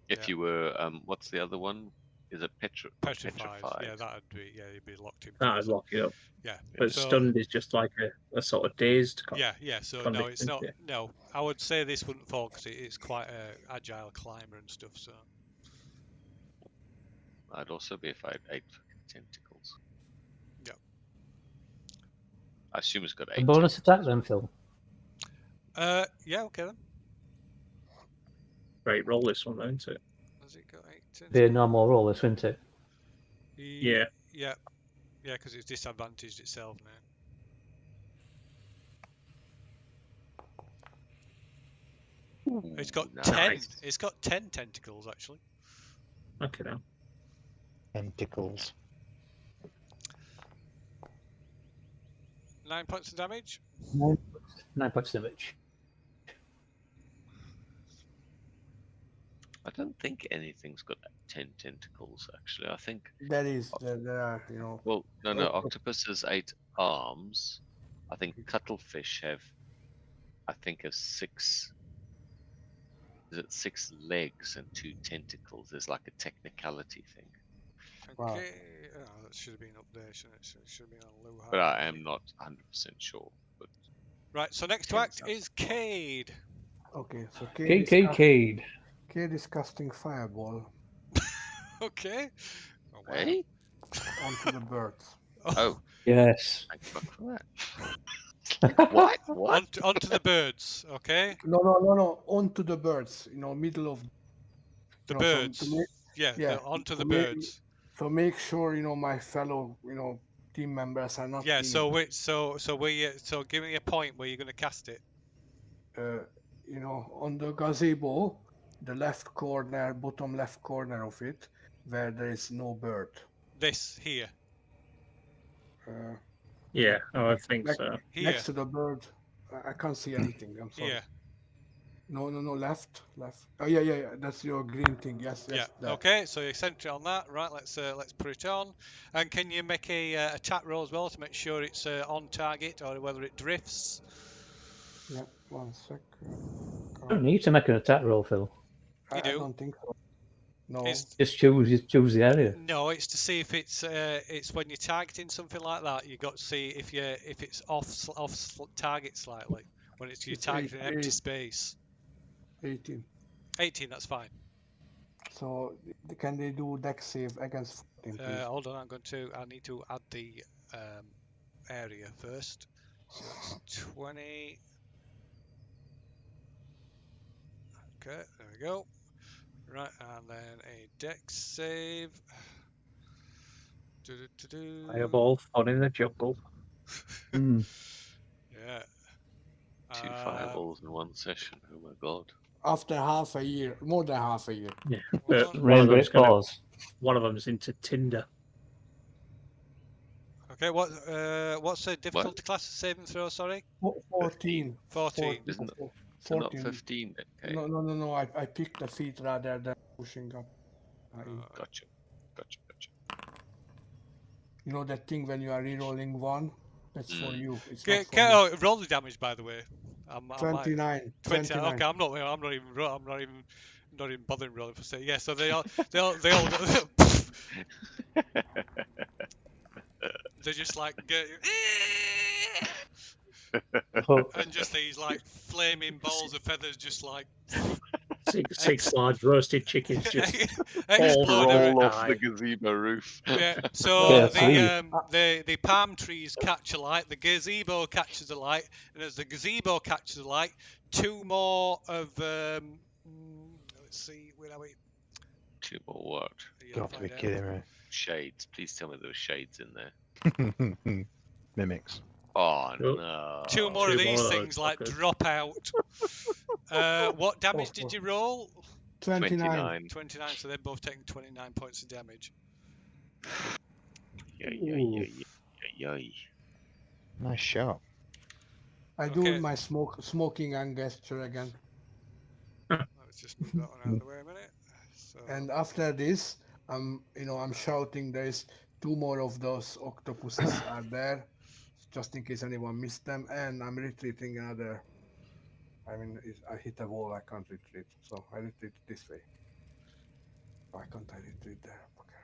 If you were, what's the other one? Is it petrified? Yeah, that'd be. Yeah, you'd be locked in. That'd lock it up. Yeah. But so, stunned is just like a sort of dazed. Yeah. So no, it's condition, not. yeah. No, I would say this wouldn't fall because it's quite a agile climber and stuff. So. I'd also be if I had 8 fucking tentacles. Yeah. I assume it's got A 8. bonus attack then, Phil. Yeah. Okay then. Great, roll this one, won't it? Has it got 8? Be a normal roll, this, wouldn't it? Yeah. Yeah, because it's disadvantaged itself now. It's got Nice. 10. It's got 10 tentacles actually. Okay, now. Tentacles. 9 points of damage. 9 points damage. I don't think anything's got 10 tentacles, actually. I think. There are, you know. Well, no, Oh, octopus has 8 arms. I think cuttlefish have. I think have 6. Is it 6 legs and 2 tentacles? There's like a technicality thing. Wow. Okay. Oh, that should have been up there, shouldn't it? Should have been on Luzhai. But I am not 100% sure. But Right, so next to Hence act is Cade. Okay, so Cade. Cade is casting fireball Okay. Oh, wow. hey, onto the birds. oh, Yes. thank fuck for that. What? What? Onto the birds, okay? No, onto the birds. You know, middle of The you know, so birds. to make, Yeah, onto the to make- birds. So make sure you know my fellow team members are not. Yeah, in, so give me a point where you're going to cast it. on the gazebo, the left corner, bottom left corner of it, where there is no bird. This here. Uh, Yeah, I think Like- so. Here. Next to the bird, I can't see anything. I'm sorry. Here. No, left. Oh yeah. That's your green thing. Yes. Yeah. That. Okay, so you center it on that. Right, let's put it on. And can you make a attack roll as well to make sure it's on target or whether it drifts? Yeah. 1 sec. You don't need to make an attack roll, Phil. You I do. don't think so. No. It's, Just choose the area. no, it's to see if it's when you're targeting something like that. You got to see if it's off target slightly when you're It's targeting an empty eight. space. 18. 18, that's fine. So can they do dex save against 14, please? Hold on, I need to add the area first. So it's 20. Okay, there we go. Right, and then a dex save. Fireball on in the jungle. Mm. Yeah. 2 fireballs in 1 session. Oh my god. After half a year, more than half a year. Yeah. Well, One of Rain them's Great gonna, Paws. one of them's into Tinder. Okay, what's the difficulty class saving throw? Sorry, 14. 14. Isn't it? Four- So not 14. 15. Okay. No. I picked the feet rather than pushing up. Gotcha. You know that thing when you are re-rolling one? That's for Mm. you. It's Okay, not for me. roll the damage by the way. I might- 29. 29. Okay, I'm not even bothering rolling for say. Yeah, so they all they're just like Oh, and just these like flaming balls of feathers just like Six large roasted chickens just explode roll everywhere. Roll off Aye. the gazebo roof. Yeah, so Yeah, the palm trees catch a light, the gazebo catches a light, and as the gazebo catches a light, 2 more of let's see, where are we? 2 more what? You'll Got to be find out. kidding me. Shades. Please tell me there were shades in there. Mimics. Oh Nope. no. 2 more 2 of these more of things those like fuckers. drop out. What damage did you roll? 29. 29, so they're both taking 29 points of damage. Yay. Nice shot. I do Okay. my smoking and gesture again. Let's just move that one out of the way a minute. So, And after this, I'm shouting. There's 2 more of those octopuses are there, just in case anyone missed them. And I'm retreating another. I mean, I hit a wall. I can't retreat, so I retreat this way. Why can't I retreat there? Okay.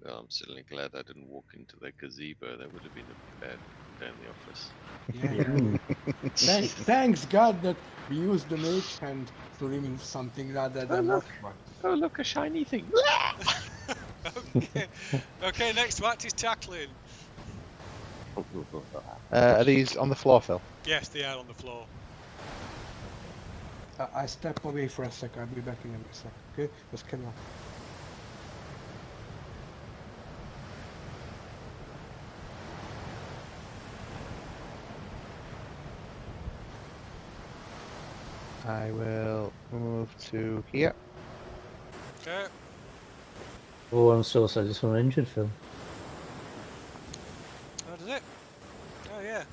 Well, I'm certainly glad I didn't walk into the gazebo. That would have been a bad day in the office. Yeah. Thanks God that we used the mage hand to remove something rather than look. what. Oh, look, a shiny thing. okay, next to act is tackling. Are these on the floor, Phil? Yes, they are on the floor. I step away for a sec. I'll be back in a sec. Okay, just carry on. I will move to here. Okay. Oh, I'm so sad. This one injured Phil. Oh, does it? Oh, yeah.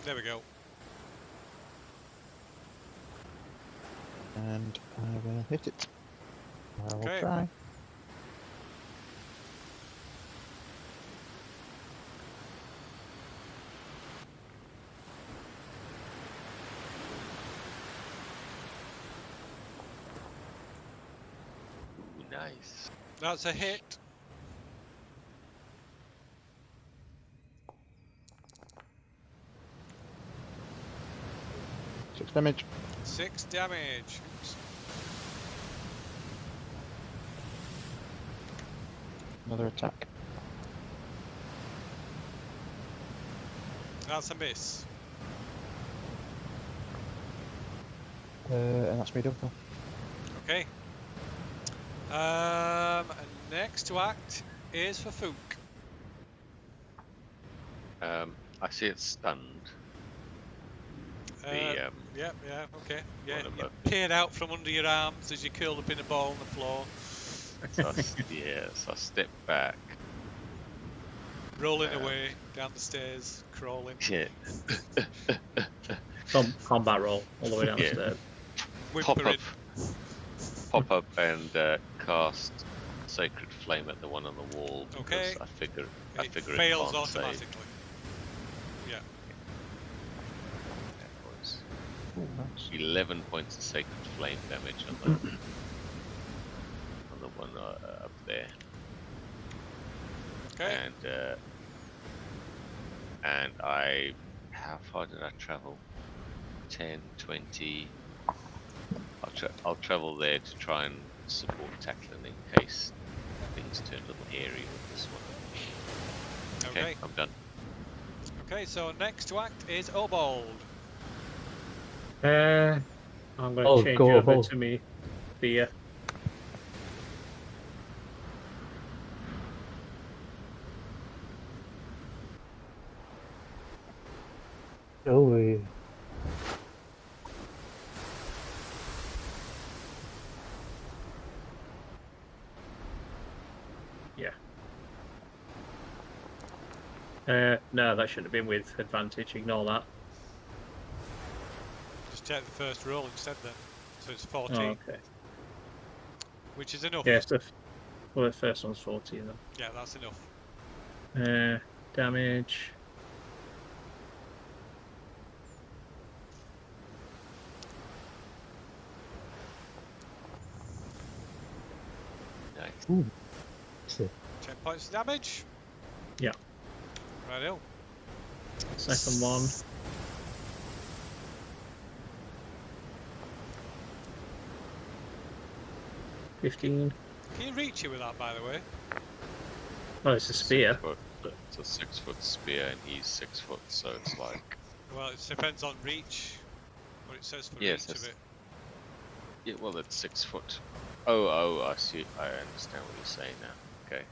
There we go. And I will hit it. I will Okay. try. Ooh, nice. That's a hit. Six damage. 6 damage. Oops. Another attack. That's a miss. And that's me done. Phil. Okay. Next to act is Ferfook. I see it's stunned. Yeah, okay. Yeah, One you above. peered out from under your arms as you curled up in a ball on the floor, So I step back. rolling away down the stairs, crawling. Yeah. Combat roll all the way Yeah. downstairs. Whimpering. Pop up and cast Sacred Flame at the one on the wall. Because Okay. I figure It it fails can't save. automatically. Yeah. That was Ooh, nice. 11 points of Sacred Flame damage on the on the one up there. Okay. And I, how far did I travel? 10, 20. I'll travel there to try and support Tackling in case things turn a little hairy with this one. Okay. I'm done. Okay, so next to act is Obold. I'm going to Oh, change go over above. to me spear. Oh, yeah. No, that should have been with advantage. Ignore that. Just take the first roll instead then. So it's 14, Oh, okay. which is enough. Yes, well, the first one's 14 then. Yeah, that's enough. Damage. Nice. Ooh. That's it. 10 points of damage. Yeah. Righto. Second one. $15. Can you reach it with that, by the way? Oh, it's a spear. 6 foot, it's a 6 foot spear, and he's 6 foot, so it's like. Well, it depends on reach. What it says for Yes, reach of yes. it. Yeah, well, it's 6 foot. Oh, I see. I understand what you're saying now. Okay.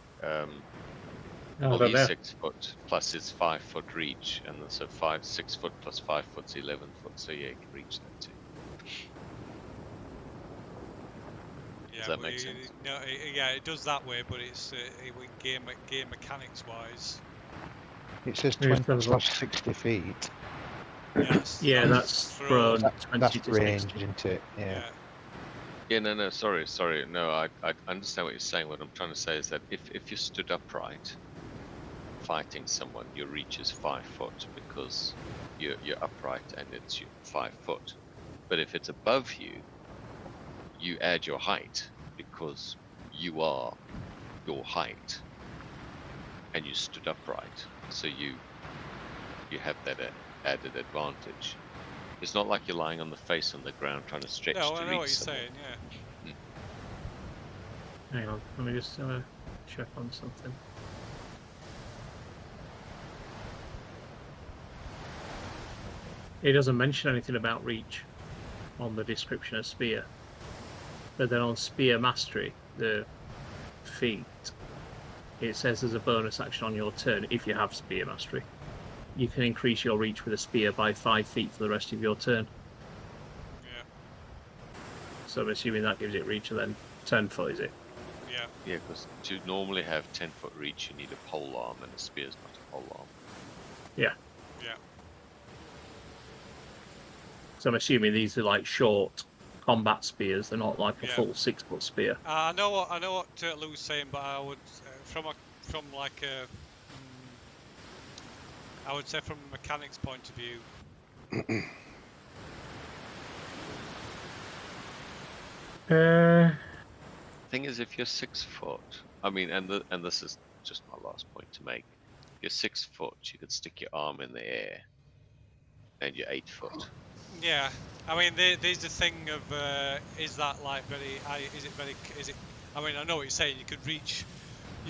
Well, but he's there. 6 foot plus his 5 foot reach, and then so 6 foot plus 5 foot's 11 foot. So yeah, he can reach that too. Yeah, Does that but make sense? No, yeah, it does that way, but it's game mechanics wise. It says Here's 20 the- / 60 feet. Yeah, that's thrown. thrown. 20 That's to range, 60. isn't it? Yeah. Yeah, no, sorry. No, I understand what you're saying. What I'm trying to say is that if you're stood upright, fighting someone, your reach is 5 foot because you're upright and it's 5 foot. But if it's above you, you add your height because you are your height, and you stood upright, so you have that added advantage. It's not like you're lying on the face on the ground trying to stretch No, to I know reach what you're someone. saying. Yeah. Hang on, let me just check on something. It doesn't mention anything about reach on the description of spear. But then on spear mastery, the feat, it says as a bonus action on your turn, if you have spear mastery, you can increase your reach with a spear by 5 feet for the rest of your turn. Yeah. So I'm assuming that gives it reach and then 10 foot, is it? Yeah. Yeah, because to normally have 10-foot reach, you need a pole arm, and a spear's not a pole arm. Yeah. Yeah. So I'm assuming these are like short combat spears. They're not like a full 6-foot spear. I know what Lou's saying, but I would I would say from a mechanic's point of view. Thing is, if you're 6 foot, I mean, and this is just my last point to make. If you're 6 foot, you could stick your arm in the air, and you're 8 foot. Yeah, I mean, there's the thing of is that like very? Is it? I mean, I know what you're saying. You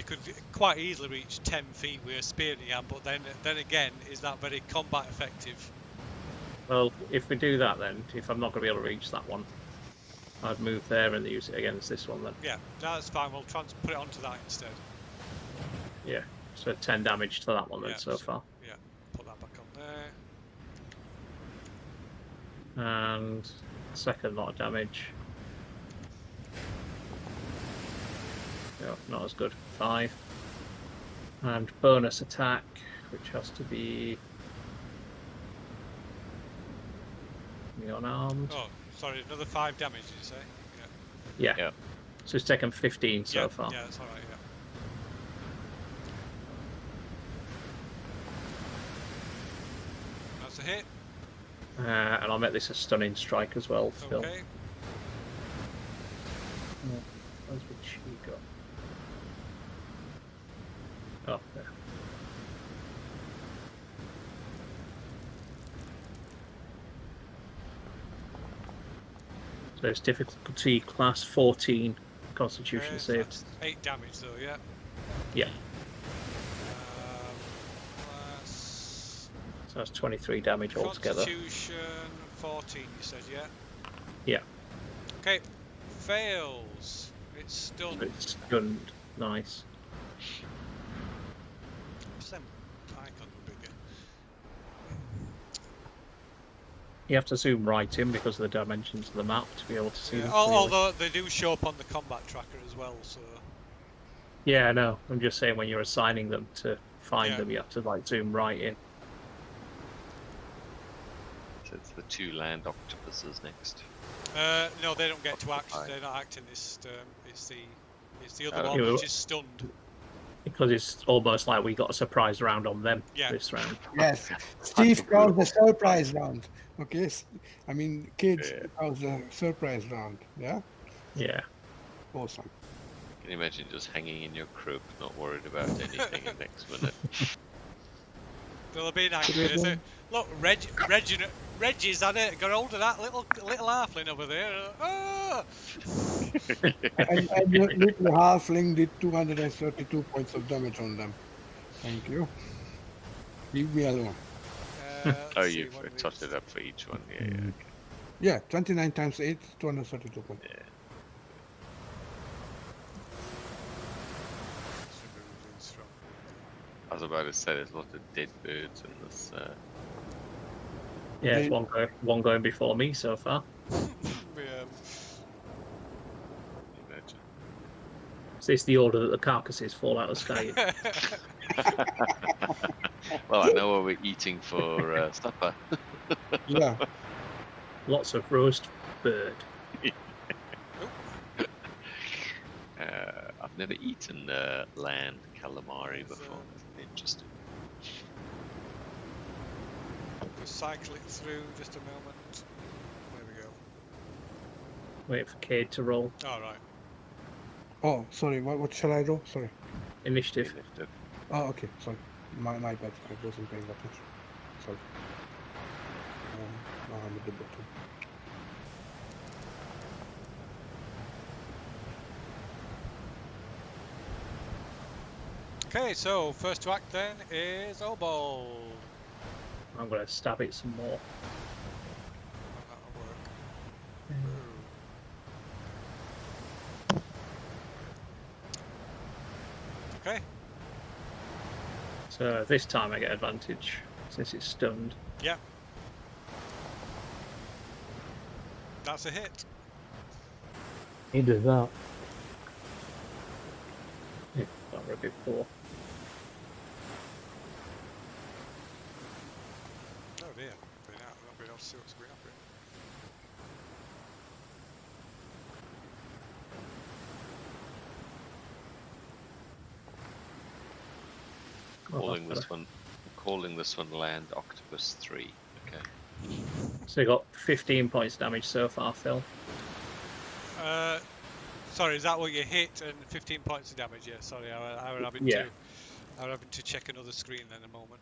could quite easily reach 10 feet with a spear in your hand, but then again, is that very combat effective? Well, if we do that, then if I'm not going to be able to reach that one, I'd move there and use it against this one then. Yeah, that's fine. We'll try and put it onto that instead. Yeah, so 10 damage to that one then so far. Yeah, put that back on there. And second lot of damage. No, not as good. 5. And bonus attack, which has to be unarmed. Oh, sorry, another 5 damage, did you say? Yeah. So it's taken 15 so far. Yeah, that's alright, yeah. That's a hit. And I'll make this a stunning strike as well, Phil. Okay. Where's the chi go? Oh, there. So it's difficulty class 14, Constitution save. That's 8 damage though, yeah. Yeah. Plus So that's 23 damage altogether. Constitution 14, you said, yeah? Yeah. Okay, fails. It's stunned. It's stunned. Nice. Some icon bigger. You have to zoom right in because of the dimensions of the map to be able to see them. Although they do show up on the combat tracker as well, so. Yeah, I know. I'm just saying when you're assigning them to find them, you have to like zoom right in. So it's the 2 land octopuses next. No, they don't get to act. They're not acting this turn. It's the other one Yeah, which is stunned. Because it's almost like we got a surprise round on them this round. Yes, Steve calls the surprise round. Okay, I mean, kids calls the surprise round. Yeah. Yeah. Awesome. Can you imagine just hanging in your crib, not worried about anything in the next minute? They'll be angry. Look, Reggie's had it. Got hold of that little halfling over there. Oh! and your little halfling did 232 points of damage on them. Thank you. Leave me alone. Oh, you've tossed it up for each one. Yeah, yeah. Okay. Yeah, 29 times 8, 232 points. Yeah. I was about to say there's lots of dead birds in this. Yeah, there's one going before me so far. Imagine. Is this the order that the carcasses fall out of the sky? Well, I know what we're eating for supper. Yeah. Lots of roast bird. I've never eaten land calamari before. Interesting. Just cycle it through just a moment. There we go. Wait for Cade to roll. All right. Oh, sorry. What shall I do? Sorry. Initiative. Oh, okay. Sorry. My bad. I wasn't paying attention. Sorry. Now I'm at the bottom. Okay, so first to act then is Obol. I'm going to stab it some more. That'll work. Okay. So this time I get advantage since it's stunned. Yeah. That's a hit. You do that. Yeah, that would be poor. Oh dear. Been out. Not been able to see what's going on here. Calling this one Land Octopus 3. Okay. So you got 15 points damage so far, Phil. Sorry, is that what you hit and 15 points of damage? Yeah, sorry, I were having to check another screen then a moment.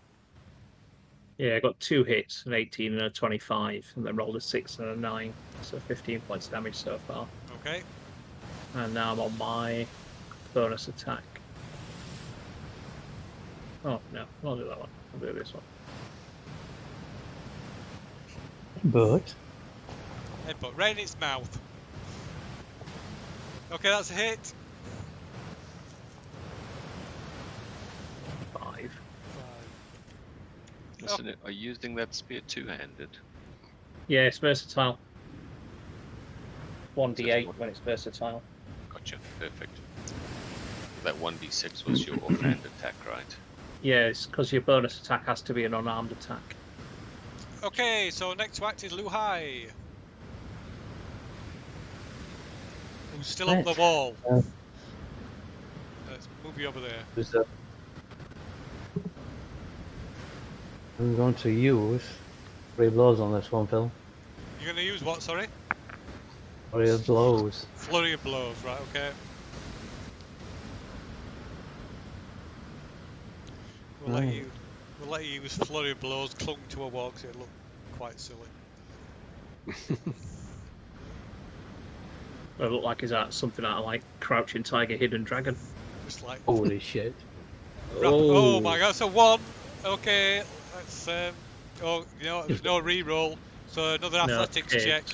Yeah, I got 2 hits, an 18 and a 25, and then rolled a 6 and a 9, so 15 points damage so far. Okay. And now I'm on my bonus attack. Oh no, I'll do that one. I'll do this one. But Headbutt right in its mouth. Okay, that's a hit. 5. Listen, are you using that spear two-handed? Yeah, it's versatile. 1d8 when it's versatile. Gotcha, perfect. That 1d6 was your offhand attack, right? Yeah, it's because your bonus attack has to be an unarmed attack. Okay, so next to act is Luzhai, who's still up the wall. Let's move you over there. I'm going to use 3 blows on this one, Phil. You're going to use what, sorry? 3 blows. Flurry of blows, right, okay. We'll let you use flurry of blows clung to a wall because it looked quite silly. It looked like is that something out of like Crouching Tiger, Hidden Dragon. Just like Holy shit. oh my god, so 1. Okay, let's oh, you know, there's no re-roll, so another athletics check.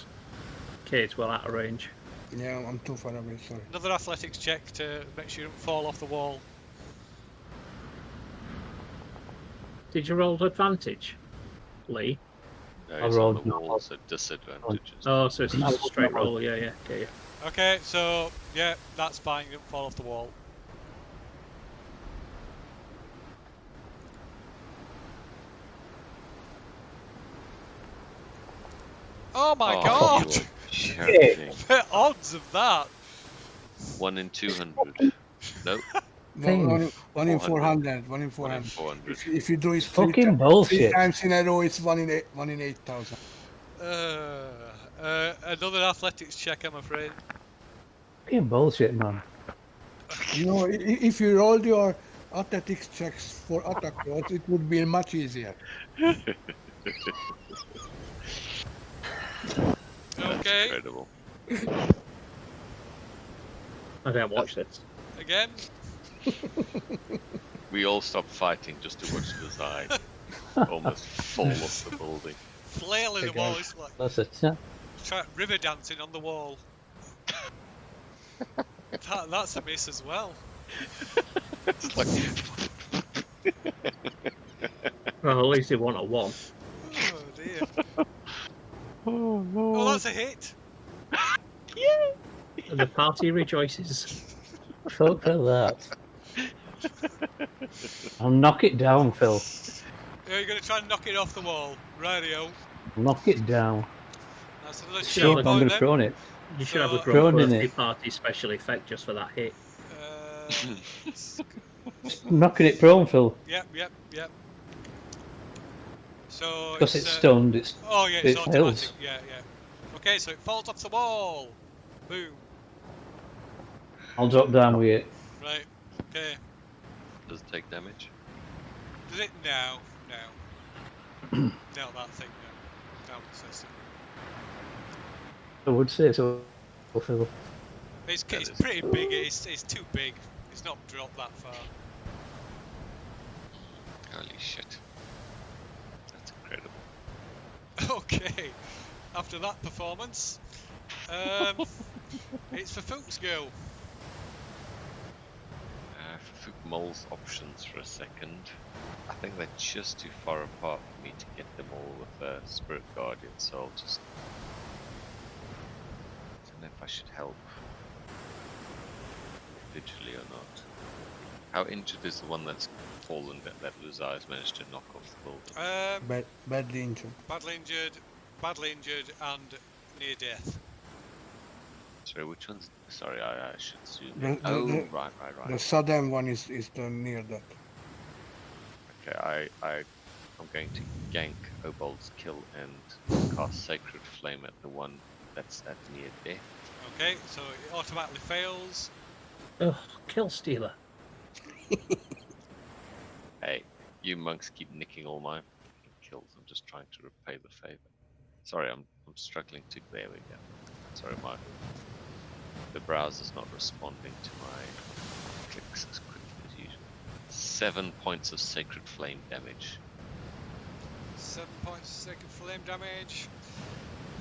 Cade's well out of range. Yeah, I'm too far away, sorry. Another athletics check to make sure you don't fall off the wall. Did you roll advantage, Lee? No, I it's rolled on the wall, so disadvantages. Oh, so it's just a straight roll, yeah. Okay, yeah. Okay, so yeah, that's fine. You don't fall off the wall. Oh my god! You are joking. The odds of that! 1 in 200. Nope. One in 400. 1 in 400. If you do it Fucking bullshit. 3 times in a row, it's 1 in 8,000. Another athletics check, I'm afraid. Fucking bullshit, man. You know, if you rolled your athletics checks for attack rolls, it would be much easier. Okay. Incredible. I don't watch this. Again. We all stopped fighting just to watch Luzhai almost fall off the building. Flailing the wall, it's like That's it. try river dancing on the wall. That's a miss as well. It's like Well, at least it won a 1. Oh dear. oh no. Oh, that's a hit. And the party rejoices. Fuck for that. I'll knock it down, Phil. Yeah, you're gonna try and knock it off the wall. Radio. Knock it down. That's another Sure, cheat I'm point going to then. prone it. You should have a So- Thrown drunk in birthday it. party special effect just for that hit. Knocking it prone, Phil. Yep. So Because it's stunned, it's oh yeah, it it's automatic. fails. Yeah. Okay, so it falls off the wall. Boom. I'll drop down with it. Right. Okay. Does it take damage? Does it now? No, that thing. No, it says so. I would say so, Phil. It's That is pretty big. It's too big. It's not dropped that far. Holy shit. That's incredible. Okay. After that performance, it's Ferfook's go. Ferfook mulls options for a second. I think they're just too far apart for me to get them all with a Spirit Guardian, so I'll just... I don't know if I should help. individually or not. How injured is the one that's fallen that Luzhai has managed to knock off the building? Badly injured. Badly injured, and near death. Sorry, which one's... Sorry, I should zoom The- in. the- Oh, the- right. The southern one is the near that. Okay, I'm going to gank Obold's kill and cast Sacred Flame at the one that's at near death. Okay, so it automatically fails. Ugh, kill stealer. Hey, you monks keep nicking all my fucking kills. I'm just trying to repay the favor. Sorry, I'm struggling to... There we go. Sorry, the browser's not responding to my clicks as quickly as usual. 7 points of Sacred Flame damage. 7 points of sacred flame damage.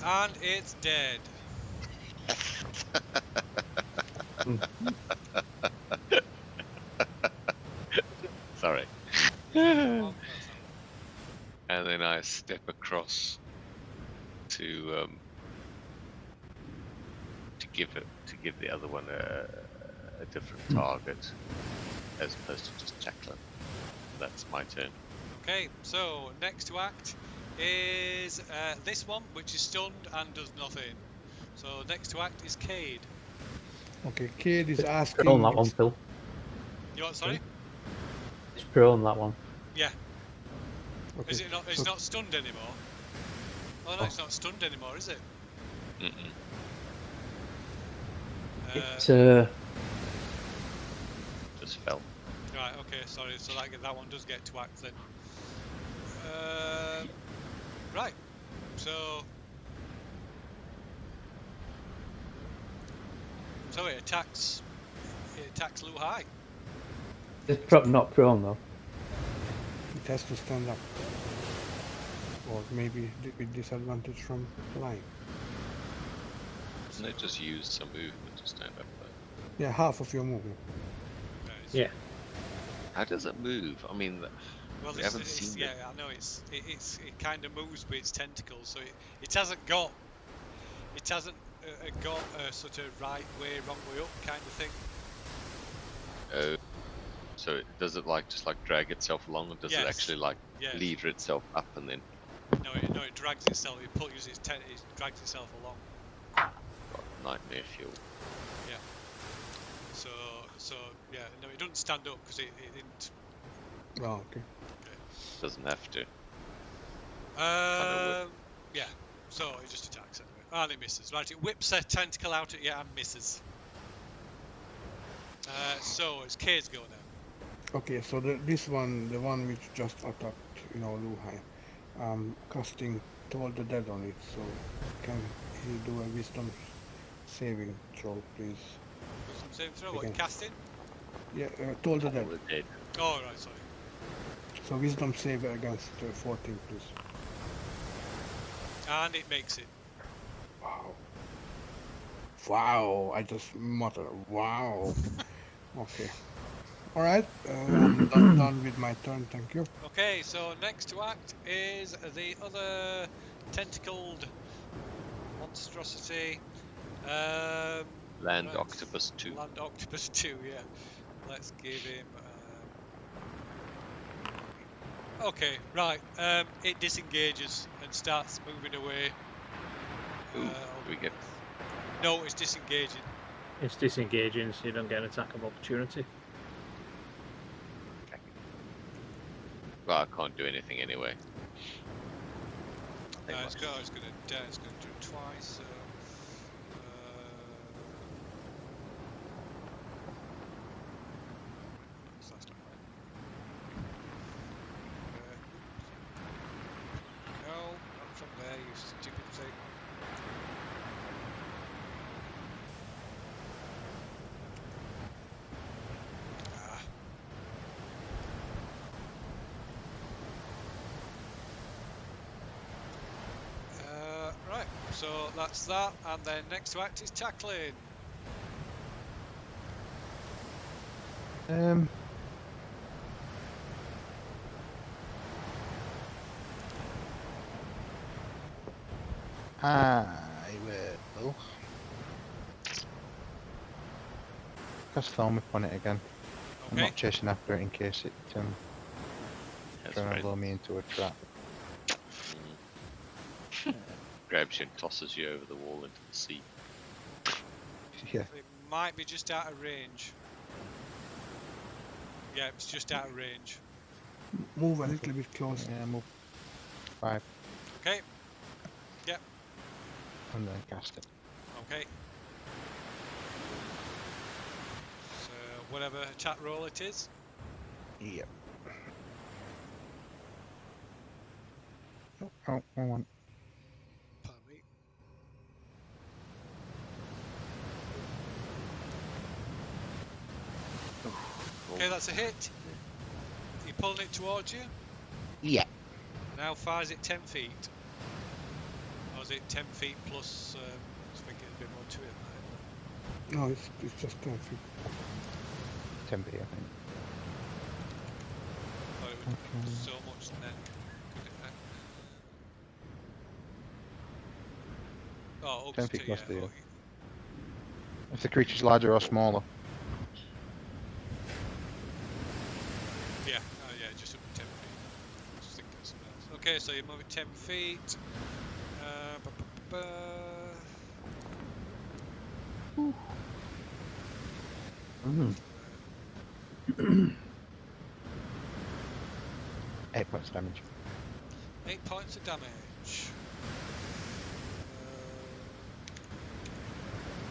And it's dead. Sorry. Oh, And then I step across to give the other one a different target, as opposed to just tackling. That's my turn. okay, so next to act is this one, which is stunned and does nothing. So next to act is Cade. Okay, Cade is It's asking. prone that one, Phil. You what? Sorry. It's prone that one. Yeah. Okay, Is it not? It's so- not stunned anymore. Oh no, it's not stunned anymore, is it? Mm-mm. Just fell. Right. Okay. Sorry. So that one does get to act then. Right. So it attacks. It attacks Luzhai. It's not prone though. It has to stand up. Or maybe with disadvantage from flying. Doesn't it just use some movement to stand up though? Yeah, half of your movement. Yeah. How does it move? I mean, Well, we haven't seen yeah, it. I know it kind of moves with its tentacles, so it hasn't got a sort of right way, wrong way up kind of thing. Oh, so does it just drag itself along, or does Yes. it actually Yes. lever itself up and then No, it drags itself. It drags itself along. got nightmare fuel? So yeah, no, it doesn't stand up because it didn't. Oh, okay. Doesn't have to. Yeah. So it just attacks anyway, and it misses. Right, it whips a tentacle out at you and misses. So it's Cade's go now. Okay, so this one, the one which just attacked, Luzhai, casting Toll the Dead on it. So can he do a wisdom saving throw, please? Wisdom saving throw. What, Okay. casting? Yeah, Toll the Dead. All the dead. Oh right, sorry. So wisdom save against 14, please. And it makes it. Wow. Wow, I just muttered, wow. Okay. Alright, I'm done with my turn, thank you. Okay, so next to act is the other tentacled monstrosity. Land Right. Octopus 2. Land Octopus 2, yeah. Let's give him. Okay, right. It disengages and starts moving away. Ooh, do we get... No, it's disengaging. It's disengaging, so you don't get an attack of opportunity. Well, I can't do anything anyway. It's going to do it twice. So, that's not right. No, not from there, you stupid thing. Ah. Right, so that's that, and then next to act is tackling. I will cast Thorn Whip on it again. I'm Okay. not chasing after it in case it Has trying friends. to lure me into a trap. Grabs you and tosses you over the wall into the sea. Yeah. It might be just out of range. Yeah, it's just out of range. Move a little bit closer. Yeah, move 5 Okay. and then cast it. Okay. So whatever attack roll it is. Yep. Oh, wrong one. Pardon me. Okay, that's a hit. You're pulling it towards you. Yeah. And how far is it? 10 feet? Or is it 10 feet plus? I was thinking a bit more to it. No, it's just 10 feet. 10 feet, I think. Thought it would so much then. Could it, oh, 10 up feet to, plus yeah. the- Oh, If the creature's larger or smaller. yeah, oh, yeah, just up to 10 feet. Just thinking of something else. Okay, so you move it 10 feet. Ba, ba, ba, ba. 8 points damage. 8 points of damage.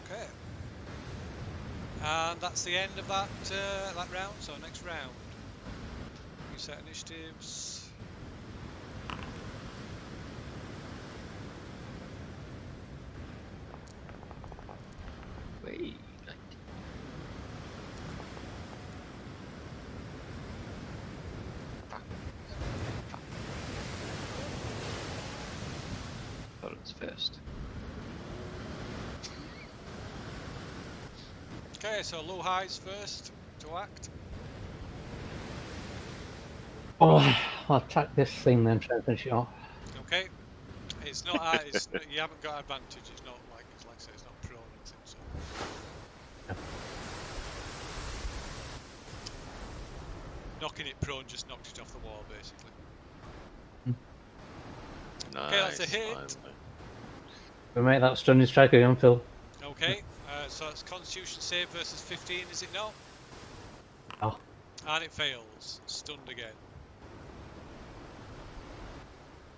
Okay. And that's the end of that that round. So next round, you set initiatives. Wait. Thought it was first. Okay, so Luzhai's first to act. Oh, I'll attack this thing then, try and finish it off. Okay. It's not. You haven't got advantage. It's not like I say. It's not prone or anything. So. Knocking it prone just knocked it off the wall, basically. Nice. Okay, that's a hit. finally. We make that stunning strike again, Phil. Okay, so it's Constitution save versus 15, is it not? Oh. And it fails. Stunned again.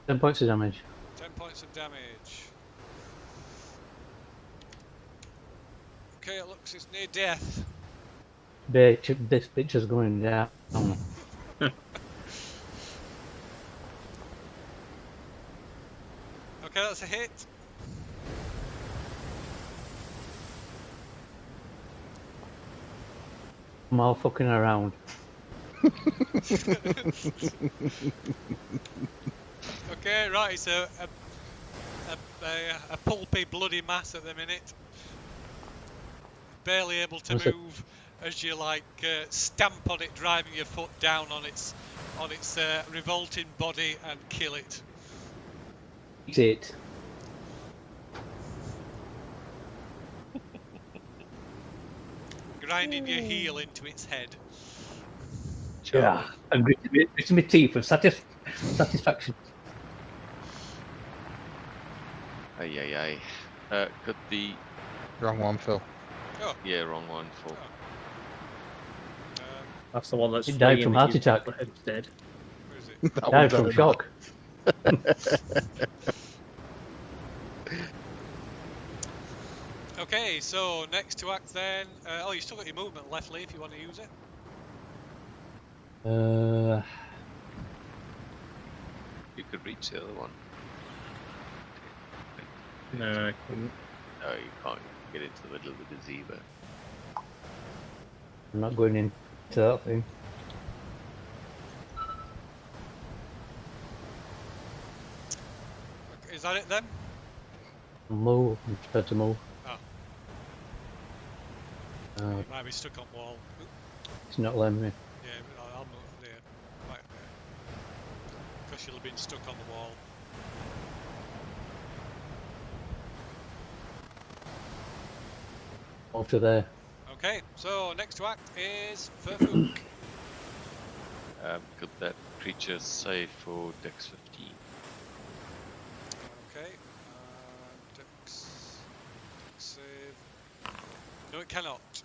10 points of damage. 10 points of damage. Okay, it looks it's near death. Bitch, this bitch is going down. Okay, that's a hit. I'm all fucking around. Okay, right, it's a pulpy, bloody mass at the minute. Barely able to Was it- move as you stamp on it, driving your foot down on its revolting body and kill it. Eat it. Grinding your heel into its head. Yeah, and gritting my teeth for satisfaction. Ay. Could the Wrong one, Phil. Oh, yeah wrong one for That's the one that's It died fleeing from that heart you- attack. It's dead. where is it? That Died one's from out. shock. Okay, so next to act then. Oh, you still got your movement left, Lee, if you want to use it. you could reach the other one. No, I couldn't. No, you can't get into the middle of the gazebo. I'm not going into that thing. Okay, is that it then? Move. I'm prepared to move. You might be stuck on wall. Oop, It's not letting me. yeah, I'll move there. Right there. Because you'll have been stuck on the wall. Move to there. Okay, so next to act is Ferfook. Could that creature save for Dex 15? Okay, Dex save. No, it cannot.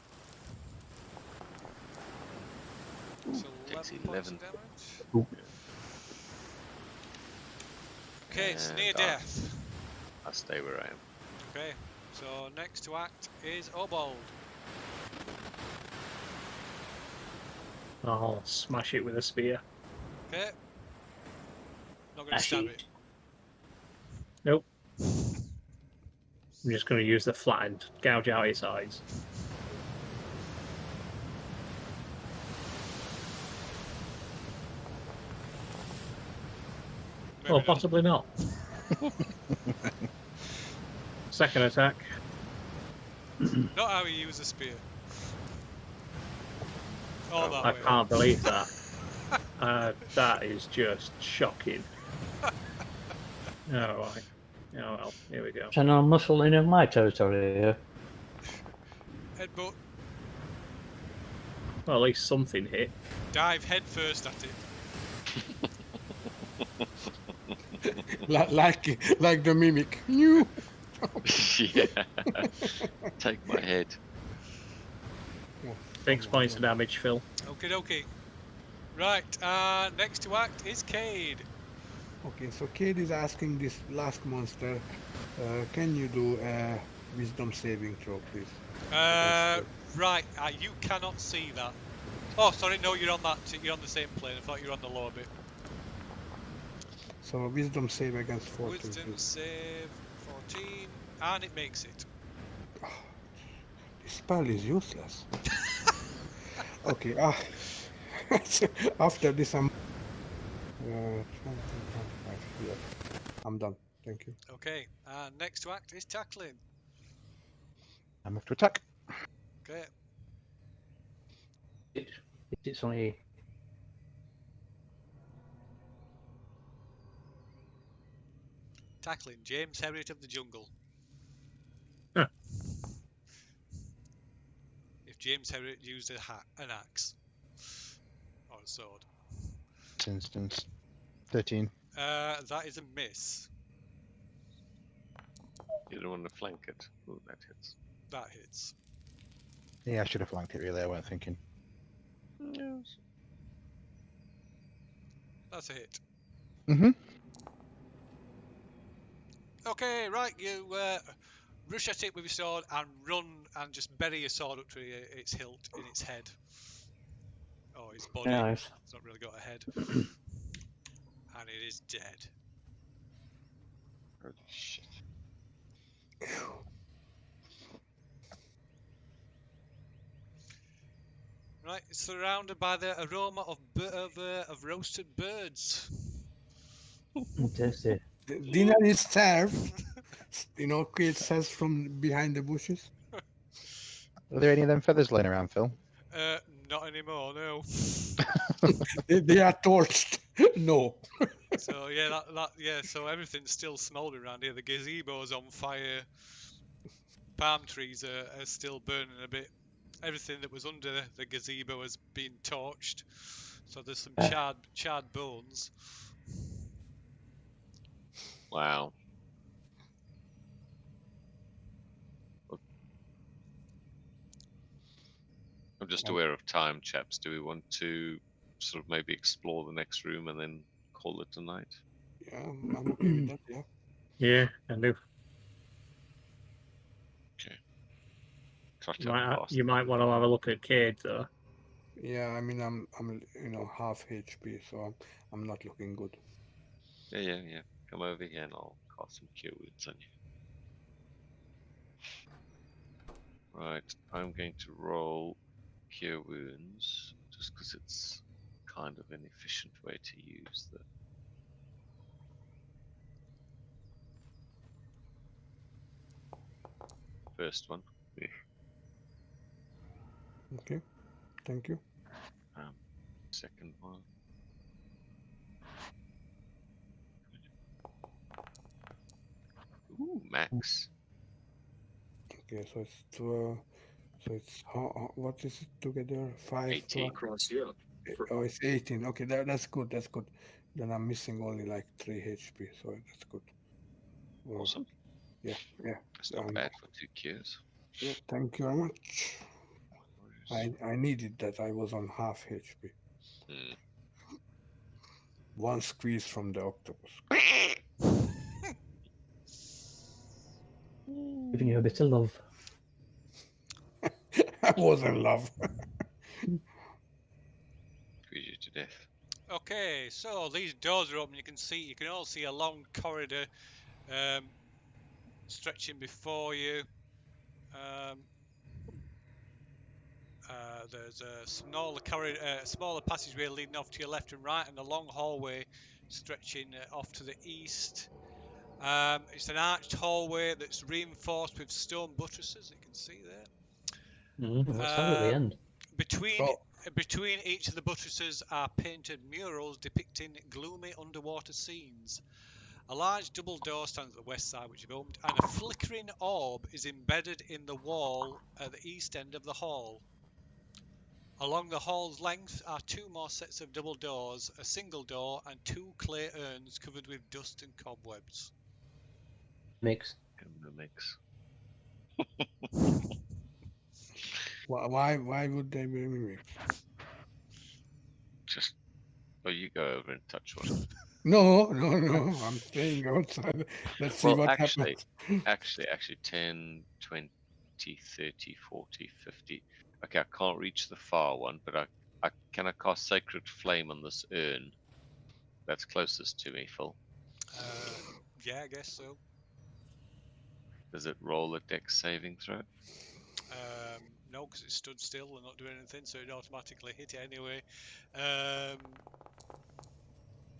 It's Takes 11 points 11. of damage. Ooh. Okay, it's And near death. I'll stay where I am. Okay, so next to act is Obold. I'll smash it with a spear. Okay. Not going to stab it. Nope. I'm just going to use the flattened, gouge out its eyes. Maybe Or not. possibly not. Second attack. Not how you use a spear. Oh, that I way. can't believe that. That is just shocking. Alright. Oh well, here we go. So now I'm muscling in my territory here. Headbutt. Well, at least something hit. Dive head first at it. like the mimic. You. Yeah. Take my head. 6 points of damage, Phil. Okie dokie. Right, next to act is Cade. Okay, so Cade is asking this last monster, can you do a wisdom saving throw, please? Right, you cannot see that. Oh, sorry, no, you're on that. You're on the same plane. I thought you were on the lower bit. So wisdom save against 14. Wisdom please. save 14, and it makes it. This spell is useless. Okay, after this I'm... 20, 25, yeah. I'm done, thank you. Okay, next to act is tackling. I move to attack. Okay, It's only tackling James Herriot of the Jungle. Huh. If James Herriot used an axe or a sword. This instance. 13. That is a miss. You don't want to flank it. Ooh, that hits. That hits. Yeah, I should have flanked it really, I weren't thinking. Yes. That's a hit. Mm-hmm. Okay, right, you rush at it with your sword and run and just bury your sword up to its hilt in its head. Oh, its body. nice. It's not really got a head. And it is dead. Holy shit. Right, it's surrounded by the aroma of roasted birds. Tasty. The dinner is served. You know, Cade says from behind the bushes. Are there any of them feathers laying around, Phil? Not anymore, no. They are torched. No. So yeah, so everything's still smouldering around here. The gazebo's on fire. Palm trees are still burning a bit. Everything that was under the gazebo has been torched. So there's some charred bones. Wow. I'm just aware of time, chaps. Do we want to sort of maybe explore the next room and then call it a night? Yeah, I'm okay with that, yeah. Yeah, I do. Trot up fast. You might want to have a look at Cade, though. Yeah, I mean, I'm half HP, so I'm not looking good. Yeah. Come over here and I'll cast some cure wounds on you. Right, I'm going to roll cure wounds just because it's kind of an efficient way to use the. First one. Okay, thank you. Second one. Ooh, max. Okay, so it's So it's what is it together? 5 18. Across Europe. Oh, it's 18. Okay, that's good. That's good. Then I'm missing only like 3 HP, so that's good. Awesome. Yeah. That's not bad for 2 cures. Yeah. Thank you very much. I needed that. I was on half HP. One squeeze from the octopus. Giving you a bit of love. I was in love. Squeeze you to death. Okay, so these doors are open. You can all see a long corridor stretching before you. There's a smaller passageway leading off to your left and right, and a long hallway stretching off to the east. It's an arched hallway that's reinforced with stone buttresses. You can see there. What's that at the end? Between each of the buttresses are painted murals depicting gloomy underwater scenes. A large double door stands at the west side, which you've opened, and a flickering orb is embedded in the wall at the east end of the hall. Along the hall's length are 2 more sets of double doors, a single door, and 2 clay urns covered with dust and cobwebs. Mix. Why would they be mimics? You go over and touch one. No. I'm staying outside. Let's see what happens. Actually, 10, 20, 30, 40, 50. Okay, I can't reach the far one, but I can cast Sacred Flame on this urn. That's closest to me, Phil. Yeah, I guess so. Does it roll a dex saving throw? No, because it stood still and not doing anything, so it automatically hit it anyway.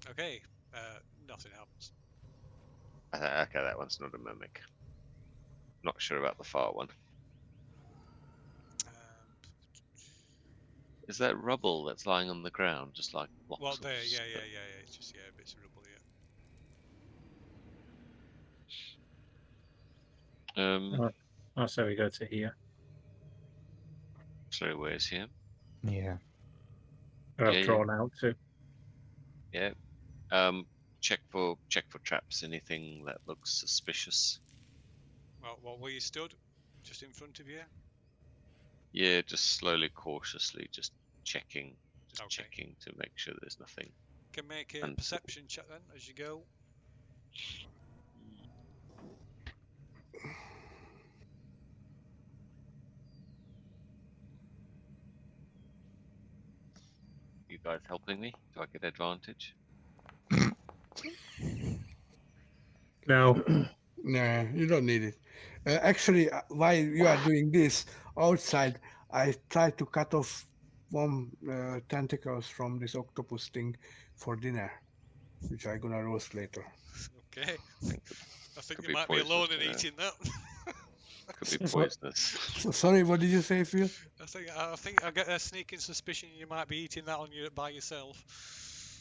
Okay, nothing happens. Okay, that one's not a mimic. Not sure about the far one. Is that rubble that's lying on the ground, just like blocks? Well, there, yeah. It's just bits of rubble, yeah. So we go to here. Sorry, where's here? Yeah. I've drawn out too. Yeah. Check for traps. Anything that looks suspicious. Well, where you stood, just in front of you. Yeah, just slowly, cautiously, just checking to make sure there's nothing. Can make a perception check then as you go. You guys helping me? Do I get advantage? No. Nah, you don't need it. Actually, while you are doing this outside, I try to cut off one tentacles from this octopus thing for dinner, which I'm gonna roast later. Okay. I think you might be alone in eating that. Could be poisonous. Sorry, what did you say, Phil? I think I get a sneaking suspicion you might be eating that by yourself.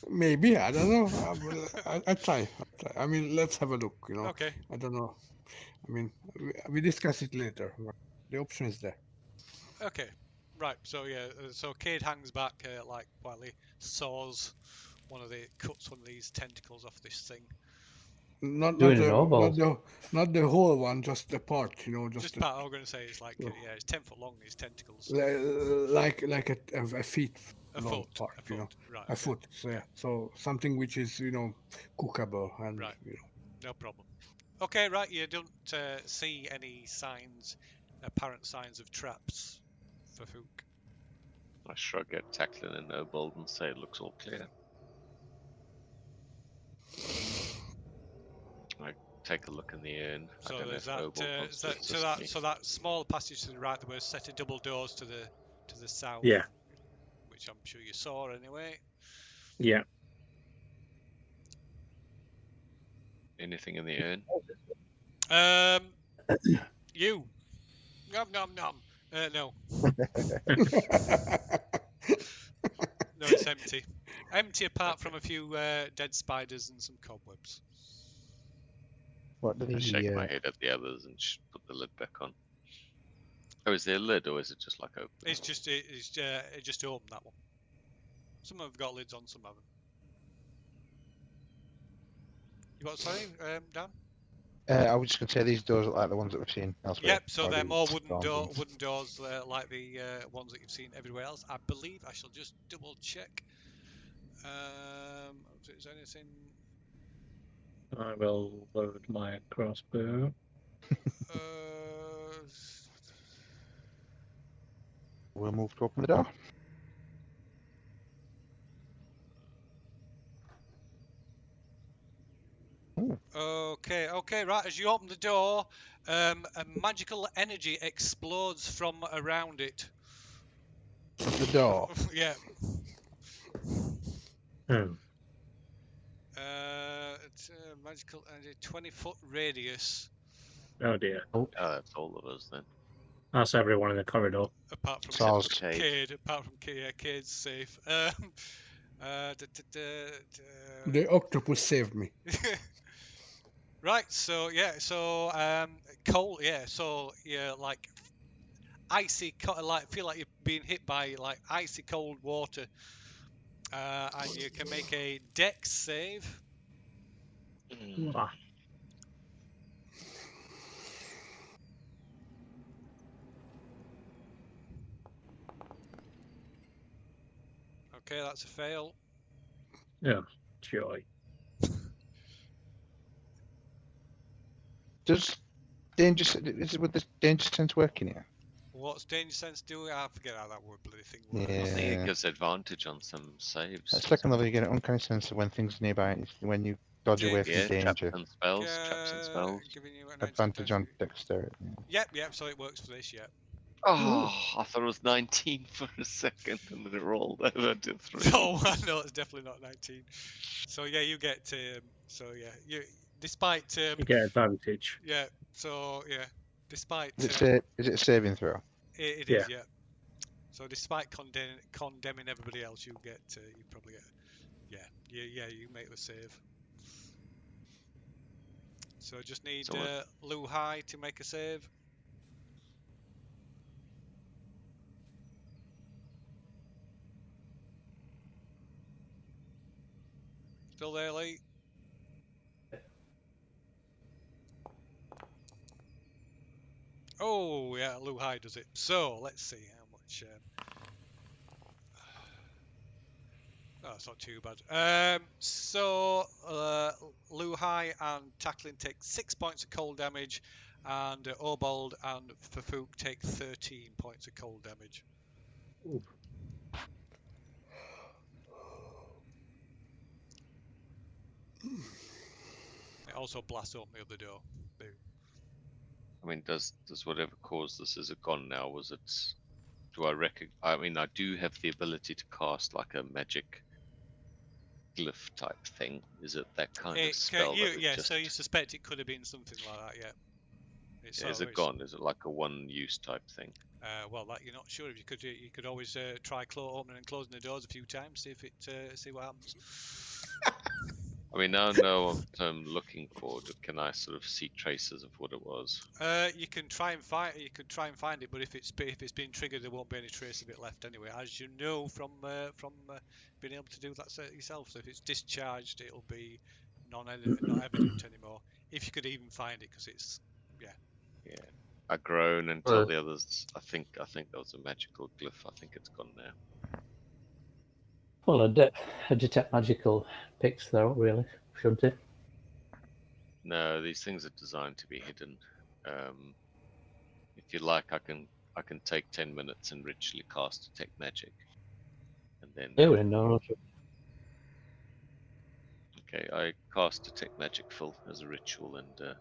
Maybe, I don't know. I try. I mean, let's have a look. Okay. I don't know. I mean, we discuss it later. The option is there. Okay. Right. So yeah. So Cade hangs back while he cuts one of these tentacles off this thing. Not the whole one, just the part, Just part. I'm going to say it's like it's 10 foot long. These tentacles. Like a feet. A long foot. Part, a foot. Right. A foot. So yeah. So something which is cookable and right. No problem. Okay. Right. You don't see any apparent signs of traps, Ferfook. I shrug at Tacklin and Nobold and say it looks all clear. I take a look in the urn. So there's that small passage to the right. There were a set of double doors to the south. Yeah. Which I'm sure you saw anyway. Yeah. Anything in the urn? You. Nom. No. No, it's empty. Empty apart from a few dead spiders and some cobwebs. What do I shake my head at the others and put the lid back on. Oh, is there a lid or is it just like open? It's just open, that one. Some of them have got lids on, some haven't. You what? Sorry, Dan. I was just going to say these doors look like the ones that we've seen elsewhere. Yep. So or they're the more storm ones. wooden doors like the ones that you've seen everywhere else. I believe. I shall just double check. Is there anything? I will load my crossbow. We'll move to open the door. Okay, right. As you open the door, a magical energy explodes from around it. The door. Yeah. Hmm. It's a magical energy, 20-foot radius. Oh dear. Oh, that's all of us then. That's everyone in the corridor. Apart from Saws. Cade. Apart from Cade, yeah, Cade's safe. The octopus saved me. Right, so cold, yeah, so yeah, like icy, like feel like you're being hit by like icy cold water, and you can make a dex save. Ah, Okay, that's a fail. yeah, joy. Does danger would the danger sense work in here? What's danger sense do? I forget how that word bloody thing works. I think Yeah. it gives advantage on some saves. At second level, you get an uncanny sense of when things are nearby. When you dodge Yeah, away from Yeah, traps danger. and spells, traps and spells. Giving you an Advantage on dexterity. Yep, so it works for this, yep. Oh, I thought it was 19 for a second, and then it rolled over to 3. No, no, it's definitely not 19. So yeah, you get so yeah, you despite You get advantage. yeah, so yeah, despite Is it a saving throw? it is, yeah. So despite condemning everybody else, you get you probably get you make the save. So just need Luzhai to make a save. Still there, Lee? Oh yeah, Luzhai does it. So let's see how much. No, it's not too bad. So Luzhai and Tackling take 6 points of cold damage, and Obold and Ferfook take 13 points of cold damage. Ooh. It also blasts open the other door. Boom. I mean, does whatever caused this, is it gone now? Was it? Do I recognize? I mean, I do have the ability to cast like a magic glyph type thing. Is it that kind of spell? So you suspect it could have been something like that, yeah. Is it gone? Is it like a one-use type thing? Well, that you're not sure if you could always try opening and closing the doors a few times, see what happens. I mean, now I know what I'm looking for. Can I sort of see traces of what it was? You can try and find it, but if it's been triggered, there won't be any trace of it left anyway, as you know from being able to do that yourself. So if it's discharged, it'll be not evident anymore. If you could even find it, because it's Yeah. I groan and tell the others. I think that was a magical glyph. I think it's gone now. Well, a detect magical picks though, really, shouldn't it? No, these things are designed to be hidden. If you like, I can take 10 minutes and ritually cast detect magic, and then. No. Okay, I cast detect magic full as a ritual and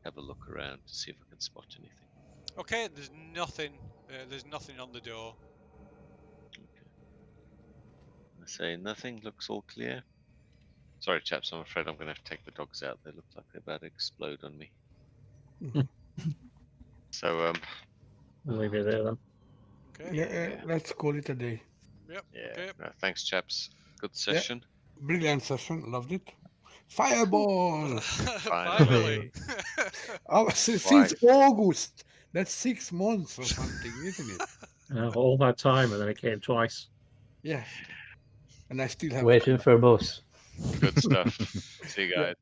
have a look around to see if I can spot anything. okay. There's nothing. There's nothing on the door. Okay. I say nothing. Looks all clear. Sorry, chaps. I'm afraid I'm going to have to take the dogs out. They look like they're about to explode on me. So I'll leave it there then. Okay. Yeah, let's call it a day. Yep. yeah. Okay. No, thanks, chaps. Good session. Brilliant session, loved it. Fireball! Finally. Since August, That's 6 months or something, isn't it? All that time, and then it came twice. Yeah. And I still haven't Waiting come back. for a bus. Good stuff. See you Yeah. guys.